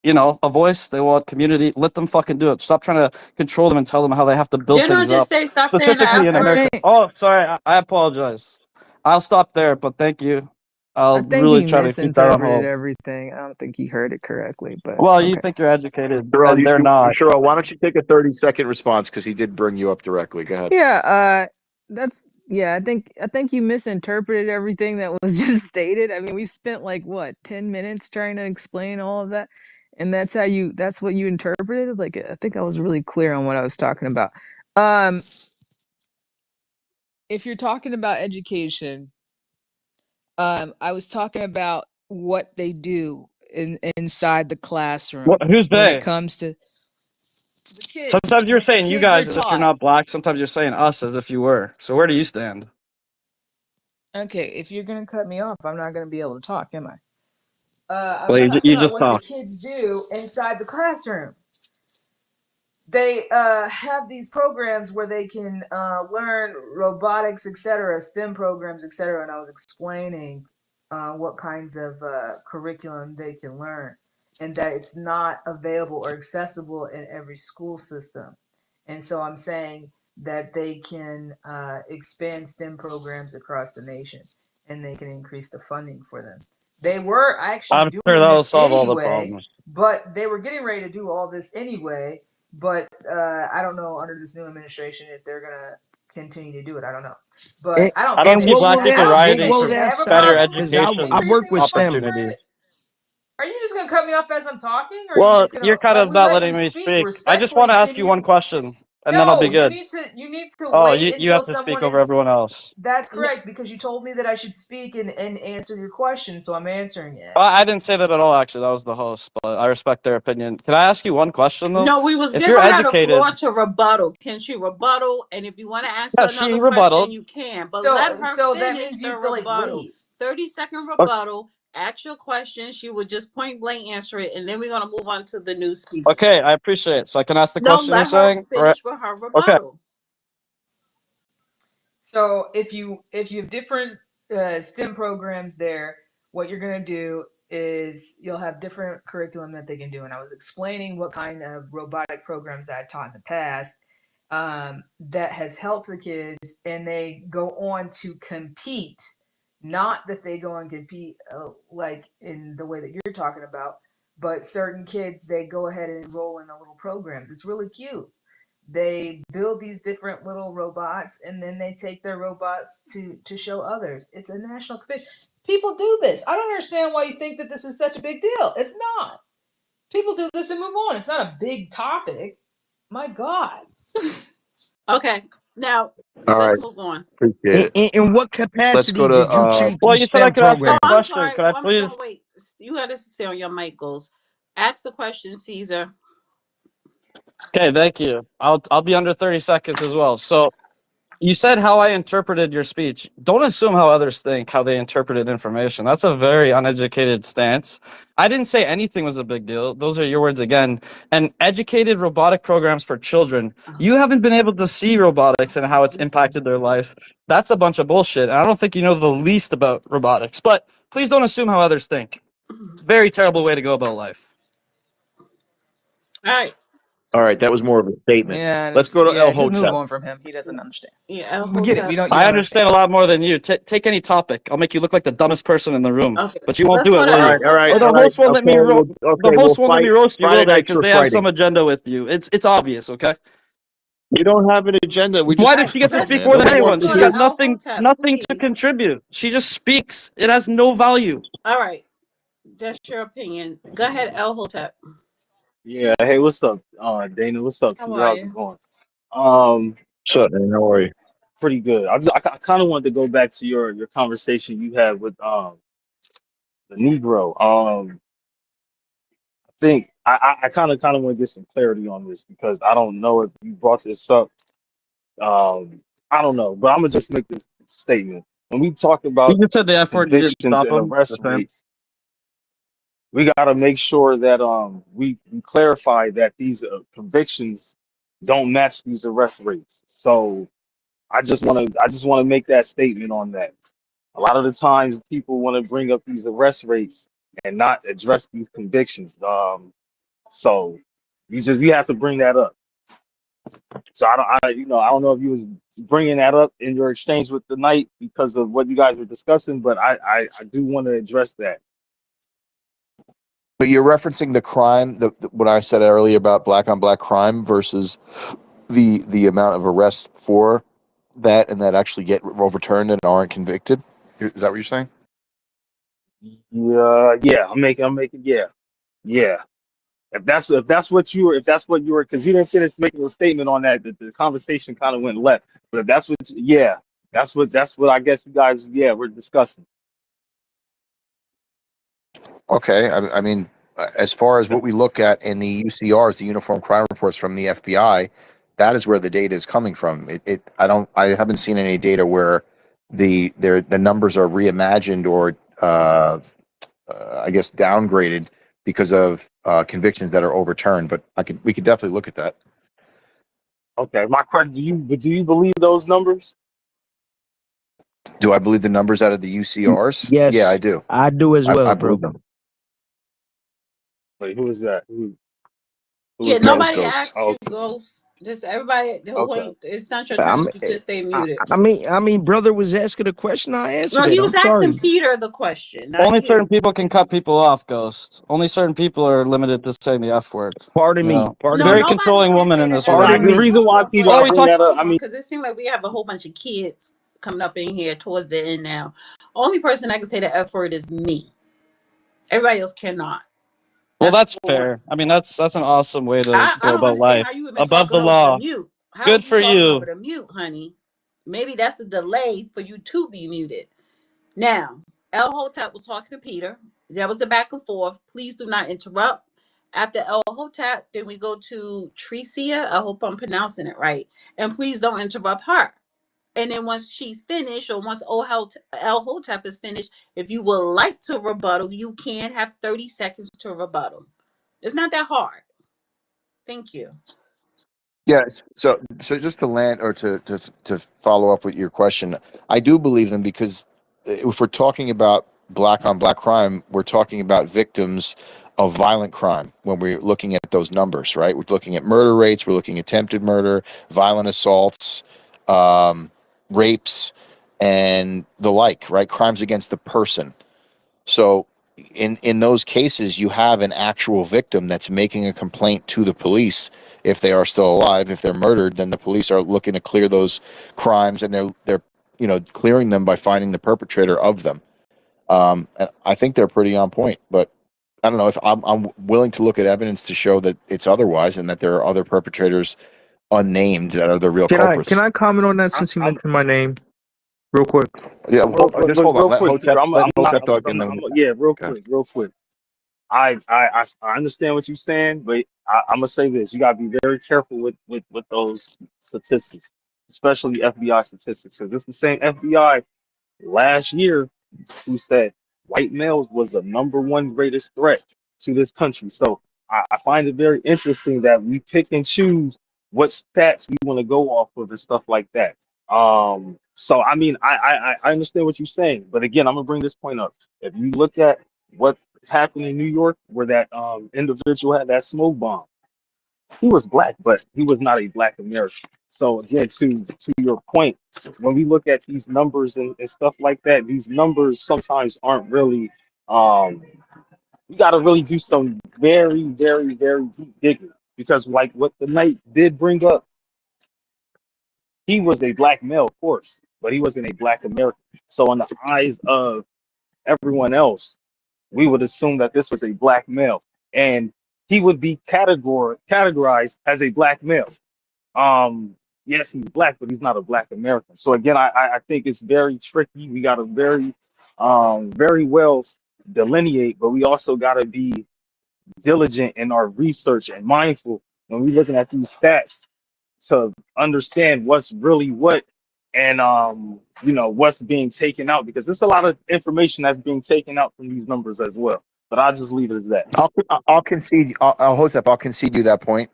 you know, a voice. They want community. Let them fucking do it. Stop trying to control them and tell them how they have to build Didn't I things just up, say stop saying the specifically F in I word? America. think Oh, sorry. I apologize. I'll stop there, but thank you. I I'll think really he try to keep that on misinterpreted hold. everything. I don't think he heard it correctly, but Well, you okay. think you're educated, Cheryl, and they're not. Cheryl, why don't you take a 30-second response because he did bring you up directly. Go ahead. Yeah, that's yeah, I think you misinterpreted everything that was just stated. I mean, we spent like what, 10 minutes trying to explain all of that, and that's what you interpreted? Like I think I was really clear on what I was talking about. Um if you're talking about education, I was talking about what they do inside the classroom Who's when it they? comes to the kids. Sometimes you're The saying you kids are guys as if you're taught. not black. Sometimes you're saying us as if you were. So where do you stand? Okay, if you're gonna cut me off, I'm not gonna be able to talk, am I? I Well, was talking you about just what the talked. kids do inside the classroom. They have these programs where they can learn robotics, etc., STEM programs, etc. And I was explaining what kinds of curriculum they can learn, and that it's not available or accessible in every school system. And so I'm saying that they can expand STEM programs across the nation, and they can increase the funding for them. They were actually I'm sure doing that'll this solve all the anyway, problems. but they were getting ready to do all this anyway. But I don't know under this new administration if they're gonna continue to do it. I don't know, but And, I don't I think don't and they see what should. will black I people that don't what think they rioting will should for that have a solve? better problem with Because I education work increasing with the STEM. opportunities. budget. Are you just gonna cut me off as I'm talking, or are you Well, just gonna you're kind like of we not let you letting me speak speak. I just want to respectfully? ask Can you one you? question, and then I'll be No, good. you need to Oh, wait you until have to speak someone over is. everyone else. That's correct because you told me that I should speak and answer your question, so I'm answering it. I didn't say that at all, actually. That was the host, but I respect their opinion. Can I ask you one question, though? No, we was If giving you're her the educated, floor to rebuttal. Can she rebuttal? And if you want to ask yeah, her she another question, rebutted. you can. But let her So that finish means the you have to like rebuttal. leave. 30-second Okay, rebuttal. Ask your question. She would just point blank answer it, and then we're gonna move on to the new speaker. okay, I appreciate it. So I can ask the No, question you're let her saying? Right. finish with her Okay. rebuttal. So if you have different STEM programs there, what you're gonna do is you'll have different curriculum that they can do. And I was explaining what kind of robotic programs that I taught in the past that has helped the kids, and they go on to compete. Not that they go and compete like in the way that you're talking about, but certain kids they go ahead and enroll in the little programs. It's really cute. They build these different little robots and then they take their robots to show others. It's a national competition. People do this. I don't understand why you think that this is such a big deal. It's not. People do this and move on. It's not a big topic. My God. Okay, now All let's right. move on. Appreciate it. In what Let's capacity go to did you treat Well, these you said I STEM could ask a Oh, programs? I'm question. sorry. Could I No, please? wait. You got to stay on your mic, goes. Ask the question, Caesar. Okay, thank you. I'll be under 30 seconds as well. So you said how I interpreted your speech. Don't assume how others think, how they interpreted information. That's a very uneducated stance. I didn't say anything was a big deal. Those are your words again. And educated robotic programs for children. You haven't been able to see robotics and how it's impacted their life. That's a bunch of bullshit. And I don't think you know the least about robotics. But please don't assume how others think. Very terrible way to go about life. All right. All right. That was more of a statement. Yeah, Let's go to El just move Hotep. on from him. He doesn't understand. Yeah, We get it. Hotep. You I don't understand. understand a lot more than you. Take any topic. I'll make you look like the dumbest person in the room. Okay, But you won't let's do go it, to will All El you? right. All right. Or the All Hotep. right. host won't let me Okay. the We'll host won't let me fight. roast you, will Friday they? nights Because for they have some fighting. agenda with you. It's obvious, okay? You don't have an agenda. We Why just, All does right, she get to let's speak Man, more than nobody let's wants anyone? just to go She's to hear. got El nothing Hotep, nothing to please. contribute. She just speaks. It has no value. All right, that's your opinion. Go ahead, El Hotep. Yeah, hey, what's up, Dana? What's up, How Peter? are How's it you? going? Um, what's up, man? How are you? Pretty good. I kind of wanted to go back to your conversation you had with the Negro. I think I kind of want to get some clarity on this because I don't know if you brought this up. I don't know, but I'm gonna just make this statement. When we talk You about just said the F word. You didn't convictions stop and him. arrest The same. rates, we got to make sure that we clarify that these convictions don't match these arrest rates. So I just want to make that statement on that. A lot of the times people want to bring up these arrest rates and not address these convictions. So we have to bring that up. So I don't know if you was bringing that up in your exchange with the Knight because of what you guys were discussing, but I do want to address that. But you're referencing the crime, what I said earlier about black on black crime versus the amount of arrests for that and that actually get overturned and aren't convicted. Is that what you're saying? Yeah, I'm making, yeah. If that's what you were, because you didn't finish making a statement on that, the conversation kind of went left. But if that's what, yeah, that's what I guess you guys, yeah, we're discussing. Okay, I mean, as far as what we look at in the UCRs, the Uniform Crime Reports from the FBI, that is where the data is coming from. I haven't seen any data where the numbers are reimagined or I guess downgraded because of convictions that are overturned. But we could definitely look at that. Okay, my question, do you believe those numbers? Do I believe the numbers out of the UCRs? Yeah, I Yes, do. I do as I well, believe bro. them. Wait, who is that? Who Yeah, is That that? was nobody Ghost. asked Oh, you, Ghost. Just everybody who okay. ain't. It's not your turn I to mean, speak. Just stay I, muted. I mean, brother was asking a question. I No, answered it. he I'm was asking sorry. Peter the question, not Only certain you. people can cut people off, Ghost. Only certain people are limited to saying the F word. Pardon You me. know, Pardon No, very me. nobody controlling can woman say in the this F Nah, word. Pardon room. the But me. reason hold why, on, Peter, hold I Oh, on, you bring talk. that up, hold on, because it seems like we have a whole bunch of kids coming up in here towards the end now. Only person I can say the F word is me. Everybody else cannot. Well, That's that's number one. fair. I mean, that's an awesome way to I go don't about understand life. how you even Above talking the over the law. mute. How are Good you for talking over you. the mute, honey? Maybe that's a delay for you to be muted. Now, El Hotep was talking to Peter. There was a back and forth. Please do not interrupt. After El Hotep, then we go to Tricia. I hope I'm pronouncing it right. And please don't interrupt her. And then once she's finished, or once El Hotep is finished, if you would like to rebuttal, you can have 30 seconds to rebuttal. It's not that hard. Thank you. Yes. So just to land or to follow up with your question, I do believe them because if we're talking about black on black crime, we're talking about victims of violent crime when we're looking at those numbers, right? We're looking at murder rates, we're looking at attempted murder, violent assaults, rapes, and the like, right? Crimes against the person. So in those cases, you have an actual victim that's making a complaint to the police if they are still alive. If they're murdered, then the police are looking to clear those crimes, and they're clearing them by finding the perpetrator of them. And I think they're pretty on point, but I don't know if I'm willing to look at evidence to show that it's otherwise and that there are other perpetrators unnamed that are the real Can culprits. I comment on that since you I'm, mentioned my name real quick? Yeah, just but hold on. real quick, Peter, Let I'm not, Hotep talk, and then yeah, okay. real quick. I understand what you're saying, but I'm gonna say this: you gotta be very careful with those statistics, especially FBI statistics, because this is the same FBI last year who said white males was the number one greatest threat to this country. So I find it very interesting that we pick and choose what stats we want to go off of and stuff like that. So I mean, I understand what you're saying, but again, I'm gonna bring this point up. If you look at what happened in New York, where that individual had that smoke bomb, he was black, but he was not a black American. So again, to your point, when we look at these numbers and stuff like that, these numbers sometimes aren't really. You got to really do some very, very, very deep digging because, like what the Knight did bring up, he was a black male, of course, but he wasn't a black American. So, in the eyes of everyone else, we would assume that this was a black male, and he would be categorized as a black male. Um, yes, he's black, but he's not a black American. So again, I think it's very tricky. We got to very well delineate, but we also got to be diligent in our research and mindful when we're looking at these stats to understand what's really what, and what's being taken out, because there's a lot of information that's being taken out from these numbers as well. But I'll just leave it as that. I'll concede. I'll host up. I'll concede you that point.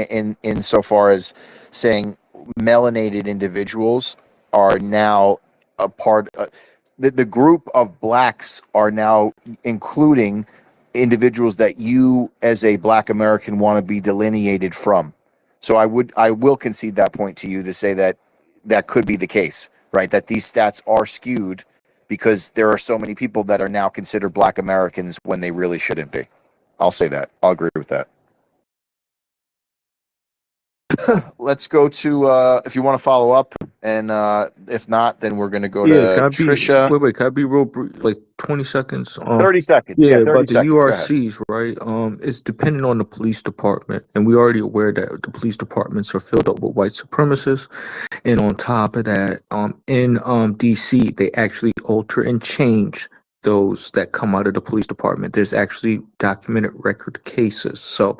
In so far as saying melanated individuals are now a part. The group of blacks are now including individuals that you, as a Black American, want to be delineated from. So I will concede that point to you to say that that could be the case, right? That these stats are skewed because there are so many people that are now considered Black Americans when they really shouldn't be. I'll say that. I'll agree with that. Let's go to if you want to follow up, and if not, then we're going to go Yeah, to can I be Trisha. wait, can I be real brief, like 20 seconds? 30 seconds. Yeah, Yeah, 30 about the seconds. Go ahead. URCs, right? It's dependent on the police department, and we're already aware that the police departments are filled up with white supremacists. And on top of that, in DC, they actually alter and change those that come out of the police department. There's actually documented record cases. So,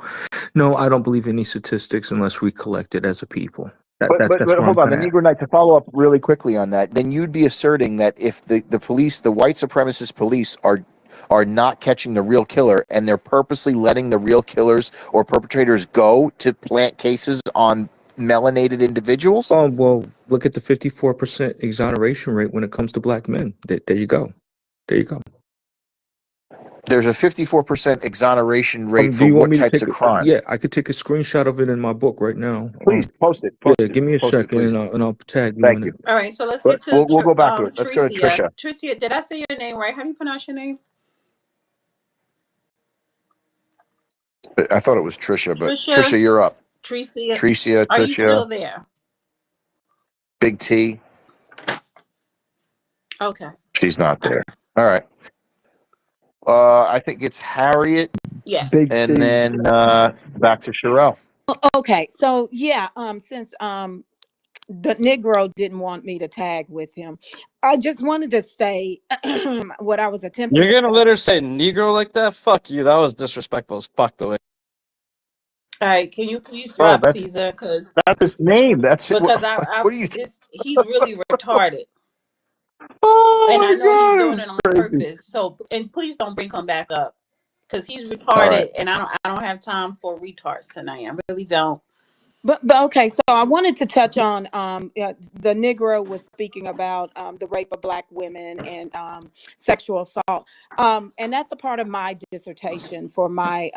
no, I don't believe any statistics unless we collect it as a people. But That's where I'm hold on, the kind of at. Negro Knight, to follow up really quickly on that, then you'd be asserting that if the police, the white supremacist police, are not catching the real killer, and they're purposely letting the real killers or perpetrators go to plant cases on melanated individuals. Well, look at the 54% exoneration rate when it comes to black men. There you go. There you go. There's a 54% exoneration rate Do for you want what me to types take of it? crime? Yeah, I could take a screenshot of it in my book right now. Please post it. Yeah, give me a Post it, second, please. and I'll tag you Thank on you. it. All right, so let's But get to we'll go back to it. Let's go to Tricia. Trisha. Tricia, did I say your name right? How do you pronounce your name? I thought it was Trisha, but Tricia. Trisha, you're up. Tricia, are you Tricia, still there? Big T. Okay. She's not All right. there. All right. I think it's Harriet, Yes. Big and T. then back to Sherelle. Okay, so yeah, since the Negro didn't want me to tag with him, I just wanted to say what I was attempting You're to gonna say. let her say Negro like that? Fuck you. That was disrespectful as fuck the way. All right. Can you please Oh, drop that's Caesar? that's his name. That's it. Because What are you? he's really retarded. Oh And I my know he's God, it doing was it on crazy. purpose. So, and please don't bring him back up because he's All right. retarded, and I don't have time for retards tonight. I really don't. But okay, so I wanted to touch on the Negro was speaking about the rape of black women and sexual assault, and that's a part of my dissertation for my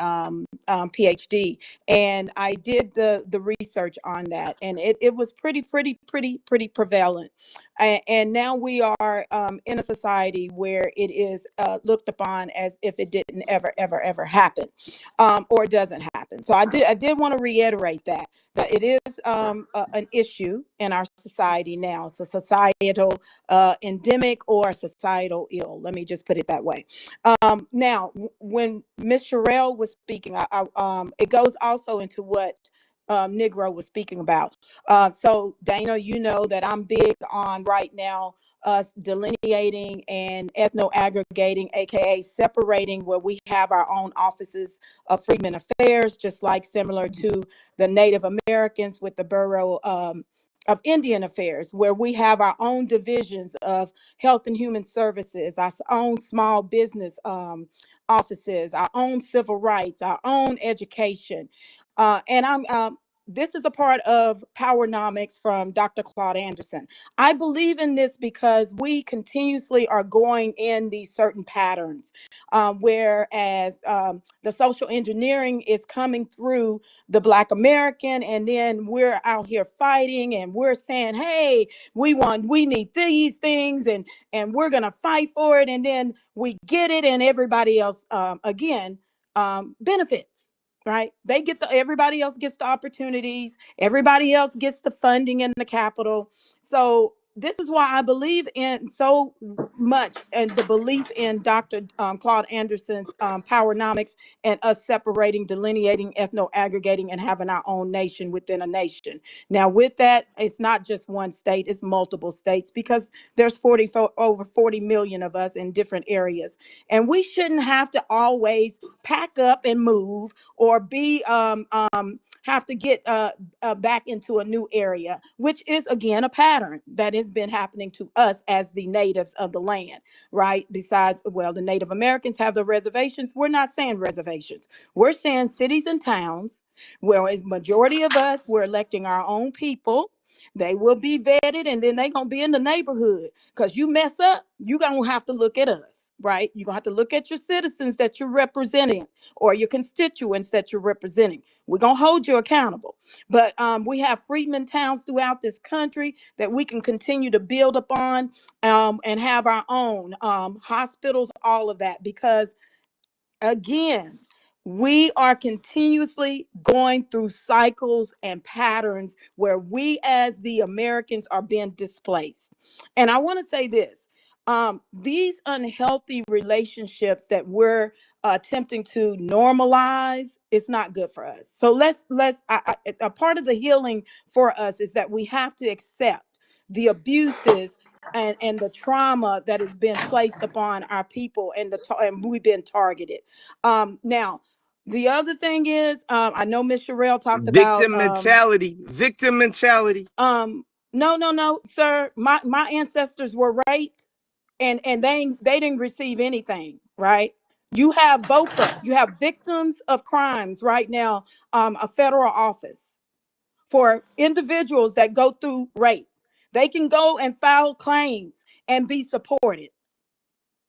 PhD, and I did the research on that, and it was pretty prevalent, and now we are in a society where it is looked upon as if it didn't ever happen, or doesn't happen. So I did want to reiterate that it is an issue in our society now. It's a societal endemic or a societal ill. Let me just put it that way. Now, when Miss Sherelle was speaking, it goes also into what Negro was speaking about. So, Dana, you know that I'm big on right now us delineating and ethno aggregating, aka separating where we have our own offices of Freedmen Affairs, just like similar to the Native Americans with the Bureau of Indian Affairs, where we have our own divisions of Health and Human Services, our own small business offices, our own civil rights, our own education. And this is a part of Powernomics from Dr. Claude Anderson. I believe in this because we continuously are going in these certain patterns, whereas the social engineering is coming through the Black American, and then we're out here fighting, and we're saying, "Hey, we need these things, and we're gonna fight for it," and then we get it, and everybody else again benefits. Right? They get everybody else gets the opportunities, everybody else gets the funding in the capital. So this is why I believe in so much, and the belief in Dr. Claude Anderson's powernomics, and us separating, delineating, ethno aggregating, and having our own nation within a nation. Now, with that, it's not just one state; it's multiple states, because there's over 40 million of us in different areas, and we shouldn't have to always pack up and move, or be have to get back into a new area, which is again a pattern that has been happening to us as the natives of the land, right? Besides, well, the Native Americans have the reservations. We're not saying reservations. We're saying cities and towns, whereas majority of us, we're electing our own people. They will be vetted, and then they're gonna be in the neighborhood. Because you mess up, you're gonna have to look at us, right? You're gonna have to look at your citizens that you're representing, or your constituents that you're representing. We're gonna hold you accountable. But we have freedmen towns throughout this country that we can continue to build upon, and have our own hospitals, all of that, because again, we are continuously going through cycles and patterns where we as the Americans are being displaced. And I want to say this, these unhealthy relationships that we're attempting to normalize, it's not good for us. So a part of the healing for us is that we have to accept the abuses and the trauma that has been placed upon our people, and we've been targeted. Now, the other thing is, I know Miss Sherelle talked about Victim mentality. Victim mentality. no, sir. My ancestors were raped, and they didn't receive anything, right? You have VOCA, you have victims of crimes right now, a federal office for individuals that go through rape. They can go and file claims and be supported.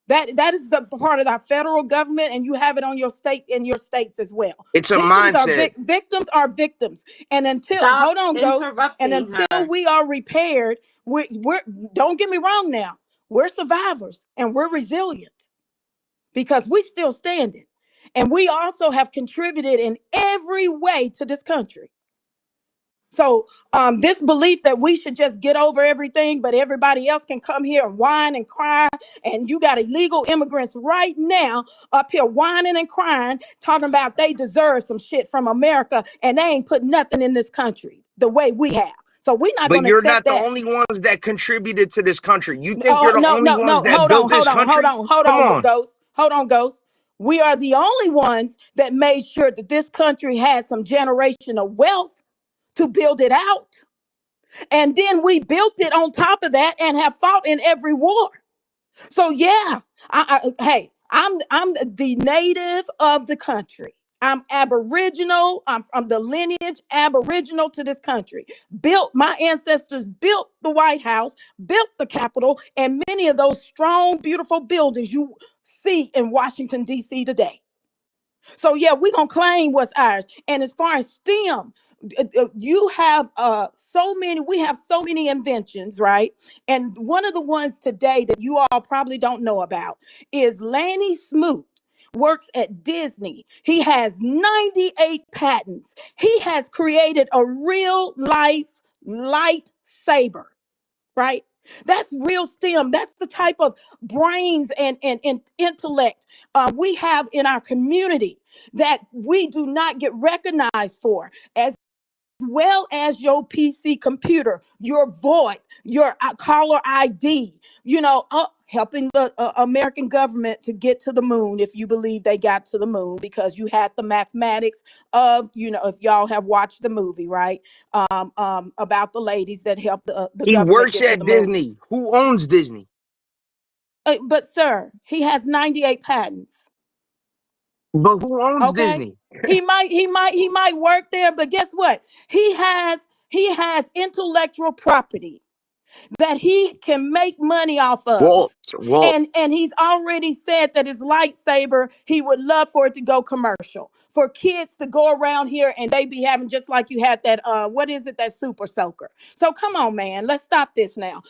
That is the part of our federal government, and you have it on your state, in your states as well. It's a Victims are mindset. victims are victims, and until, Stop hold on, Ghost, and interrupting until her. we are repaired, we're don't get me wrong. Now we're survivors and we're resilient because we still standing, and we also have contributed in every way to this country. So this belief that we should just get over everything, but everybody else can come here and whine and cry, and you got illegal immigrants right now up here whining and crying, talking about they deserve some shit from America, and they ain't put nothing in this country the way we have. So we're not But going to you're accept not the that. only ones that contributed to this country. You think Oh, you're the no, only no, ones no. that Hold built on, this country? hold Come on, on. Ghost. Hold on, Ghost. We are the only ones that made sure that this country had some generational wealth to build it out. And then we built it on top of that and have fought in every war. So yeah, hey, I'm the native of the country. I'm Aboriginal. I'm from the lineage Aboriginal to this country. Built, my ancestors built the White House, built the Capitol, and many of those strong, beautiful buildings you see in Washington, D.C. today. So yeah, we're gonna claim what's ours. And as far as STEM, you have so many, we have so many inventions, right? And one of the ones today that you all probably don't know about is Lanny Smoot. Works at Disney. He has 98 patents. He has created a real life lightsaber, right? That's real STEM. That's the type of brains and intellect we have in our community that we do not get recognized for, as well as your PC computer, your VoIP, your caller ID, helping the American government to get to the moon, if you believe they got to the moon, because you had the mathematics of, if y'all have watched the movie, right? About the ladies that helped the He government works get to the at moon. Disney. Who owns Disney? But sir, he has 98 patents. But who owns Okay. Disney? He might work there, but guess what? He has intellectual property that he can make money off of. Well, And he's already said that his lightsaber, he would love for it to go commercial. For kids to go around here and they be having, just like you had that what is it, that super soaker. So come on, man, let's stop this now.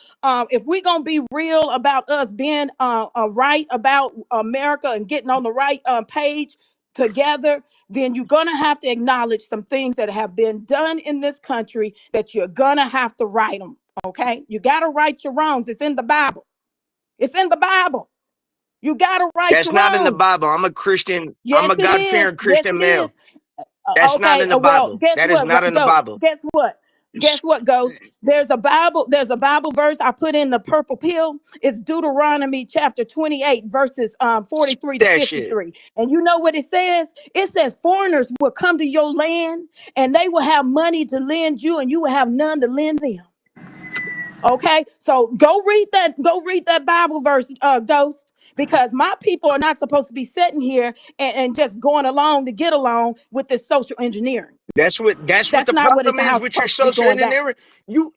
If we're gonna be real about us being right about America and getting on the right page together, then you're gonna have to acknowledge some things that have been done in this country, that you're gonna have to write them. Okay, you got to right your wrongs. It's in the Bible. It's in the Bible. You got to right That's your not in the wrongs. Bible. I'm a Christian. I'm Yes, a it God is. fearing Yes, Christian it is. male. That's not Okay. in the Well, Bible. guess That is what, not in the Ghost? Bible. Guess what? Guess what, Ghost? There's a Bible. There's a Bible verse I put in the purple pill. It's Deuteronomy chapter 28, verses 43 to That shit. 53. And you know what it says? It says foreigners will come to your land and they will have money to lend you, and you will have none to lend them. Okay, so go read that. Go read that Bible verse, Ghost, because my people are not supposed to be sitting here and just going along to get along with this social engineering. That's what That's the not what problem it's is how it's with your supposed to be social going down. engineering. You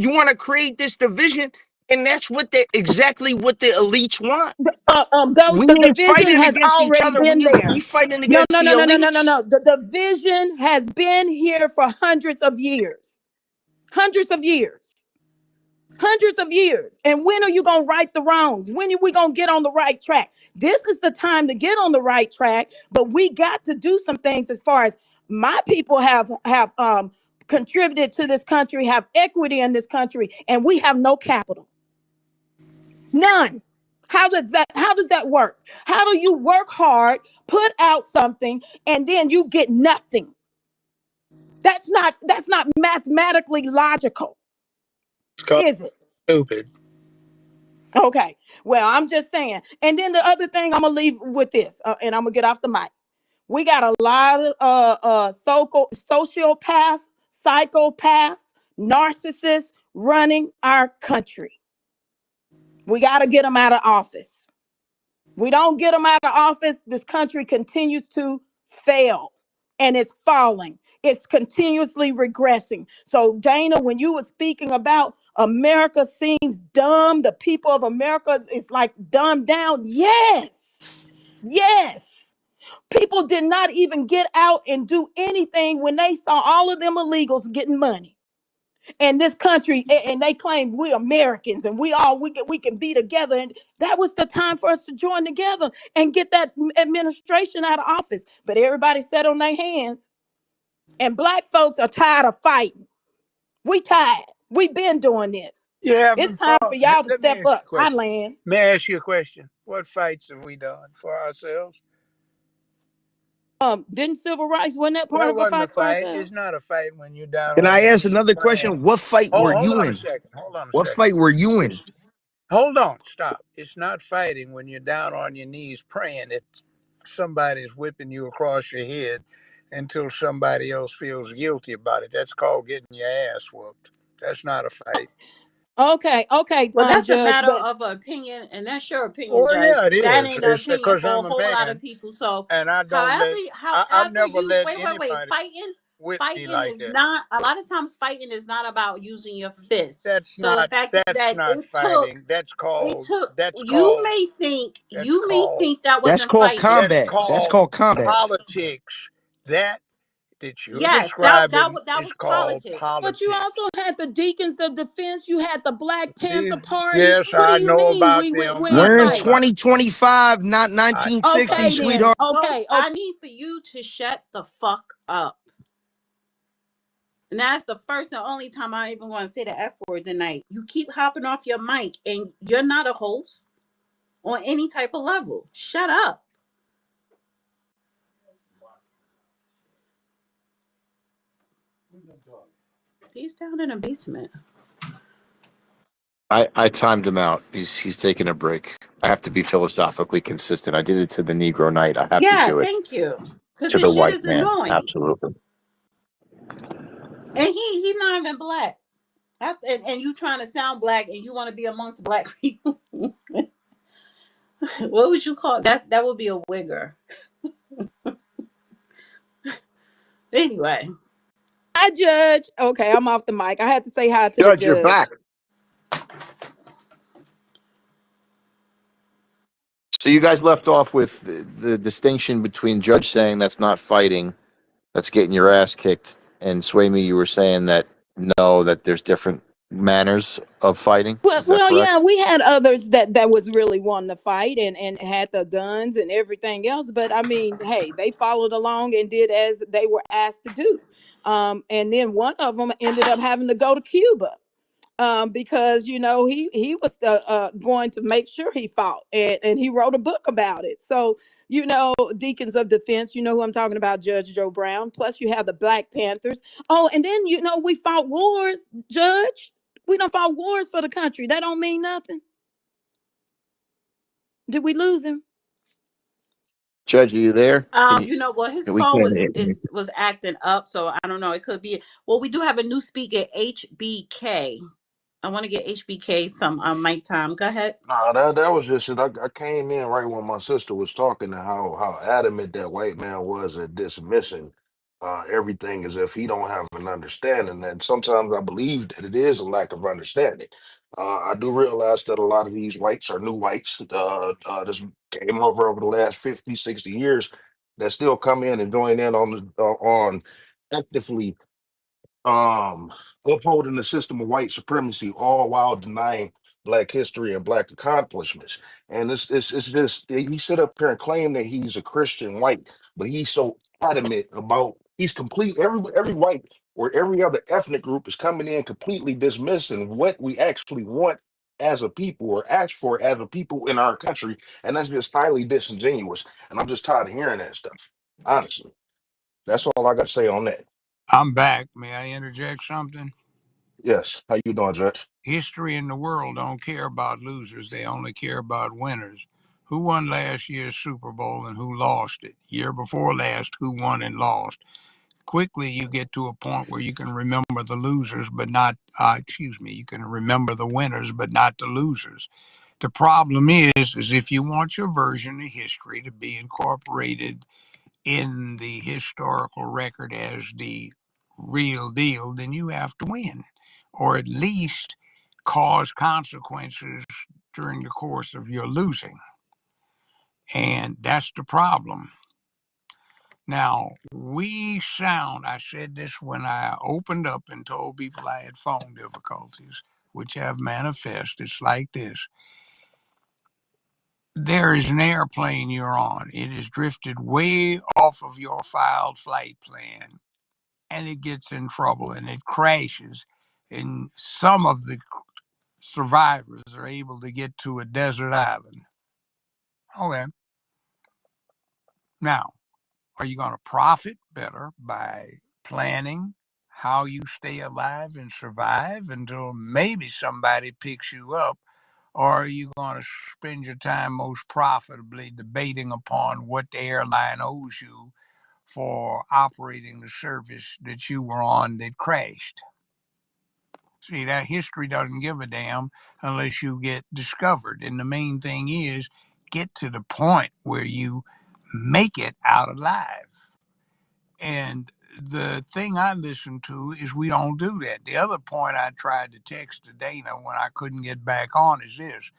wanna create this division, and that's exactly what the elites want. We Ghost, the ain't division fighting has against each already other. been there. We fighting No, against no, the no, no, no, no, no, elites. no. The division has been here for hundreds of years. Hundreds of years. Hundreds of years. And when are you going to right the wrongs? When are we going to get on the right track? This is the time to get on the right track, but we got to do some things. As far as my people have contributed to this country, have equity in this country, and we have no capital. None. How does that work? How do you work hard, put out something, and then you get nothing? That's not mathematically logical, It's called is it? stupid. Okay. Well, I'm just saying. And then the other thing I'm gonna leave with this, and I'm gonna get off the mic. We got a lot of sociopaths, psychopaths, narcissists running our country. We got to get them out of office. We don't get them out of office, this country continues to fail, and it's falling. It's continuously regressing. So, Dana, when you were speaking about America seems dumb, the people of America is like dumbed down. Yes. Yes. People did not even get out and do anything when they saw all of them illegals getting money and this country, and they claim we Americans and we can be together, and that was the time for us to join together and get that administration out of office. But everybody sat on their hands, and black folks are tired of fighting. We tired. We've been doing this. You It's haven't time fought. for y'all to Let me step ask you up. a I question. land. May I ask you a question? What fights have we done for ourselves? Didn't civil rights, wasn't that part That of a wasn't a fight for fight. It's ourselves? not a fight when you're down Can on I your ask knees another praying. question? What fight were Hold you on a in? second. Hold on a What second. fight were you in? It's hold on. Stop. It's not fighting when you're down on your knees praying that somebody's whipping you across your head until somebody else feels guilty about it. That's called getting your ass whooped. That's not a fight. Okay, okay, Well, that's a Judge, matter but of opinion, and that's your opinion, Well, yeah, Judge. it That is. ain't the It's opinion because for a I'm a whole lot of man people. So, and I don't however, let. I've however never you let wait, anybody fighting, whip me fighting like is that. not a lot of times. Fighting is not about using your fists. So the fact is That's that not it took, fighting. That's it called took. that's You called may think, that's you may called think that That's wasn't called fighting. that's combat. That's called called combat. politics. That you're Yes, that describing that is was called politics. But you politics. also had the Deacons of Defense. You had the Black Panther Party. Yes, What do I you know mean about we them. I ain't We're in know fighting? about 2025, not I 1960, Okay, then. sweetheart. Okay, Ghost, okay. I need for you to shut the fuck up. And that's the first and only time I even want to say the F word tonight. You keep hopping off your mic and you're not a host on any type of level. Shut up. He's down in the basement. I timed him out. He's taking a break. I have to be philosophically consistent. I did it to the Negro Knight. I have to Yeah, do it thank you. Because to this the shit white is man. annoying. Absolutely. And he's not even black. And you trying to sound black and you want to be amongst black people. What would you call that would be a wigger. Anyway. Hi, Judge. Okay, I'm off the mic. I had to say hi to the Judge, you're back. judge. So you guys left off with the distinction between Judge saying that's not fighting, that's getting your ass kicked, and Sway Me, you were saying that no, that there's different manners of fighting. Well, Is that well, yeah, correct? we had others that was really wanting to fight and had the guns and everything else. But I mean, hey, they followed along and did as they were asked to do. And then one of them ended up having to go to Cuba. because he was going to make sure he fought, and he wrote a book about it. So deacons of defense, who I'm talking about, Judge Joe Brown. Plus you have the Black Panthers. Oh, and then we fought wars, Judge. We don't fought wars for the country. That don't mean nothing. Did we lose him? Judge, are you there? Can you? Well, his We phone can't was hear you. was acting up, so I don't know. It could be. Well, we do have a new speaker, HBK. I want to get HBK some mic time. Go ahead. Nah, that was just it. I came in right when my sister was talking to how adamant that white man was at dismissing everything as if he don't have an understanding. And sometimes I believe that it is a lack of understanding. I do realize that a lot of these whites are new whites that came over the last 50, 60 years that still come in and join in on actively um upholding the system of white supremacy, all while denying black history and black accomplishments. And it's just he sit up here and claim that he's a Christian white, but he's so adamant about he's complete every white or every other ethnic group is coming in completely dismissing what we actually want as a people or ask for as a people in our country. And that's just highly disingenuous. And I'm just tired of hearing that stuff. Honestly. That's all I got to say on that. I'm back. May I interject something? Yes. How you doing, Judge? History and the world don't care about losers. They only care about winners. Who won last year's Super Bowl and who lost it? Year before last, who won and lost? Quickly, you get to a point where you can remember the losers, but not, you can remember the winners, but not the losers. The problem is if you want your version of history to be incorporated in the historical record as the real deal, then you have to win, or at least cause consequences during the course of your losing. And that's the problem. Now, I said this when I opened up and told people I had phone difficulties, which have manifest. It's like this. There is an airplane you're on. It has drifted way off of your filed flight plan, and it gets in trouble and it crashes. And some of the survivors are able to get to a desert island. Okay. Now, are you going to profit better by planning how you stay alive and survive until maybe somebody picks you up? Or are you going to spend your time most profitably debating upon what the airline owes you for operating the service that you were on that crashed? See, that history doesn't give a damn unless you get discovered. And the main thing is get to the point where you make it out alive. And the thing I listen to is we don't do that. The other point I tried to text to Dana when I couldn't get back on is this.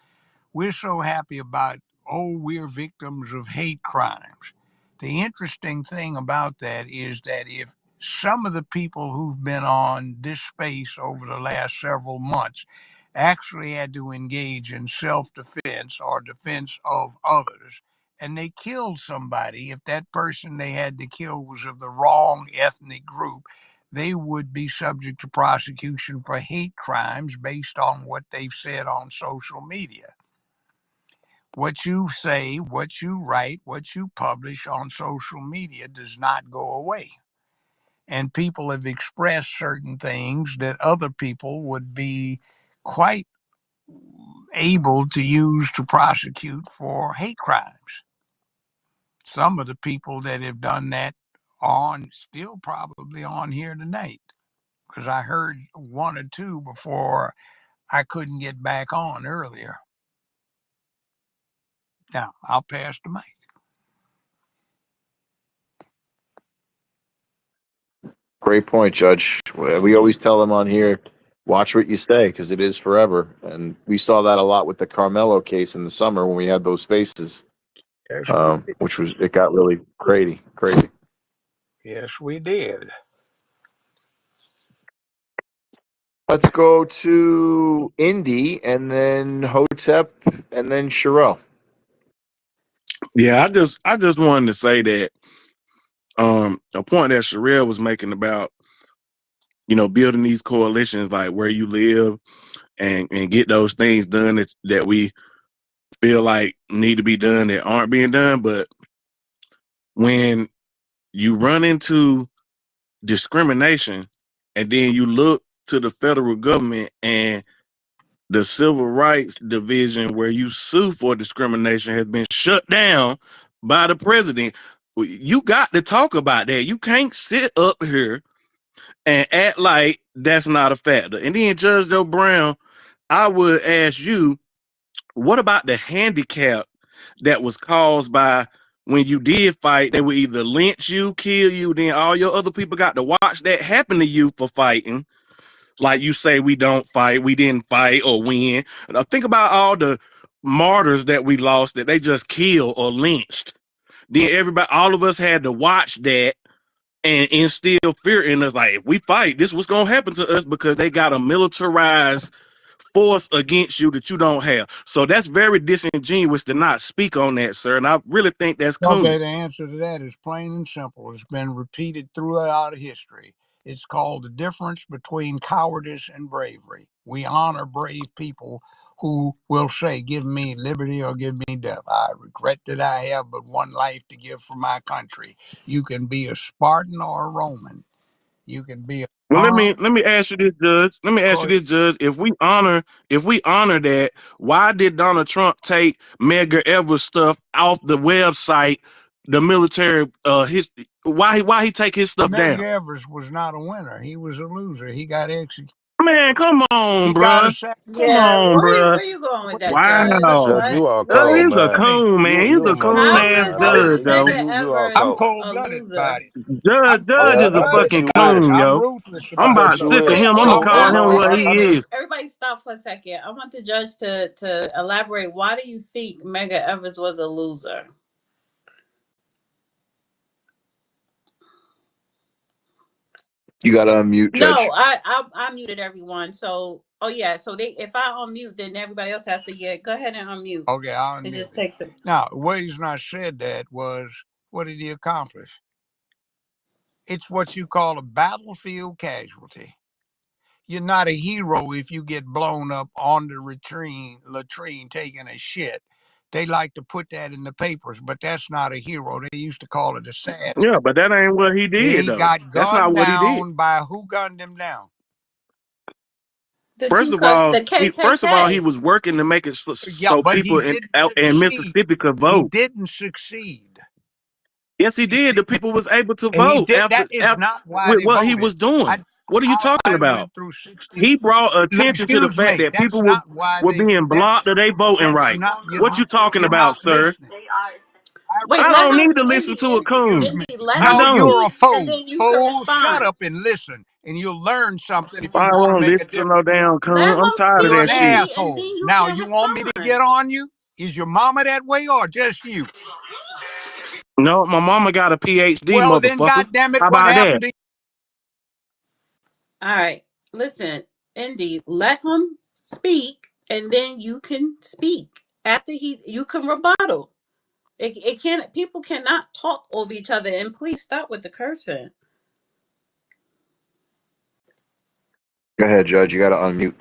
We're so happy about, we're victims of hate crimes. The interesting thing about that is that if some of the people who've been on this space over the last several months actually had to engage in self-defense or defense of others, and they killed somebody, if that person they had to kill was of the wrong ethnic group, they would be subject to prosecution for hate crimes based on what they've said on social media. What you say, what you write, what you publish on social media does not go away. And people have expressed certain things that other people would be quite able to use to prosecute for hate crimes. Some of the people that have done that on still probably on here tonight, because I heard one or two before I couldn't get back on earlier. Now, I'll pass the mic. Great point, Judge. We always tell them on here, watch what you say because it is forever. And we saw that a lot with the Carmelo case in the summer when we had those spaces, Yes, it got really crazy, crazy. yes, we did. Let's go to Indy and then Hotep and then Sherelle. Yeah, I just wanted to say that a point that Sherelle was making about building these coalitions like where you live and get those things done that we feel like need to be done that aren't being done. But when you run into discrimination and then you look to the federal government and the civil rights division where you sue for discrimination has been shut down by the president, you got to talk about that. You can't sit up here and act like that's not a factor. And then Judge Joe Brown, I would ask you, what about the handicap that was caused by when you did fight? They would either lynch you, kill you, then all your other people got to watch that happen to you for fighting. Like you say, we don't fight, we didn't fight or win. Now think about all the martyrs that we lost that they just killed or lynched. Then everybody, all of us had to watch that and instill fear in us. Like, if we fight, this was gonna happen to us because they got a militarized force against you that you don't have. So that's very disingenuous to not speak on that, sir. And I really think that's cool. Okay, the answer to that is plain and simple. It's been repeated throughout history. It's called the difference between cowardice and bravery. We honor brave people who will say, give me liberty or give me death. I regret that I have but one life to give for my country. You can be a Spartan or a Roman. You can be a Well, let me ask you this, Judge. Let me ask you Go this, Judge. If we honor that, why did Donald Trump take Medgar Evers stuff off the website? The military, why he take his stuff down? Medgar Evers was not a winner. He was a loser. He got executed. Man, come on, He got bruh. Come Yeah, on, bruh. where you going with that, Judge? Wow. Judge, What? you are cold, He's a man. coon, man. He's You a a coon Muslim, How ass is man. I judge, just yo. Medgar you are I'm Evers cold. a cold-blooded about loser? it. Judge I'm Yeah, is a I cold-blooded bet fucking you about it. is. coon, I'm yo. ruthless I'm I about about bet it. you sick of is. him. I'm gonna And call why? him what he is. Everybody, stop for a second. I want the judge to elaborate. Why do you think Medgar Evers was a loser? You got to unmute, No, Judge. I muted everyone. So yeah, so if I unmute, then everybody else has to go ahead and unmute. Okay, I'll It admit just it. takes it. Now, the reason I said that was, what did he accomplish? It's what you call a battlefield casualty. You're not a hero if you get blown up on the latrine taking a shit. They like to put that in the papers, but that's not a hero. They used to call it a sad. Yeah, but that ain't what he did He though. got That's not gunned what he did. down by who gunned him down? The First Ku of Klux, all, the he KKK. was working to make it Yeah, so but people he in didn't succeed. Mississippi could He vote. didn't succeed. Yes, he did. The people was able to He vote did. after That is not why with they what he voted. was doing. What are you talking I about? went through 60. He brought attention to the Excuse fact me. that That's people not why were they. being blocked of their voting That's rights. not. What you talking You're about, not sir? listening. Wait, I let don't him. need to listen to a Excuse coon. me. Let I him No, don't. you're a speak, and fool. then you can Fool, shut respond. up and listen, and you'll learn something if you I want to won't make a listen to difference. no damn Let coon. I'm him tired of speak, You're that an shit. and then asshole. you Now, can you want me to get respond. on you? Is your mama that way or just you? No, my mama got a PhD, Well, then, motherfucker. goddamn it, How what about that? happened to All right, listen, Indy, let him speak, and then you can speak. After you can rebuttal. It can't. People cannot talk over each other. And please stop with the cursing. Go ahead, Judge. You got to unmute.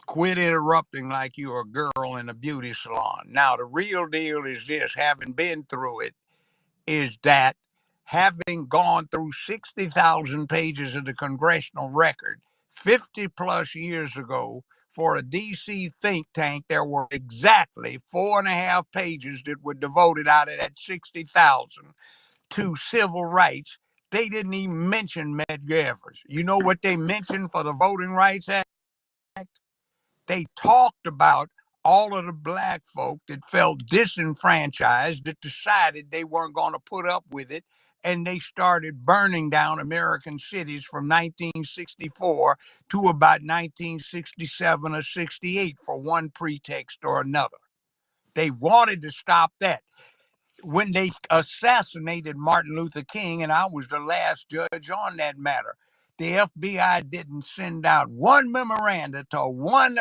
quit interrupting like you're a girl in a beauty salon? Now, the real deal is this, having been through it, is that having gone through 60,000 pages of the congressional record 50 plus years ago for a DC think tank, there were exactly 4.5 pages that were devoted out of that 60,000 to civil rights. They didn't even mention Medgar Evers. You know what they mentioned for the Voting Rights Act? They talked about all of the black folk that felt disenfranchised, that decided they weren't going to put up with it. And they started burning down American cities from 1964 to about 1967 or 68 for one pretext or another. They wanted to stop that. When they assassinated Martin Luther King, and I was the last judge on that matter, the FBI didn't send out one memoranda to one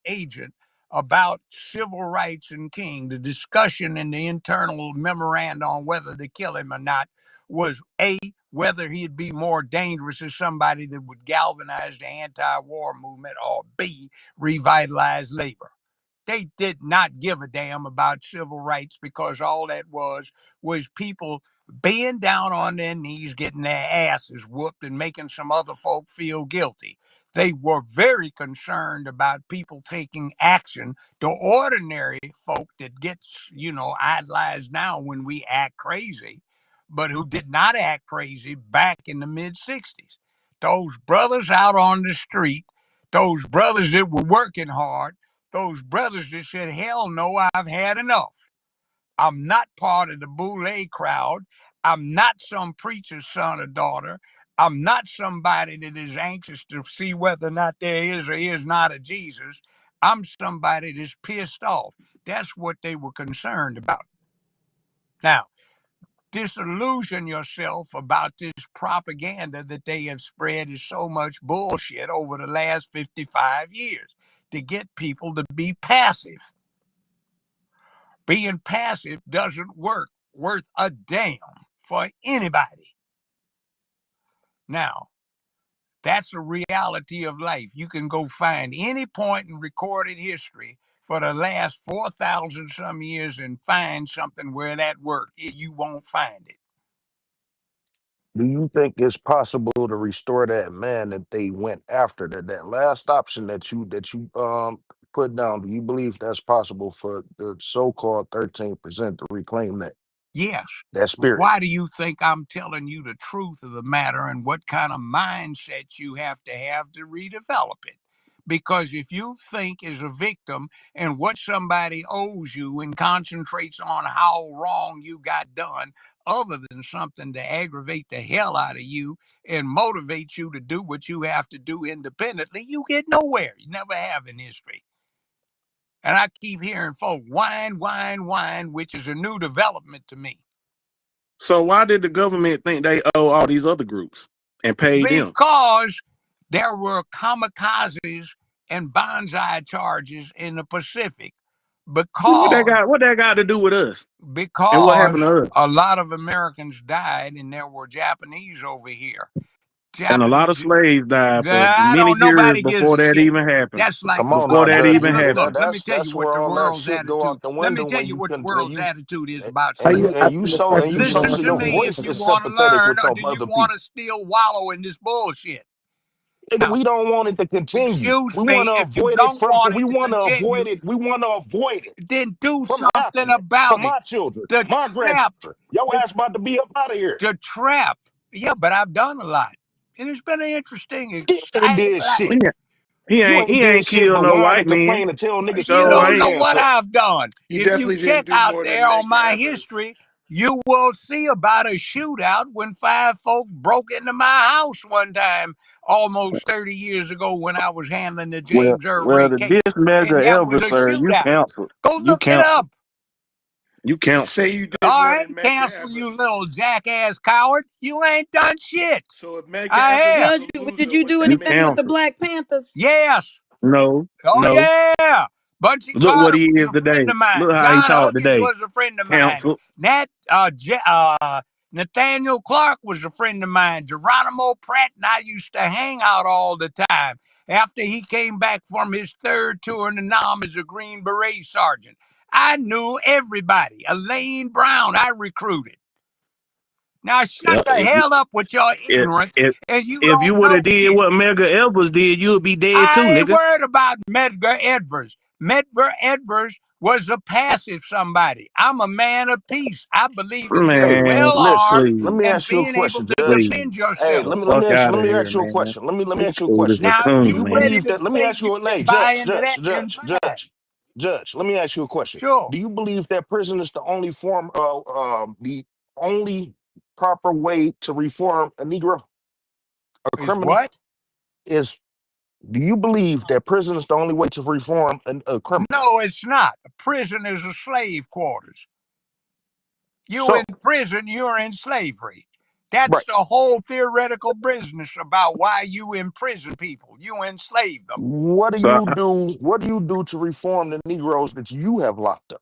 agent about civil rights and King. The discussion in the internal memoranda on whether to kill him or not was A, whether he'd be more dangerous as somebody that would galvanize the anti-war movement or B, revitalize labor. They did not give a damn about civil rights because all that was people being down on their knees, getting their asses whooped and making some other folk feel guilty. They were very concerned about people taking action. The ordinary folk that gets, idolized now when we act crazy, but who did not act crazy back in the mid 60s. Those brothers out on the street, those brothers that were working hard, those brothers that said, hell no, I've had enough. I'm not part of the boule crowd. I'm not some preacher's son or daughter. I'm not somebody that is anxious to see whether or not there is or is not a Jesus. I'm somebody that's pissed off. That's what they were concerned about. Now, disillusion yourself about this propaganda that they have spread is so much bullshit over the last 55 years to get people to be passive. Being passive doesn't work worth a damn for anybody. Now, that's a reality of life. You can go find any point in recorded history for the last 4,000 some years and find something where that worked. You won't find it. Do you think it's possible to restore that man that they went after? That last option that you put down, do you believe that's possible for the so-called 13% to reclaim Yes. that spirit? Why do you think I'm telling you the truth of the matter and what kind of mindset you have to redevelop it? Because if you think as a victim and what somebody owes you and concentrates on how wrong you got done, other than something to aggravate the hell out of you and motivate you to do what you have to do independently, you get nowhere. You never have in history. And I keep hearing folk whine, whine, whine, which is a new development to me. So why did the government think they owe all these other groups and pay them? Because there were kamikazes and bonsai charges in the Pacific. What that Because got to do with us? And what happened to us? a lot of Americans died and there were Japanese over here. And a lot of slaves died for I many don't. years Nobody gives before a that shit. even happened. That's like Come the on Before now, that world. Judge. even Look, Look, happened. let me tell you that's what where the all that world's shit go attitude. out the Let me window tell when you you what the can when world's you attitude is about and you slavery. and you so Listen to your me voice if you is want to sympathetic learn, with or your do you other want people. to still wallow in this bullshit? Nigga, Now, we don't want it to continue. excuse We want me, to if you avoid it don't from. want We it to want to avoid continue, it. We want to avoid it then do from something happening for about it. my children, The my trap, grandchildren. Your the, ass about to be up out of here. the trap. Yeah, but I've done a lot. And it's been an interesting, You ain't exciting did life. shit. You ain't He did ainain't shit killed but no whine white and men. complain and tell niggas to You So shut don't their ain't. know dance what up. I've done. He If you definitely check didn't do out more than there on make the my evidence. history, you will see about a shootout when 5 folk broke into my house one time almost 30 years ago when I was handling the Well, James Earl Ray case. this mega And that ever, was a sir. You shootout. canceled. Go You look it canceled. up. You canceled. Say you All did more right, than make the cancel, you evidence. little jackass coward. You ain't done shit. So if make the I evidence have. is Judge, a did loser, you what do You that anything mean? with the canceled. Black Panthers? Yes. No. Oh No. yeah. Bunchy Look what Carter he was is a friend today. of mine. Look how he John talked Huggins today. was a friend of mine. Canceled. Nathaniel Clark was a friend of mine. Geronimo Pratt and I used to hang out all the time. After he came back from his third tour in the Nam as a Green Beret sergeant, I knew everybody. Elaine Brown, I recruited. Now shut Yeah. the hell up with your If ignorance, if and you if you don't would know have did shit. what Mega Evers did, you'd be dead too, I ain't nigga. worried about Medgar Edwards. Medgar Edwards was a passive somebody. I'm a man of peace. I believe in being Hey, Man, well listen, armed let please, me and ask you a being able question, to Judge. please. defend Hey, yourself. Fuck out let of me here, ask you a man. question. Let me This ask you a dude is question. a Now, if Do coon, you you man. ready believe to that? Let me say ask you you a hey, can buy Judge, into Judge, that, then Judge, fine. Judge, Judge. Let me ask you a question. Sure. Do you believe that prison is the only form the only proper way to reform a Negro, a Is criminal? what? Is Do you believe that prison is the only way to reform a criminal? No, it's not. A prison is a slave quarters. You in So, prison, you're in slavery. That's right. the whole theoretical business about why you imprison people. You enslave them. What do So you do? What do you do to reform the Negroes that you have locked up?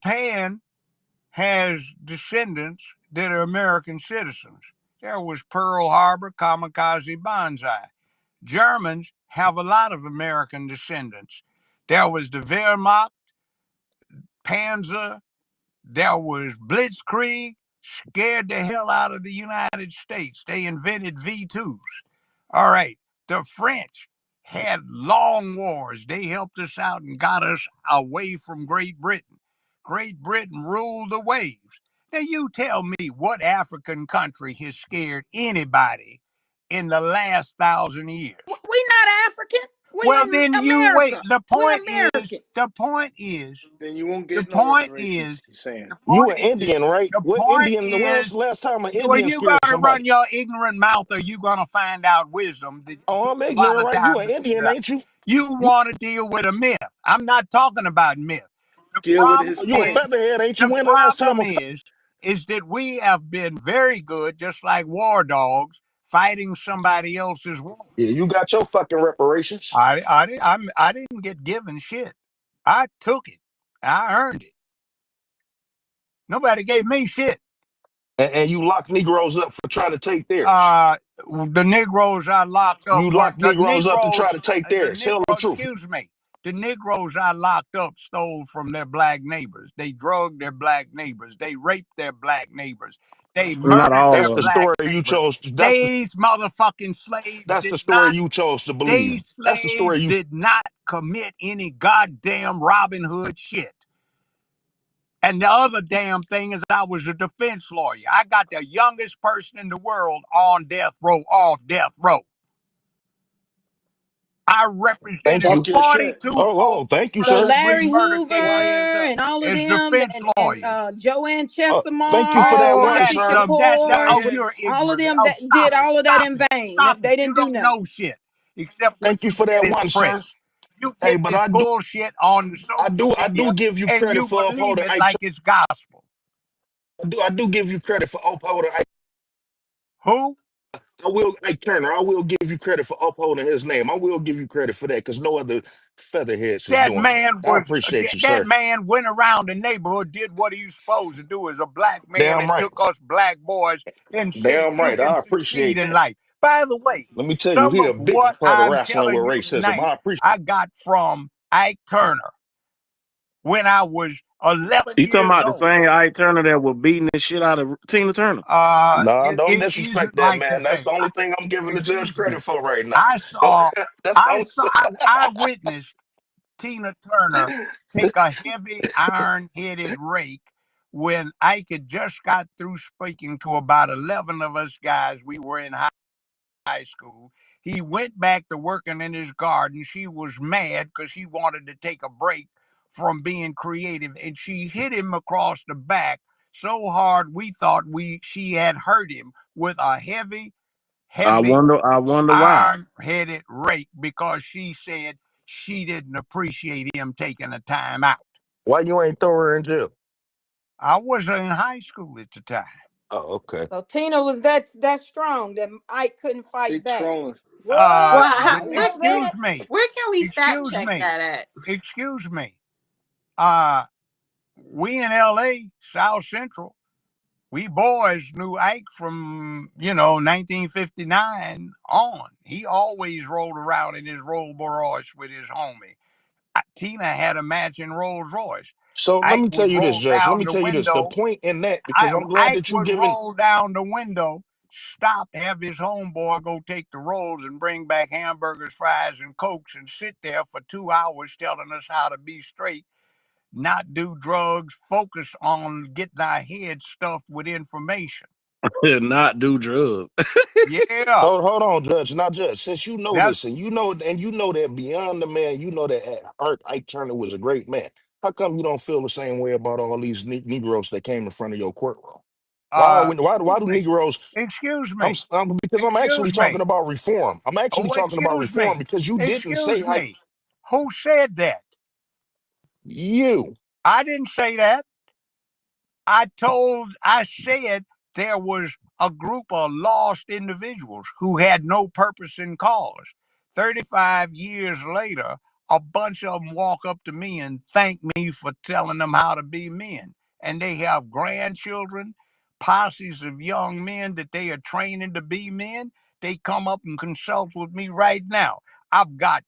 Japan has descendants that are American citizens. There was Pearl Harbor, Kamikaze Banzai. Germans have a lot of American descendants. There was the Wehrmacht, Panzer, there was Blitzkrieg, scared the hell out of the United States. They invented V2s. All right, the French had long wars. They helped us out and got us away from Great Britain. Great Britain ruled the waves. Now, you tell me what African country has scared anybody in the last 1,000 years? We not African. We Well, then you wait. America. We're American. The point is, Then you won't the get no point reparations. is, He's saying. the You point an is, Indian, right? the What point Indian? When was is, the last time an are Indian you scared going to run somebody? your ignorant mouth, or you going to find out wisdom that Oh, took I'm a lot ignorant, of right? You time an to figure Indian, out? ain't you? You want to deal with a myth. I'm not talking about myth. The Deal with his Oh, you a point. featherhead, ain't you? the When the last time problem a is that we have been very good, just like war dogs, fighting somebody else's war. Yeah, you got your fucking reparations, I didn't get given shit. I took it. I earned it. Nobody gave me shit. and you lock Negroes up for trying to take theirs. The Negroes I locked up You were lock Negroes up to try to take the theirs. Tell the Negro. truth. Excuse me. The Negroes I locked up stole from their black neighbors. They drugged their black neighbors. They raped their black neighbors. They Not murdered all their That's of the them. black story you neighbors. chose. These motherfucking slaves That's did the story not. you chose to believe. These That's the story slaves you. did not commit any goddamn Robin Hood shit. And the other damn thing is, I was a defense lawyer. I got the youngest person in the world on death row, off death row. I Thank represented you. Talk your shit. 42 Oh, folks in thank you, So sir. first-degree Larry murder Hoover cases and all of as them, defense and lawyers. Joanne Thank you Chesimard for and that Oh, one, Dorothy that's sir. oh, Shakur, you're Science. all of ignorant. them Oh, that did stop it, all of that stop in it, vain. stop it. They You didn't do don't nothing. know shit except what Thank you you for get that in the one, sir. press. You Hey, get but this bullshit on the social I do media give you and credit you for believe upholding. it like it's gospel. I do give you credit for upholding. Who? I will, Ike Turner. I will give you credit for upholding his name. I will give you credit for that because no other featherheads is That doing that. man I was appreciate you, that sir. man went around the neighborhood, did what he was supposed to do as a black man, Damn and right. took us black boys and said Damn you right. can I succeed appreciate in that. life. By the way, Let me tell you, some he a of big what part of I'm wrestling with telling you racism. tonight I appreciate. I got from Ike Turner when I was 11 You talking years about the old. same Ike Turner that was beating the shit out of Tina Turner? Nah, don't It disrespect isn't that like the man. That's same. the only thing I'm giving the judge Excuse me. credit for right now. I Don't, saw that's the only. I witnessed Tina Turner take a heavy iron-headed rake when Ike had just got through speaking to about 11 of us guys. We were in high school. He went back to working in his garden. She was mad because she wanted to take a break from being creative, and she hit him across the back so hard we thought she had hurt him with a heavy I wonder why. iron-headed rake because she said she didn't appreciate him taking the time out. Why you ain't throw her in jail? I was in high school at the time. Oh, okay. So Tina was that strong that Ike couldn't He fight back. trolling. What? Well, I know that. Excuse me. where can we fact Excuse check me. that at? Excuse me. Uh, we in L.A., South Central, we boys knew Ike from, 1959 on. He always rolled around in his Rolls Royce with his homie. Tina had a matching Rolls Royce. So let Ike me tell would you this, roll Judge. Let down me the tell you this. The window. point in that, because I'm glad Ike that you would giving. roll down the window, stop, have his homeboy go take the rolls and bring back hamburgers, fries, and cokes, and sit there for 2 hours telling us how to be straight, not do drugs, focus on getting our heads stuffed with information. Not do drugs. Yeah, Hold on, Judge. Now, Judge, since you know that's this, and you know that beyond the man, you know that Art Ike Turner was a great man. How come you don't feel the same way about all these Negroes that came in front of your courtroom? Why excuse do me, Negroes? excuse me, Because I'm actually excuse me. talking about reform. I'm actually Oh, talking about excuse reform me, because you didn't say excuse me. Who said that? you. I didn't say that. I said there was a group of lost individuals who had no purpose in cause. 35 years later, a bunch of them walk up to me and thank me for telling them how to be men. And they have grandchildren, posses of young men that they are training to be men. They come up and consult with me right now. I've got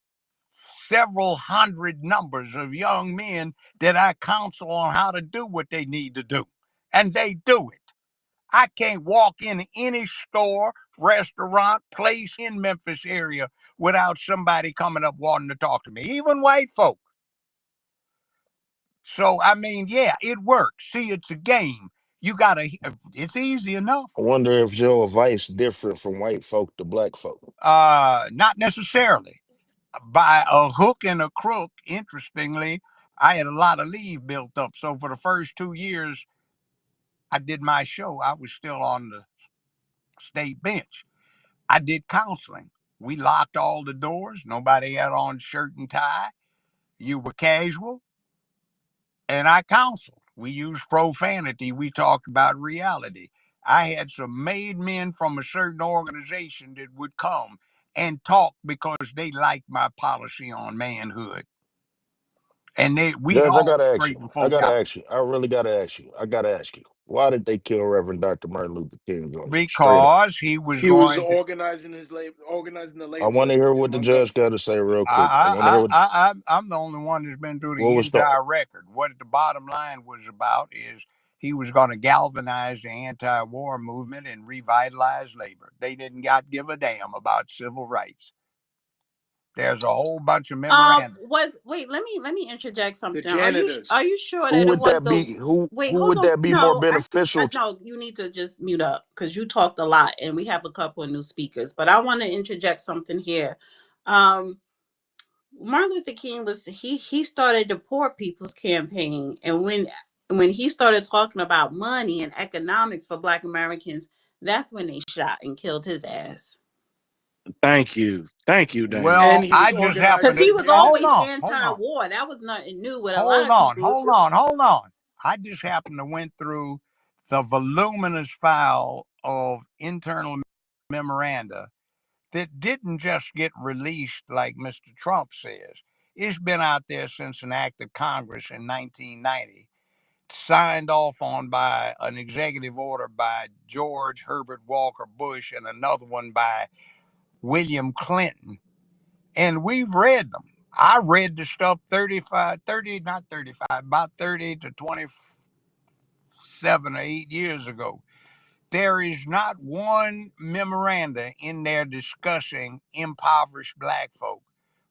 several hundred numbers of young men that I counsel on how to do what they need to do. And they do it. I can't walk in any store, restaurant, place in Memphis area without somebody coming up wanting to talk to me, even white folk. So, I mean, yeah, it works. See, it's a game. You gotta, it's easy enough. I wonder if your advice different from white folk to black folk. Not necessarily. By a hook and a crook, interestingly, I had a lot of leave built up. So for the first 2 years I did my show, I was still on the state bench. I did counseling. We locked all the doors. Nobody had on shirt and tie. You were casual. And I counseled. We used profanity. We talked about reality. I had some made men from a certain organization that would come and talk because they liked my policy on manhood. And we'd Judge, I all gotta ask you. straighten I folk gotta out. ask you. I really gotta ask you. I gotta ask you. Why did they kill Reverend Dr. Martin Luther King Jr.? Straight up. Because he was He was going to. organizing the I want to labor hear in what the Montgomery. judge got to say real quick. I want to hear I'm the only one that's been through what the was the. entire record. What the bottom line was about is he was going to galvanize the anti-war movement and revitalize labor. They didn't give a damn about civil rights. There's a whole bunch of memoranda. Wait, let me interject The something. janitors. Are you sure Who that it would was that the be? Who wait, who hold would on. that be more No, beneficial to? no, you need to just mute up because you talked a lot and we have a couple of new speakers. But I want to interject something here. Um Martin Luther King was he started the Poor People's Campaign, and when he started talking about money and economics for Black Americans, that's when they shot and killed his ass. Thank you, Dana. And Well, he was I just happen Because organizing to he the was hold always janitors. on, hold on, anti-war. That was nothing new with a lot hold of on, people. hold on, hold on. I just happened to went through the voluminous file of internal memoranda that didn't just get released like Mr. Trump says. It's been out there since an act of Congress in 1990, signed off on by an executive order by George Herbert Walker Bush and another one by William Clinton. And we've read them. I read the stuff 30 to 27 or 8 years ago. There is not one memoranda in there discussing impoverished black folk.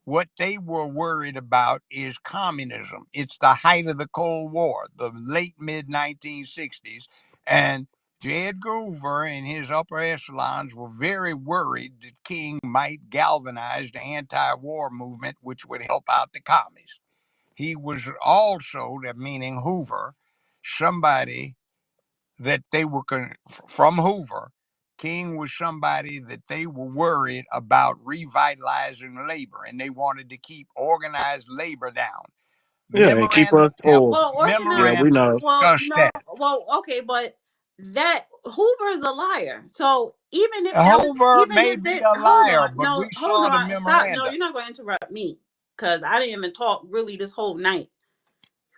What they were worried about is communism. It's the height of the Cold War, the late mid 1960s. And J. Edgar Hoover and his upper echelons were very worried that King might galvanize the anti war movement, which would help out the commies. He was also, meaning Hoover, somebody that they were from Hoover. King was somebody that they were worried about revitalizing labor, and they wanted to keep organized labor down. Yeah, and keep Memorandum, us whole. Well, Yeah, we organized. know. Well, discussed no. that. Well, okay, but that Hoover is a liar. So even if that was, Hoover even may if be that, a hold liar, on, but no, we hold saw the on, stop. No, memoranda. you're not going to interrupt me because I didn't even talk really this whole night.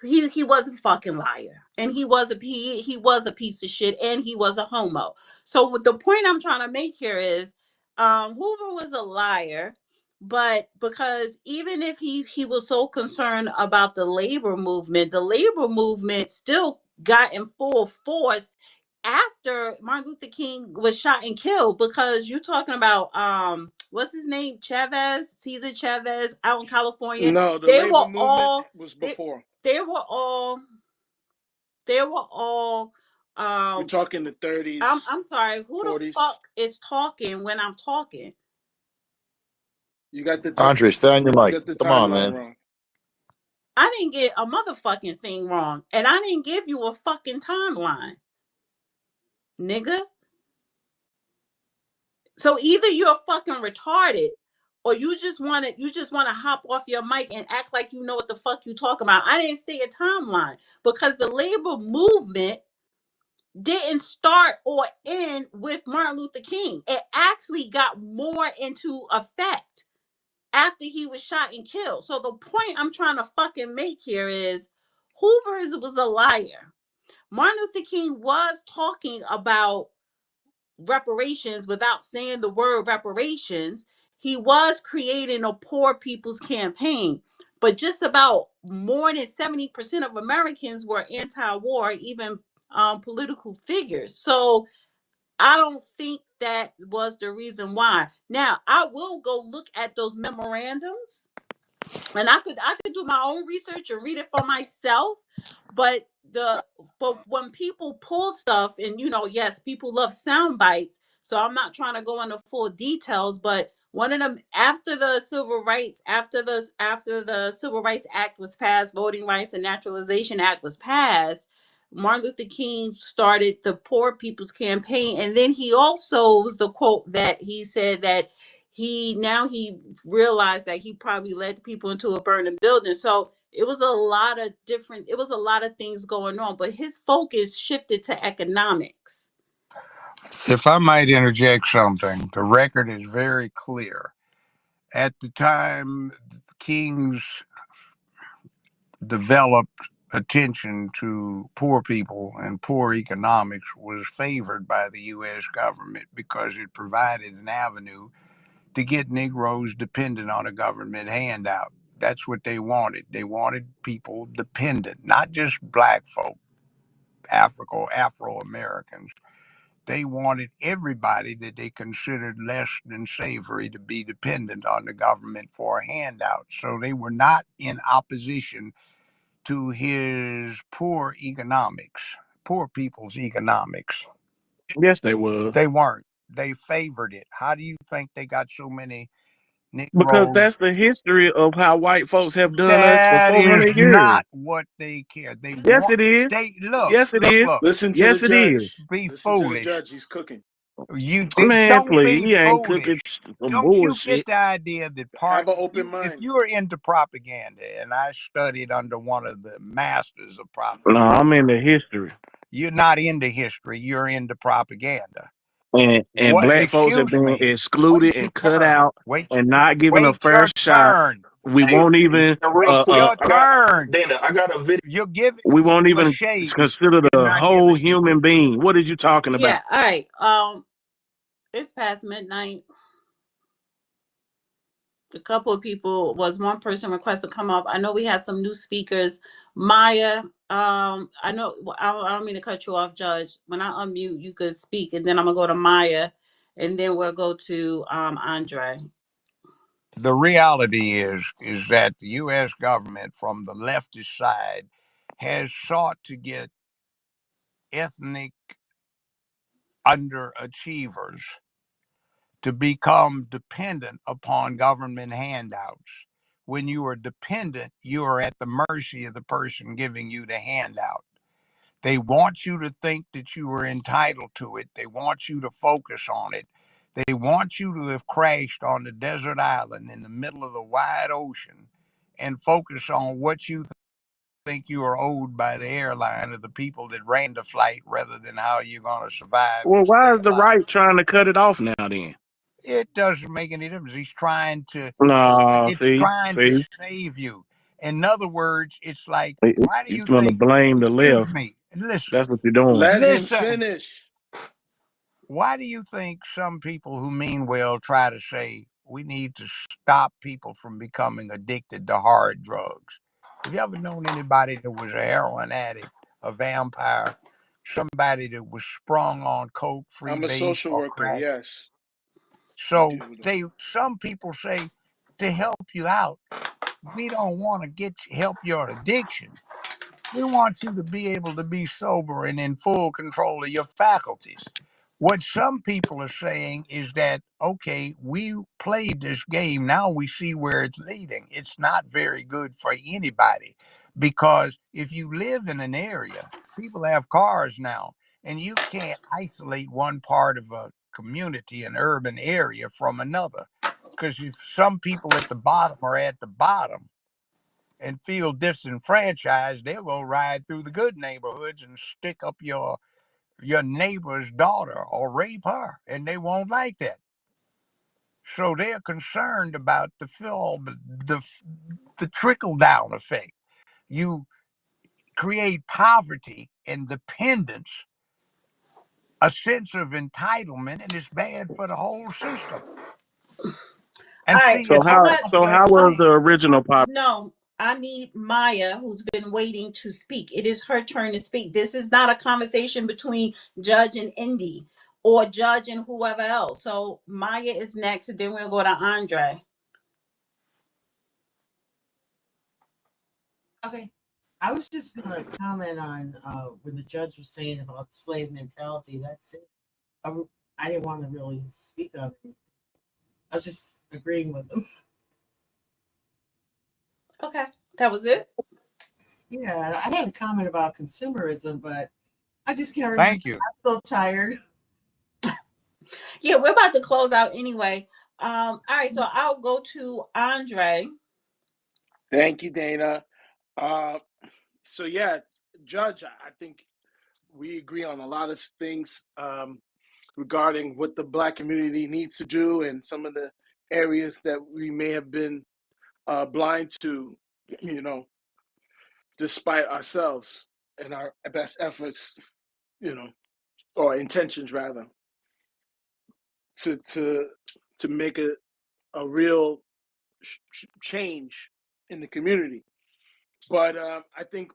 He was a fucking liar, and he was a piece of shit, and he was a homo. So what the point I'm trying to make here is, Hoover was a liar, but because even if he was so concerned about the labor movement still got in full force after Martin Luther King was shot and killed, because you're talking about what's his name, Cesar Chavez out in California. No, the They labor were movement all was they, before. they were all they were all We're um talking the I'm 30s, I'm sorry, who the 40s. fuck is talking when I'm talking? You got the Andre, stay on your you mic. got the Come on, timeline man. wrong. I didn't get a motherfucking thing wrong, and I didn't give you a fucking timeline, nigga. So either you're fucking retarded, or you just want to hop off your mic and act like you know what the fuck you talking about. I didn't say a timeline because the labor movement didn't start or end with Martin Luther King. It actually got more into effect after he was shot and killed. So the point I'm trying to fucking make here is Hoover was a liar. Martin Luther King was talking about reparations without saying the word reparations. He was creating a poor people's campaign, but just about more than 70% of Americans were anti-war, even political figures. So I don't think that was the reason why. Now I will go look at those memorandums, and I could do my own research and read it for myself. But when people pull stuff, and yes, people love sound bites. So I'm not trying to go into full details, but one of them, after the Civil Rights Act was passed, Voting Rights and Naturalization Act was passed, Martin Luther King started the Poor People's Campaign, and then he also was the quote that he said that he realized that he probably led people into a burning building. So it was a lot of things going on, but his focus shifted to economics. If I might interject something, the record is very clear. At the time, King's developed attention to poor people and poor economics was favored by the U.S. government because it provided an avenue to get Negroes dependent on a government handout. That's what they wanted. They wanted people dependent, not just black folk, Afro Americans. They wanted everybody that they considered less than savory to be dependent on the government for a handout. So they were not in opposition to his poor economics, poor people's economics. Yes, they was. They weren't. They favored it. How do you think they got so many Because Negroes? that's the history of how white folks have done us for That is 400 years. not what they care. They Yes, want. it is. They look, Yes, it look, is. look. Listen to the Yes, it is. judge. Be Listen to the foolish. judge. He's cooking. Man, Don't please, be he ain't foolish. cooking some Don't you get bullshit. the idea that Have an if open if mind. you're into propaganda, and I studied under one of the masters of No, propaganda, I'm into history. you're not into history. You're into propaganda. And What? black folks have Excuse been me. excluded Wait and your cut turn. out and not given a Wait fair your shot. turn. We Hey, won't even real Wait quick, your turn. I got a video. You're giving we won't people a even shake. consider You're the not whole giving people a human being. What are you talking about? Yeah, all right. It's past midnight. A couple of people was one person requested to come up. I know we had some new speakers. Maya, I know I don't mean to cut you off, Judge. When I unmute, you could speak, and then I'm gonna go to Maya, and then we'll go to Andre. The reality is that the U.S. government, from the leftist side, has sought to get ethnic underachievers to become dependent upon government handouts. When you are dependent, you are at the mercy of the person giving you the handout. They want you to think that you are entitled to it. They want you to focus on it. They want you to have crashed on the desert island in the middle of the wide ocean and focus on what you think you are owed by the airline or the people that ran the flight rather than how you're going to survive Well, and why stay is the alive. right trying to cut it off now then? It doesn't make any difference. No, It's see, trying to see, save you. In other words, it's like, why do he's you going to think, blame the excuse left. me, listen, That's what you're doing. Let him listen, finish. why do you think some people who mean well try to say we need to stop people from becoming addicted to hard drugs? Have you ever known anybody that was a heroin addict, a vampire, somebody that was sprung on coke, I'm a freebase, social or worker. crack? Yes, I So deal with them. some people say to help you out, we don't want to help your addiction. We want you to be able to be sober and in full control of your faculties. What some people are saying is that, okay, we played this game. Now we see where it's leading. It's not very good for anybody because if you live in an area, people have cars now, and you can't isolate one part of a community, an urban area, from another. Because if some people at the bottom are at the bottom, and feel disenfranchised, they'll go ride through the good neighborhoods and stick up your neighbor's daughter or rape her, and they won't like that. So they're concerned about the trickle down effect. You create poverty and dependence, a sense of entitlement, and it's bad for the whole system. All And right, see, So it's I'm how not. a so level how was playing. the original pop? No, I need Maya, who's been waiting to speak. It is her turn to speak. This is not a conversation between Judge and Indy or Judge and whoever else. So Maya is next, and then we'll go to Andre. Okay. I was just going to comment on when the judge was saying about slave mentality. That's it. I didn't want to really speak of it. I was just agreeing with him. Okay, that was it. Yeah, I had a comment about consumerism, but I just can't remember. Thank you. I'm so tired. Yeah, we're about to close out anyway. All right, so I'll go to Andre. Thank you, Dana. Uh, so yeah, Judge, I think we agree on a lot of things regarding what the Black community needs to do and some of the areas that we may have been blind to, you know, despite ourselves and our best efforts, you know, or intentions rather, to make a real change in the community. But I think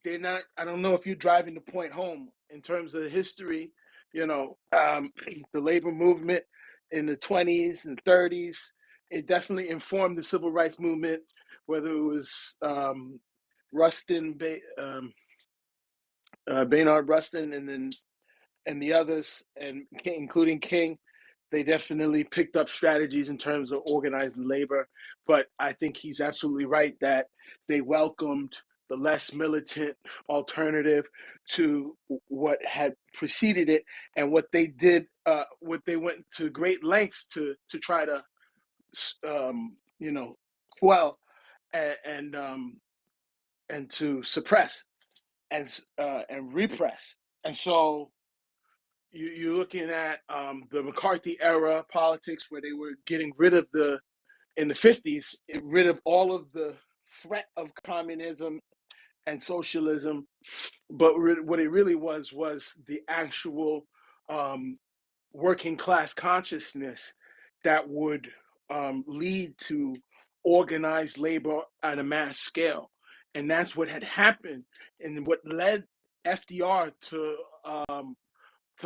they're not. I don't know if you're driving the point home in terms of history. You know, the labor movement in the 20s and 30s. It definitely informed the civil rights movement, whether it was Rustin, Baynard Rustin, and the others, and including King. They definitely picked up strategies in terms of organizing labor. But I think he's absolutely right that they welcomed the less militant alternative to what had preceded it, and what they did, what they went to great lengths to try to, you know, quell and to suppress and repress. And so you're looking at the McCarthy era politics, where they were getting rid of in the 50s, rid of all of the threat of communism and socialism. But what it really was the actual working class consciousness that would lead to organized labor at a mass scale. And that's what had happened, and what led FDR to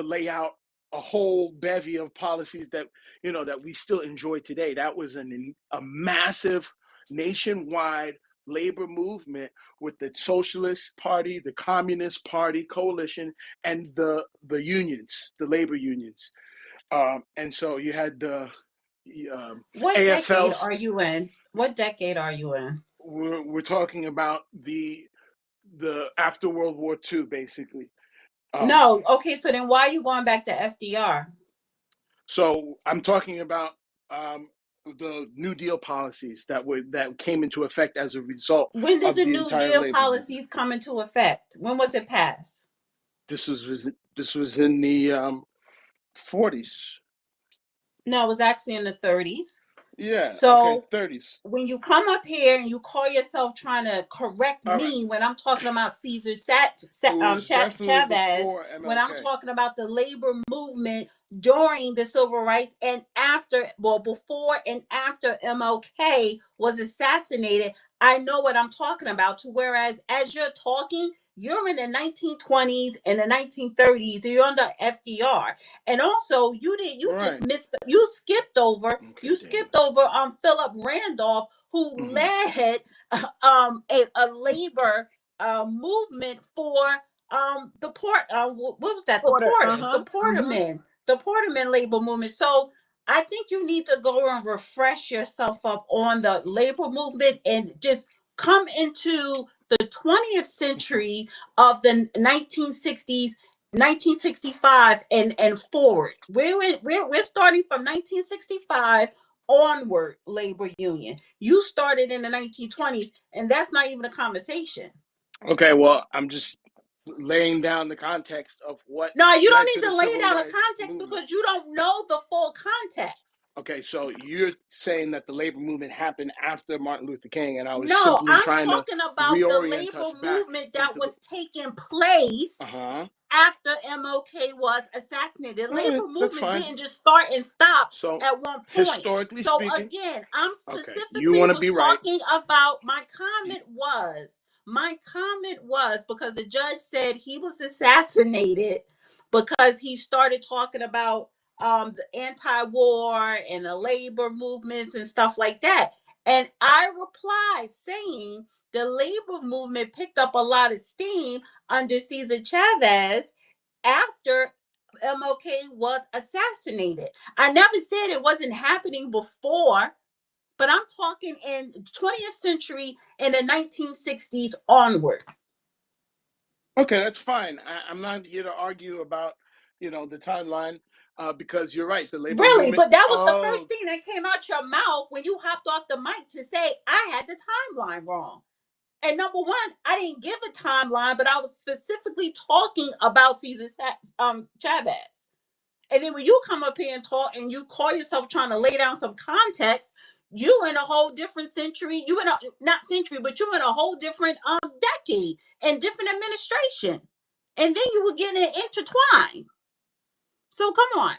lay out a whole bevy of policies that, you know, that we still enjoy today. That was a massive nationwide labor movement with the Socialist Party, the Communist Party coalition, and the unions, the labor unions. And so you had the What decade AFLs. are you in? What decade are you in? We're talking about the after World War II, basically. No, okay, so then why are you going back to FDR? So I'm talking about the New Deal policies that came into effect as a result When did of the the New entire Deal labor movement. policies come into effect? When was it passed? This was in the 40s. No, it was actually in the 30s. Yeah. Okay. So 30s. when you come up here and you call yourself trying to correct All right. me when I'm talking about Cesar It was definitely Chavez, before MLK. when I'm talking about the labor movement during the civil rights and after, well, before and after MLK was assassinated, I know what I'm talking about. To whereas as you're talking, you're in the 1920s and the 1930s, and you're under FDR. And also, you Right. just missed, you skipped over, Okay, skipped over Philip Randolph, who led a labor movement for the port. What was that? The porters, the portermen, the portermen labor movement. So I think you need to go and refresh yourself up on the labor movement and just come into the 20th century of the 1960s, 1965 and forward. We're starting from 1965 onward. Labor union, you started in the 1920s, and that's not even a conversation. Okay, well, I'm just laying down the context of what. No, you don't led to need the to lay civil down a rights context movement. because you don't know the full context. Okay, so you're saying that the labor movement happened after Martin Luther King, and I was No, simply I'm trying to talking about the reorient labor us back movement that into was taking place Uh-huh. after MLK was assassinated. The All right, labor that's movement fine. didn't just start and stop So at one point. historically So speaking, again, I'm okay, you specifically want to was be right. talking about my comment was because the judge said he was assassinated because he started talking about the anti-war and the labor movements and stuff like that. And I replied saying the labor movement picked up a lot of steam under Cesar Chavez after MLK was assassinated. I never said it wasn't happening before, but I'm talking in 20th century in the 1960s onward. Okay, that's fine. I'm not here to argue about, the timeline, because you're right. The labor Really, movement. but that was the first Oh, thing that came out your mouth when you hopped off the mic to say I had the timeline wrong. And number one, I didn't give a timeline, but I was specifically talking about Cesar Chavez. And then when you come up here and talk and you call yourself trying to lay down some context, you in a whole different century. You in a not century, but you in a whole different decade and different administration. And then you were getting it intertwined. So come on.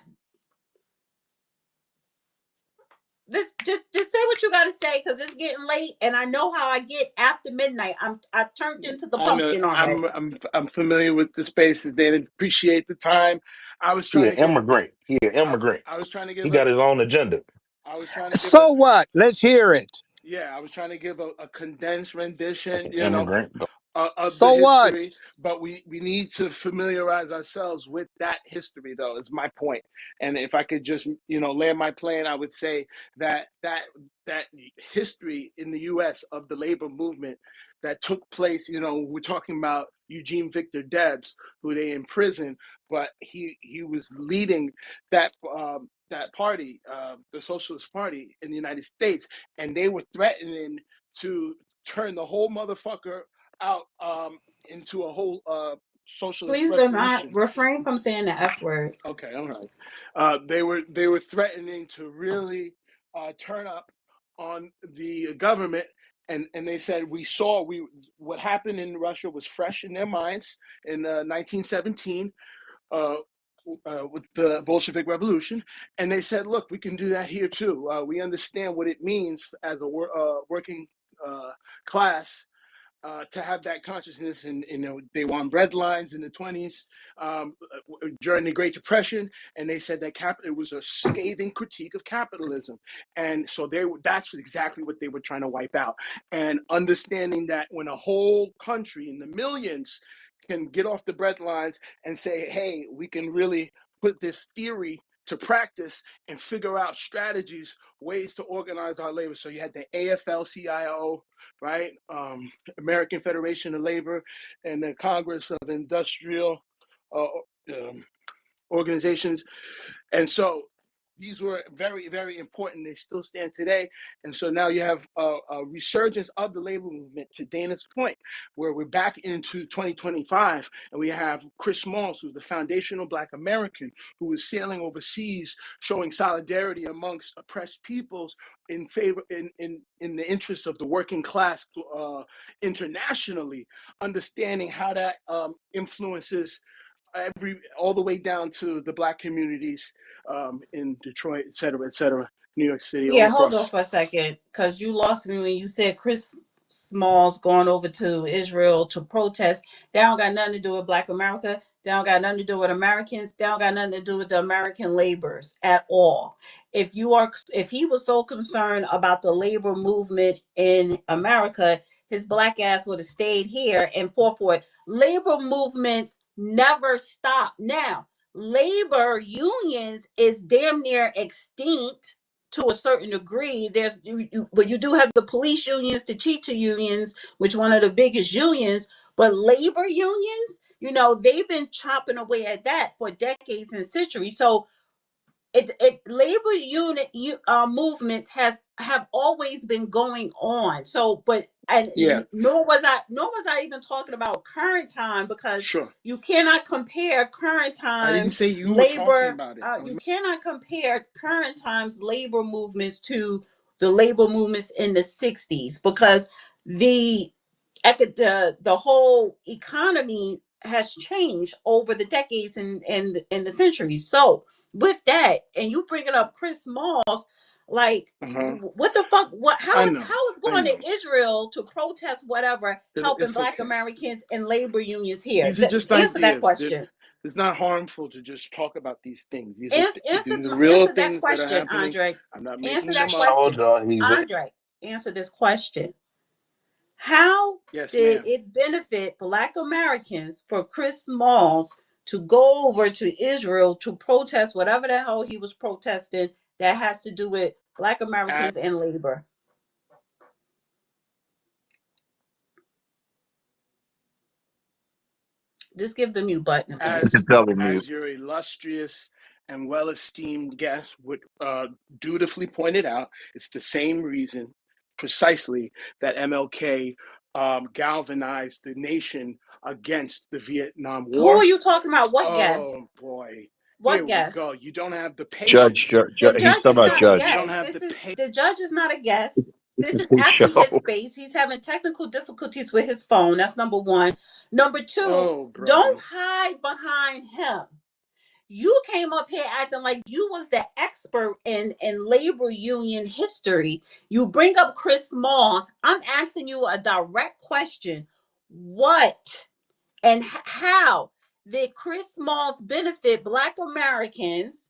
This just say what you gotta say because it's getting late and I know how I get after midnight. I turned into the I know. pumpkin already. I'm familiar with the spaces. David, appreciate the time. I was He trying an to give. immigrant. He an immigrant. I was trying to He give a. got his own agenda. I was trying to give a. So what? Let's hear it. Yeah, I was trying to give a condensed rendition. Fucking immigrant. Of the So what? history, but we need to familiarize ourselves with that history, though, is my point. And if I could just land my plane, I would say that history in the U.S. of the labor movement that took place. We're talking about Eugene Victor Debs, who they imprisoned, but he was leading that that party, the Socialist Party in the United States, and they were threatening to turn the whole motherfucker out into a whole socialist Please do not revolution. refrain from saying the F word. Okay, all right. They were threatening to really turn up on the government, and they said what happened in Russia was fresh in their minds in 1917. With the Bolshevik Revolution, and they said, "Look, we can do that here too. We understand what it means as a working class to have that consciousness." And they won bread lines in the 20s during the Great Depression, and they said that it was a scathing critique of capitalism, and so that's exactly what they were trying to wipe out. And understanding that when a whole country in the millions can get off the bread lines and say, hey, we can really put this theory to practice and figure out strategies, ways to organize our labor. So you had the AFL-CIO, right? American Federation of Labor, and the Congress of Industrial Organizations. And so these were very, very important. They still stand today. And so now you have a resurgence of the labor movement, to Dana's point, where we're back into 2025. And we have Chris Smalls, who's the foundational Black American, who is sailing overseas, showing solidarity amongst oppressed peoples in favor, in the interest of the working class internationally, understanding how that influences all the way down to the Black communities in Detroit, et cetera, New York City, all Yeah, hold on across. for a second, because you lost me when you said Chris Smalls going over to Israel to protest. That don't got nothing to do with Black America. That don't got nothing to do with Americans. That don't got nothing to do with the American laborers at all. If he was so concerned about the labor movement in America, his Black ass would have stayed here and fought for it. Labor movements never stop. Now, labor unions is damn near extinct to a certain degree. But you do have the police unions, the teacher unions, which one of the biggest unions. But labor unions, they've been chopping away at that for decades and centuries. So labor unit movements have always been going on. So, but Yeah, nor was I even talking about current time, because sure. you cannot compare current I didn't times say you were talking labor. about it. You cannot compare current times labor movements to the labor movements in the 60s, because the whole economy has changed over the decades and the centuries. So with that, and you bringing up Chris Smalls, like what the fuck? What? How is going to Israel to protest whatever helping It's Black okay. Americans and labor unions here? These are just Answer that ideas. question. It's not harmful to just talk about these things. These Answer are real that things that are question, happening. Andre. I'm not Answer making that them up. question, Told y'all he's a Andre. Answer this question. How Yes, did ma'am. it benefit Black Americans for Chris Smalls to go over to Israel to protest whatever the hell he was protesting that has to do with Black Americans and labor? Just give the mute button, please. As your illustrious and well-esteemed guest would dutifully pointed out, it's the same reason precisely that MLK galvanized the nation against the Vietnam Who War. are you talking about? What guest? Oh boy. What Here guest? we go. You don't have the Judge, patience. The he's judge talking is about not a Judge. You don't guest. have the patience. The judge is not a guest. This This is is his actually his show. space. He's having technical difficulties with his phone. That's number one. Number two, Oh, brother. don't hide behind him. You came up here acting like you was the expert in labor union history. You bring up Chris Smalls. I'm asking you a direct question. What and how did Chris Smalls benefit Black Americans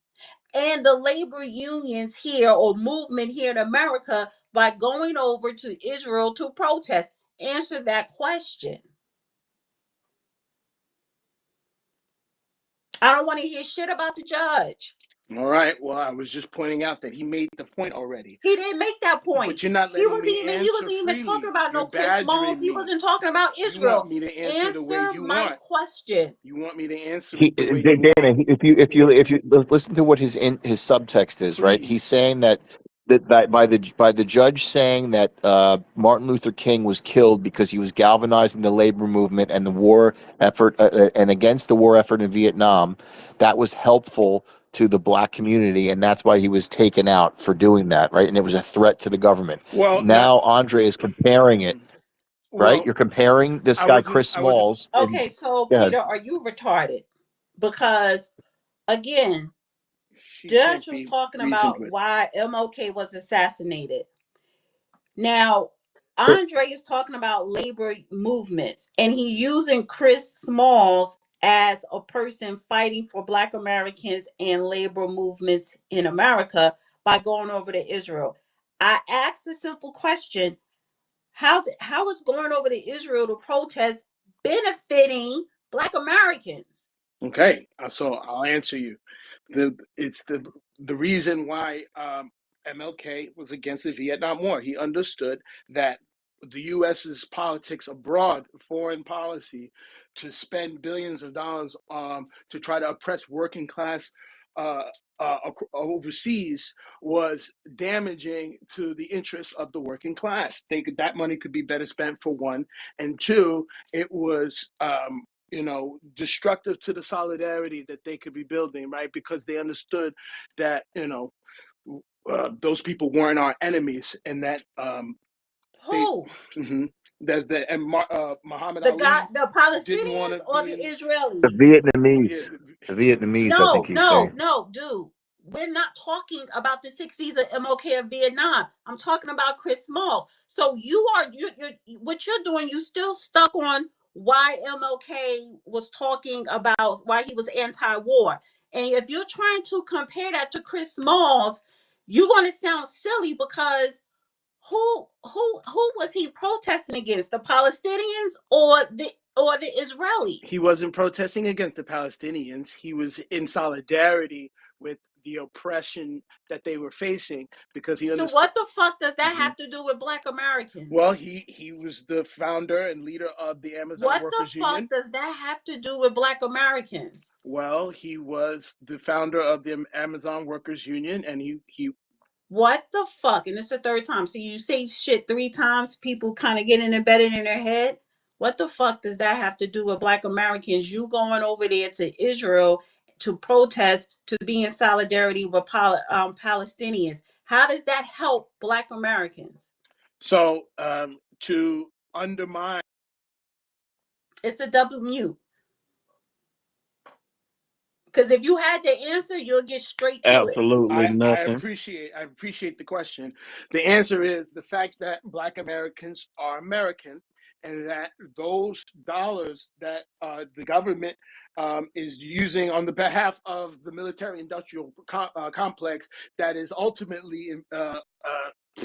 and the labor unions here or movement here in America by going over to Israel to protest? Answer that question. I don't want to hear shit about the judge. All right. Well, I was just pointing out that he made the point already. He didn't make that point. But you're not He letting wasn't me even answer talking about You're no Chris Smalls. badgering He me. wasn't talking about You Israel. want me to answer the way you my want. question. You want me to answer He, the way you Dana, want. if you listen to what his subtext is, right? Please. He's saying that by the judge saying that Martin Luther King was killed because he was galvanizing the labor movement and the war effort and against the war effort in Vietnam, that was helpful to the Black community, and that's why he was taken out for doing that, right? And it was a threat to the government. Well, Now Andre is comparing it, right? well, You're comparing this guy Chris Smalls. Okay, so Yeah. Peter, are you retarded? Because again, she Judge can't was be talking reasoned about with. why MLK was assassinated. Now, Andre is talking about labor movements, and he using Chris Smalls as a person fighting for Black Americans and labor movements in America by going over to Israel. I asked a simple question: how is going over to Israel to protest benefiting Black Americans? Okay, so I'll answer you. It's the reason why MLK was against the Vietnam War. He understood that the U.S.'s politics abroad, foreign policy, to spend billions of dollars to try to oppress working class overseas was damaging to the interests of the working class. That money could be better spent for one, and two, it was destructive to the solidarity that they could be building, right? Because they understood that, those people weren't our enemies, and that Who? Muhammad The Ali the didn't want Palestinians to or be the in. The Israelis? Vietnamese. Yeah, The Vietnamese, I think he's saying. No, dude. We're not talking about the 60s of MLK of Vietnam. I'm talking about Chris Smalls. So you're what you're doing, you still stuck on why MLK was talking about why he was anti-war. And if you're trying to compare that to Chris Smalls, you're going to sound silly because who was he protesting against? The Palestinians or the Israelis? he wasn't protesting against the Palestinians. He was in solidarity with the oppression that they were facing because he understood. So what the fuck does that have to do with Black Americans? Well, he was the founder and leader of the Amazon What the Workers fuck Union. does that have to do with Black Americans? Well, he was the founder of the Amazon Workers Union, and he What the fuck? And it's the third time. So you say shit three times, people kind of getting embedded in their head. What the fuck does that have to do with Black Americans? You going over there to Israel to protest, to be in solidarity with Palestinians. How does that help Black Americans? So to undermine. It's a double mute. Because if you had the answer, you'll get straight to it. Absolutely I nothing. appreciate the question. The answer is the fact that Black Americans are American, and that those dollars that the government is using on the behalf of the military-industrial complex that is ultimately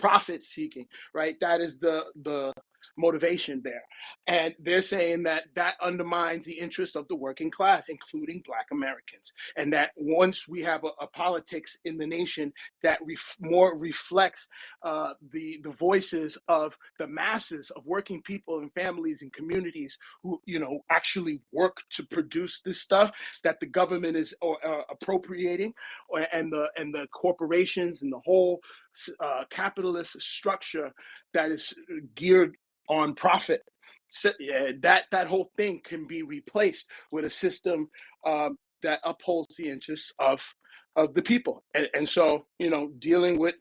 profit seeking, right? That is the motivation there. And they're saying that that undermines the interest of the working class, including Black Americans. And that once we have a politics in the nation that more reflects the voices of the masses of working people and families and communities who, you know, actually work to produce this stuff that the government is appropriating, and the corporations and the whole capitalist structure that is geared on profit. So, that whole thing can be replaced with a system that upholds the interests of the people. And so, you know, dealing with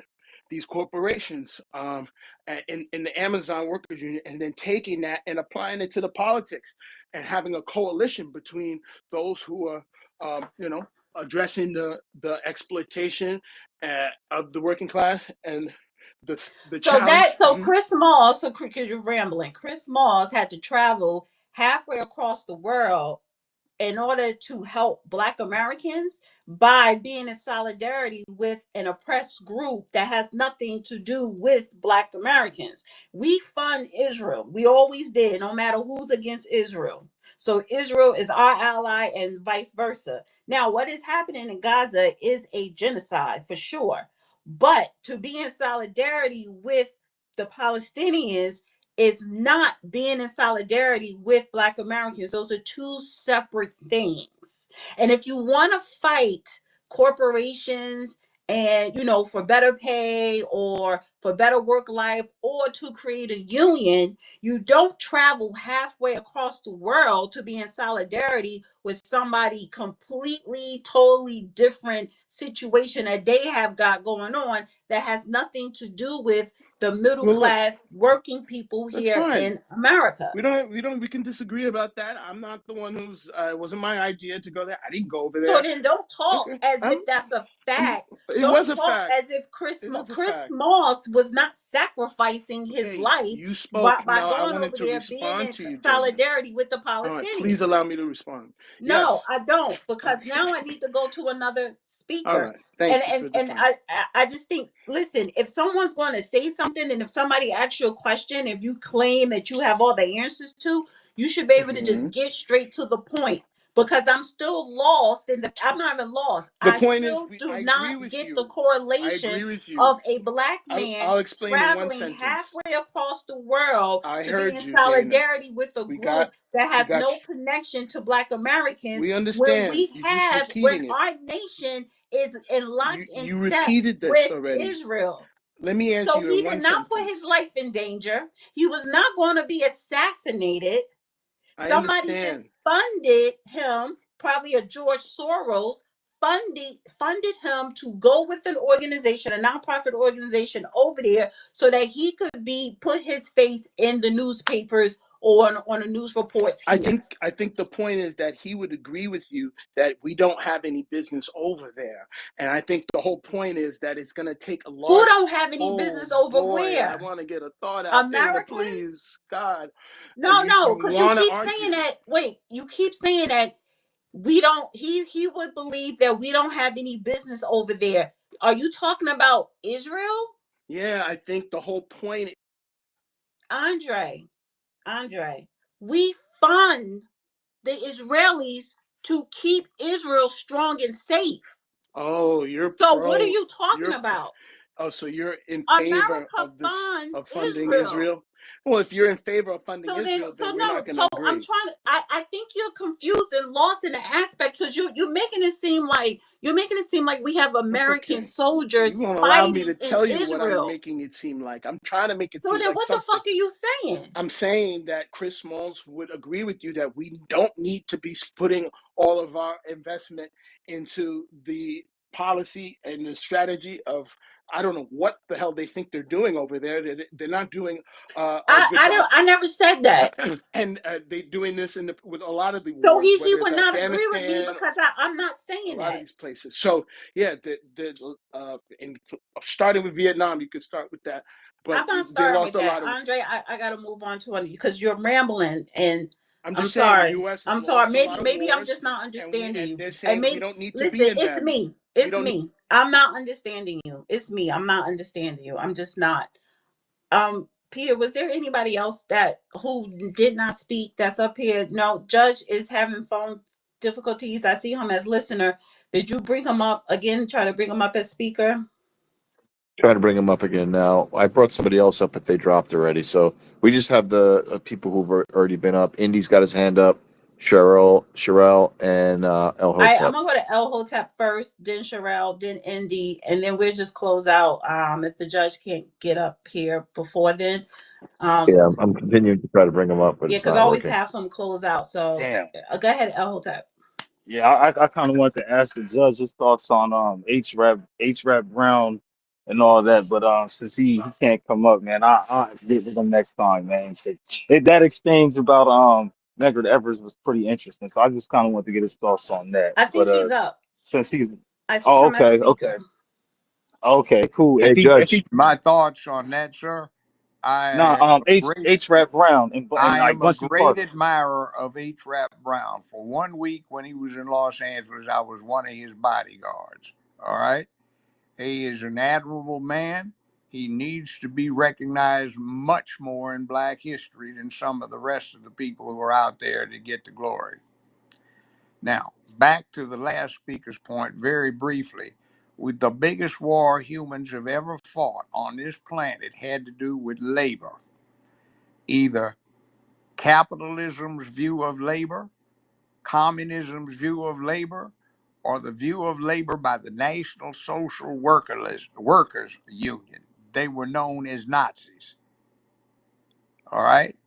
these corporations in the Amazon Workers Union, and then taking that and applying it to the politics, and having a coalition between those who are, you know, addressing the exploitation of the working class, and the challenge. So Chris Smalls, so because you're rambling, Chris Smalls had to travel halfway across the world in order to help Black Americans by being in solidarity with an oppressed group that has nothing to do with Black Americans. We fund Israel. We always did, no matter who's against Israel. So Israel is our ally and vice versa. Now, what is happening in Gaza is a genocide for sure. But to be in solidarity with the Palestinians is not being in solidarity with Black Americans. Those are two separate things. And if you want to fight corporations and, you know, for better pay or for better work life, or to create a union, you don't travel halfway across the world to be in solidarity with somebody completely, totally different situation that they have got going on that has nothing to do with the middle class working people here in America. We can disagree about that. I'm not the one who's it wasn't my idea to go there. I didn't go over there. So then don't talk as if that's a fact. It Don't was a talk fact. as if Chris Moss was not sacrificing his life You spoke. by Now I going wanted over to there, being respond in to you, Dana. solidarity with the All right, Palestinians. please allow me to respond. No, Yes. I don't, because now I need to go to another speaker. All right. Thank you for the time. I just think, listen, if someone's going to say something, and if somebody asks you a question, if you claim that you have all the answers to, you should be able to just get straight to the point. Because I'm still lost I'm not even lost. The I point is, still do I agree not with get you. the I agree correlation with you. of a Black man I'll explain in one traveling sentence. halfway across the world I to be heard in you, Dana. solidarity with a group that has no connection to Black Americans. We understand. When our nation is locked in You step repeated this with already. Israel. Let me answer So you he in one did not put sentence. his life in danger. He was not going to be assassinated. Somebody just funded him, probably a George Soros funded him to go with an organization, a nonprofit organization over there, so that he could put his face in the newspapers or on the news reports here. I think the point is that he would agree with you that we don't have any business over there, and I think the whole point is that it's going to take a lot. Who don't have any business over where? I want to get a thought out, Americans? please, God. No, because you keep saying that. Wait, you keep saying that we don't. He would believe that we don't have any business over there. Are you talking about Israel? Yeah, I think the whole point. Andre, we fund the Israelis to keep Israel strong and safe. Oh, what are you talking about? Oh, so you're in favor America of funding Israel? Well, if you're in favor of funding Israel, then we're not going to agree. I'm trying to. I think you're confused and lost in the aspect, because you're making it seem like we have American soldiers You won't fighting allow me to tell you Israel. what I'm making it seem like. I'm trying to make it so seem then like what something. The fuck are you saying? I'm saying that Chris Smalls would agree with you that we don't need to be putting all of our investment into the policy and the strategy of I don't know what the hell they think they're doing over there. They're not doing a good job. I never said that. And they're doing this with a lot of the So wars, he whether it's would not agree with me Afghanistan, because I'm not a saying lot of that. these places. So yeah, starting with Vietnam, you could start with that. But I'm not they starting lost with a that, lot of. Andre. I got to move on to it because you're rambling, and I'm I'm just saying the sorry. U.S. has I'm sorry. lost a lot of Maybe I'm wars, just not and understanding you. they're And saying we maybe don't need to listen, be in it's them. me. We It's don't. me. I'm not understanding you. It's me. I'm not understanding you. I'm just not. Peter, was there anybody else who did not speak that's up here? No, Judge is having phone difficulties. I see him as listener. Did you bring him up again? Try to bring him up as speaker. Trying to bring them up again now. I brought somebody else up, but they dropped already. So we just have the people who've already been up. Indy's got his hand up. Sherelle, and El I'm Hotep. gonna go to El Hotep first, then Sherelle, then Indy, and then we'll just close out. If the judge can't get up here before then, Yeah, I'm continuing to try to bring them up, but yeah, it's because I not always working. have him close out. So Damn. go ahead, El Hotep. Yeah, I kind of want to ask the judge his thoughts on H-Rap Brown and all that, but since he can't come up, man, I get with him next time, man. That exchange about Medgar Evers was pretty interesting, so I just kind of want to get his thoughts on that. I But think he's up. since he's I see oh him as okay, speaker. cool. Hey, If Judge. he My thoughts on that, sir. I nah am a great H-Rap Brown and I like am a Bunchy great Parker. admirer of H. Rap Brown. For 1 week when he was in Los Angeles, I was one of his bodyguards. All right. He is an admirable man. He needs to be recognized much more in black history than some of the rest of the people who are out there to get the glory. Now, back to the last speaker's point, very briefly. With the biggest war humans have ever fought on this planet had to do with labor. Either capitalism's view of labor, communism's view of labor, or the view of labor by the National Social Workers Union. They were known as Nazis. All right.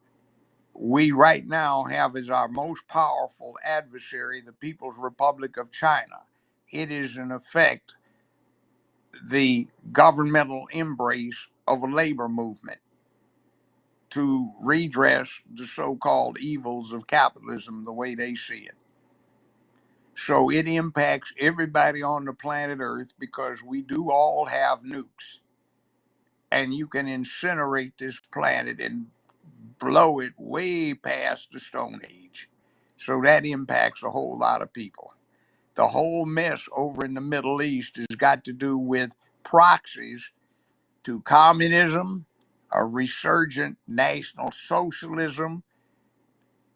We right now have as our most powerful adversary the People's Republic of China. It is, in effect, the governmental embrace of a labor movement to redress the so-called evils of capitalism the way they see it. So it impacts everybody on the planet Earth because we do all have nukes. And you can incinerate this planet and blow it way past the Stone Age. So that impacts a whole lot of people. The whole mess over in the Middle East has got to do with proxies to communism, a resurgent National Socialism,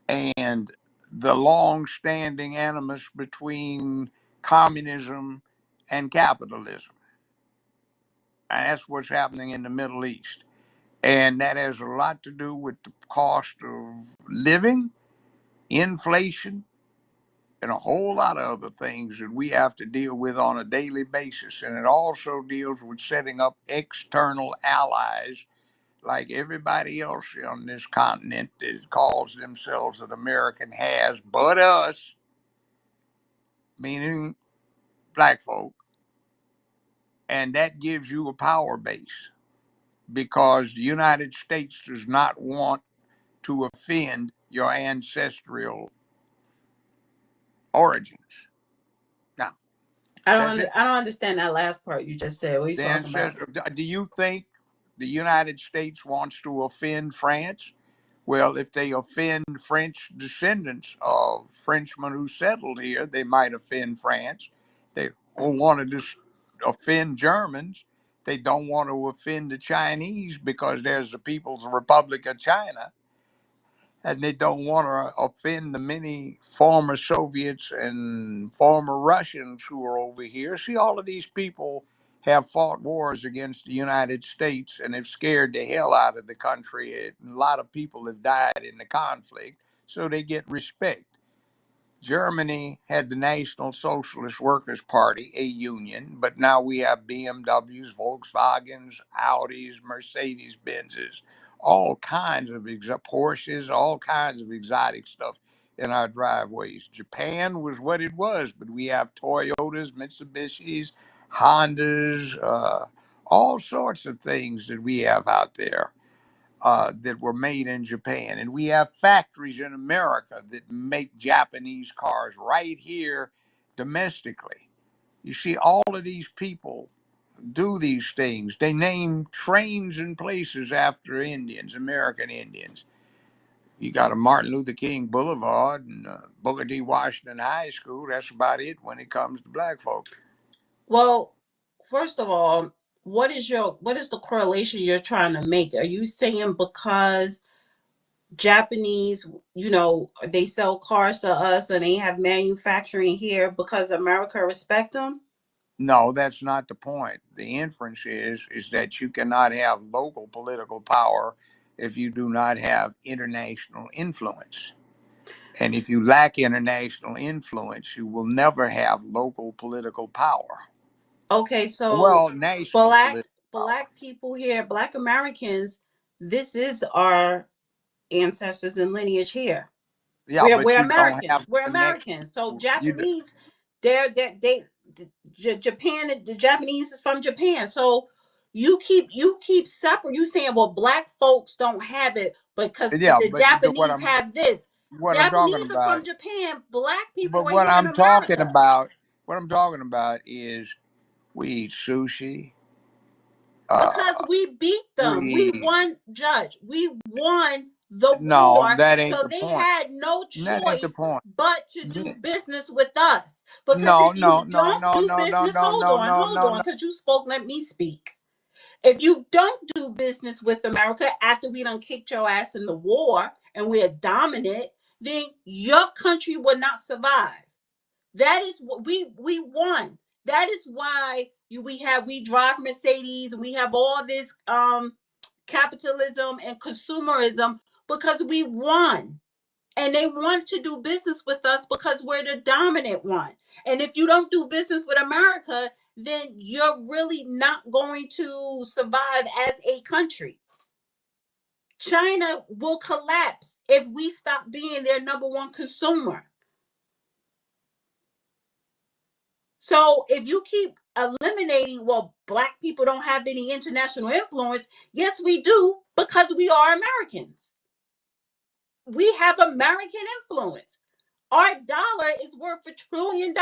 and the long-standing animus between communism and capitalism. And that's what's happening in the Middle East. And that has a lot to do with the cost of living, inflation, and a whole lot of other things that we have to deal with on a daily basis. And it also deals with setting up external allies like everybody else on this continent that calls themselves an American has, but us, meaning black folk. And that gives you a power base because the United States does not want to offend your ancestral origins. Now, that's it. I don't understand that last part you just said. What are you The talking about? ancestral. Do you think the United States wants to offend France? Well, if they offend French descendants of Frenchmen who settled here, they might offend France. They don't want to offend Germans. They don't want to offend the Chinese because there's the People's Republic of China. And they don't want to offend the many former Soviets and former Russians who are over here. See, all of these people have fought wars against the United States and have scared the hell out of the country. A lot of people have died in the conflict, so they get respect. Germany had the National Socialist Workers' Party, a union, but now we have BMWs, Volkswagens, Audis, Mercedes Benzes, all kinds of Porsches, all kinds of exotic stuff in our driveways. Japan was what it was, but we have Toyotas, Mitsubishis, Hondas, all sorts of things that we have out there that were made in Japan. And we have factories in America that make Japanese cars right here domestically. You see, all of these people do these things. They name trains and places after Indians, American Indians. You got a Martin Luther King Boulevard and Booker T. Washington High School. That's about it when it comes to black folk. Well, first of all, what is the correlation you're trying to make? Are you saying because Japanese, they sell cars to us and they have manufacturing here because America respect them? No, that's not the point. The inference is that you cannot have local political power if you do not have international influence. And if you lack international influence, you will never have local political power. Okay, so Well, national black political power. black people here, black Americans, this is our ancestors and lineage here. Yeah, We're but we're you don't Americans. have We're connection. Americans. So You d- Japanese, Japan, the Japanese is from Japan. So you keep separate. You saying, well, black folks don't have it because yeah, the but Japanese have this. what I'm talking Japanese are about, from Japan. Black people but are here in America what I'm talking about is we eat sushi. because Uh, we beat them. We we won, Judge. We won the No, war. that ain't So the they point. had no That ain't the choice point. but to do Me- business with us. Because No, if no, you no, don't no, do no, no, business, no, no, no, hold no, on, no. because you spoke, let me speak. If you don't do business with America after we done kicked your ass in the war and we're dominant, then your country will not survive. That is what we won. That is why we drive Mercedes and we have all this capitalism and consumerism because we won. And they want to do business with us because we're the dominant one. And if you don't do business with America, then you're really not going to survive as a country. China will collapse if we stop being their number one consumer. So if you keep eliminating, well, black people don't have any international influence. Yes, we do, because we are Americans. We have American influence. Our dollar is worth $1 trillion,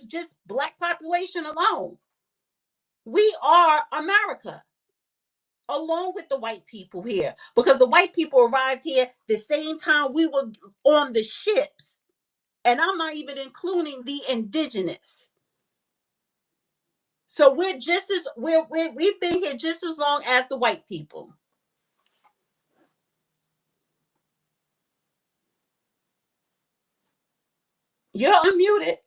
just black population alone. We are America, along with the white people here, because the white people arrived here the same time we were on the ships. And I'm not even including the indigenous. So we're just as we've been here just as long as the white people. You're unmuted.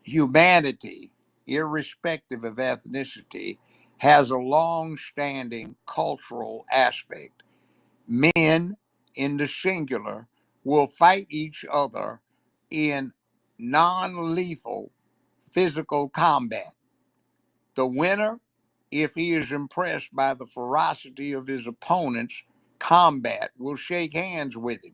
Humanity, irrespective of ethnicity, has a long-standing cultural aspect. Men, in the singular, will fight each other in non-lethal physical combat. The winner, if he is impressed by the ferocity of his opponent's combat, will shake hands with him.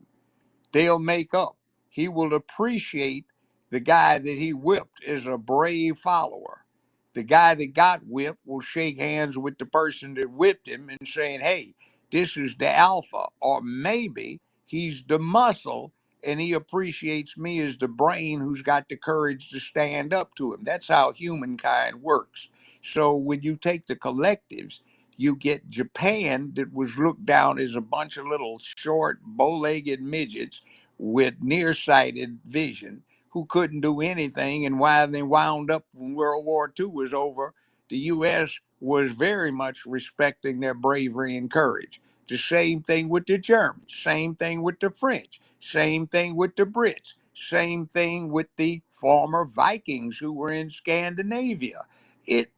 They'll make up. He will appreciate the guy that he whipped as a brave follower. The guy that got whipped will shake hands with the person that whipped him and saying, hey, this is the alpha. Or maybe he's the muscle and he appreciates me as the brain who's got the courage to stand up to him. That's how humankind works. So when you take the collectives, you get Japan, that was looked down as a bunch of little short, bow-legged midgets with nearsighted vision who couldn't do anything. And why they wound up when World War II was over, the U.S. was very much respecting their bravery and courage. The same thing with the Germans, same thing with the French, same thing with the Brits, same thing with the former Vikings who were in Scandinavia. It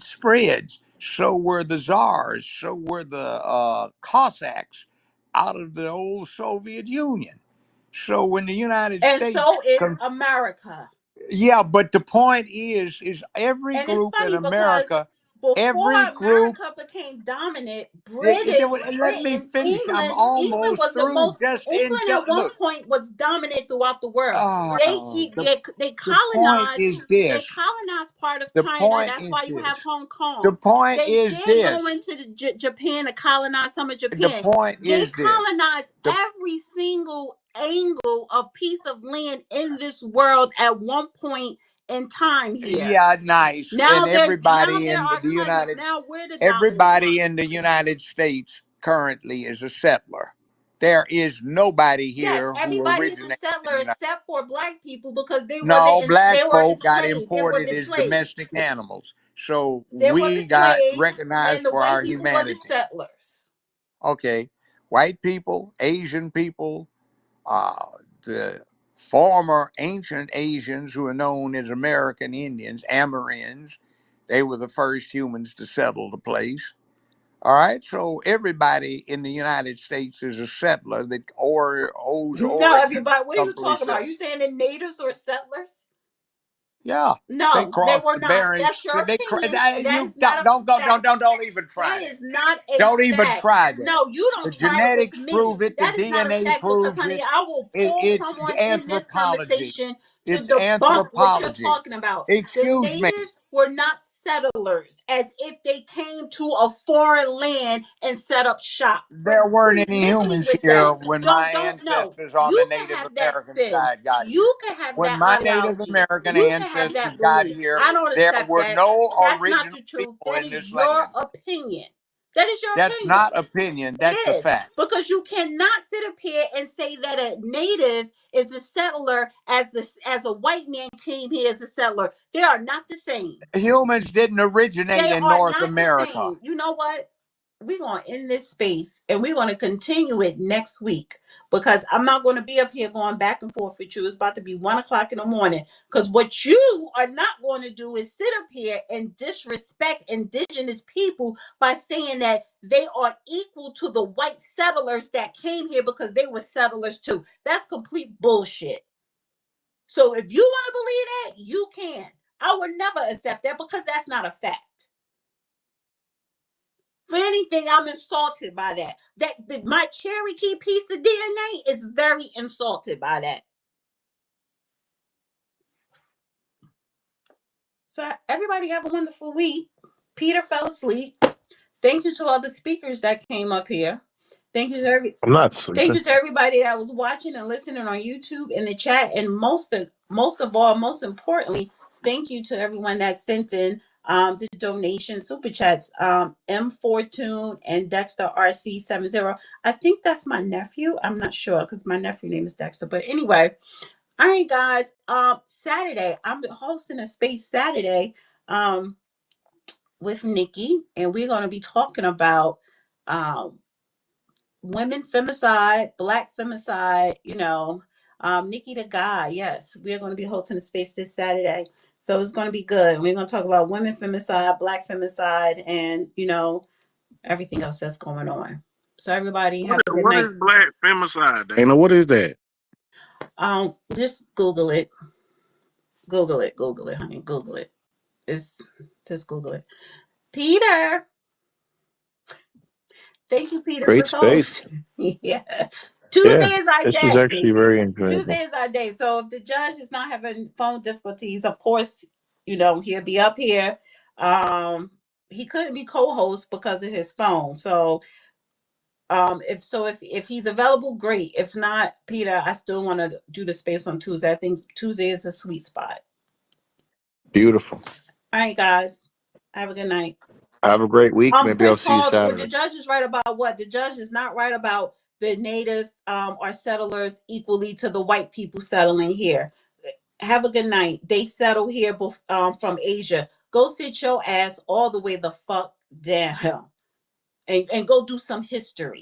spreads. So were the czars, so were the Cossacks out of the old Soviet Union. So when the United And States so is America. yeah, but the point is every And it's group in funny because America. before every group. America became dominant, Let me finish. I'm England almost was the through. most. Just England at one look. point was dominant throughout the world. Uh, the They the point colonized. is They this. colonized part of The China. point That's is why you have this. Hong The Kong. point They is did go this. into the Japan to colonize some of The Japan. point They is this. colonized The every single angle of piece of land in this world at one point in time here. Yeah, nice. And Now everybody there in are the countries. United Now we're the dominant everybody ones. in the United States currently is a settler. There is nobody Yes, here who everybody is a originated in settler the United. except for black people because No, black they were folk got enslaved. They were imported the as domestic slaves. animals. So They were the we got slaves, recognized and the for white our people were the humanity. settlers. Okay. White people, Asian people, the former ancient Asians who are known as American Indians, Amerins, they were the first humans to settle the place. All right, so everybody in the United States is a settler that owes No, origin everybody. What are you someplace talking about? else. You saying the natives or settlers? Yeah, they No, they crossed were the not. Bering. That's your opinion. That You is not a fact. don't even try That that. is not a Don't even fact. try that. No, you The don't try it with genetics me. prove it. The That is not a DNA fact because, proves honey, it. I will pull It's someone in this anthropology. conversation to It's debunk what you're anthropology. talking about. The Excuse me. natives were not settlers, as if they came to a foreign land and set up shop. There weren't Please any miss me humans with here that. when my Don't know. ancestors on the You can Native have that American spin. side got here. You can have When that my Native ideology. American You can have ancestors that got belief. here, I don't there accept were that. no That's not original the truth. people That in is this your land. opinion. That is your That's opinion. not opinion. It That's a is. fact. Because you cannot sit up here and say that a native is a settler as a white man came here as a settler. They are not the same. Humans didn't originate They in are North not the America. same. You know what? We're going to end this space and we're going to continue it next week because I'm not going to be up here going back and forth with you. It's about to be 1:00 in the morning because what you are not going to do is sit up here and disrespect indigenous people by saying that they are equal to the white settlers that came here because they were settlers too. That's complete bullshit. So if you want to believe that, you can. I would never accept that because that's not a fact. For anything, I'm insulted by that. My Cherokee piece of DNA is very insulted by that. So everybody have a wonderful week. Peter fell asleep. Thank you to all the speakers that came up here. Thank you to I'm not Thank sleeping. you to everybody that was watching and listening on YouTube in the chat. And most importantly, thank you to everyone that sent in the donation super chats. M Fortune and Dexter RC70. I think that's my nephew. I'm not sure because my nephew name is Dexter. But anyway, all right, guys. Saturday, I'm hosting a space Saturday with Nikki, and we're going to be talking about women femicide, black femicide, Nikki the guy. Yes, we're going to be hosting a space this Saturday. So it's going to be good. We're going to talk about women femicide, black femicide, and, everything else that's going on. So everybody have a good What night. is black femicide, Dana? What is that? Just Google it. Google it, honey. Google it. It's just Google it. Peter. Thank you, Peter, Great for space. hosting. Yeah. Tuesday Yeah, is our this was day. actually very Tuesday enjoyable. is our day. So if the judge is not having phone difficulties, of course, he'll be up here. He couldn't be co-host because of his phone. So if he's available, great. If not, Peter, I still want to do the space on Tuesday. I think Tuesday is a sweet spot. Beautiful. All right, guys. Have a good night. Have a great week. Maybe I'll Chris see you Paul, what the Saturday. judge is right about what? The judge is not right about the native or settlers equally to the white people settling here. Have a good night. They settle here from Asia. Go sit your ass all the way the fuck down and go do some history.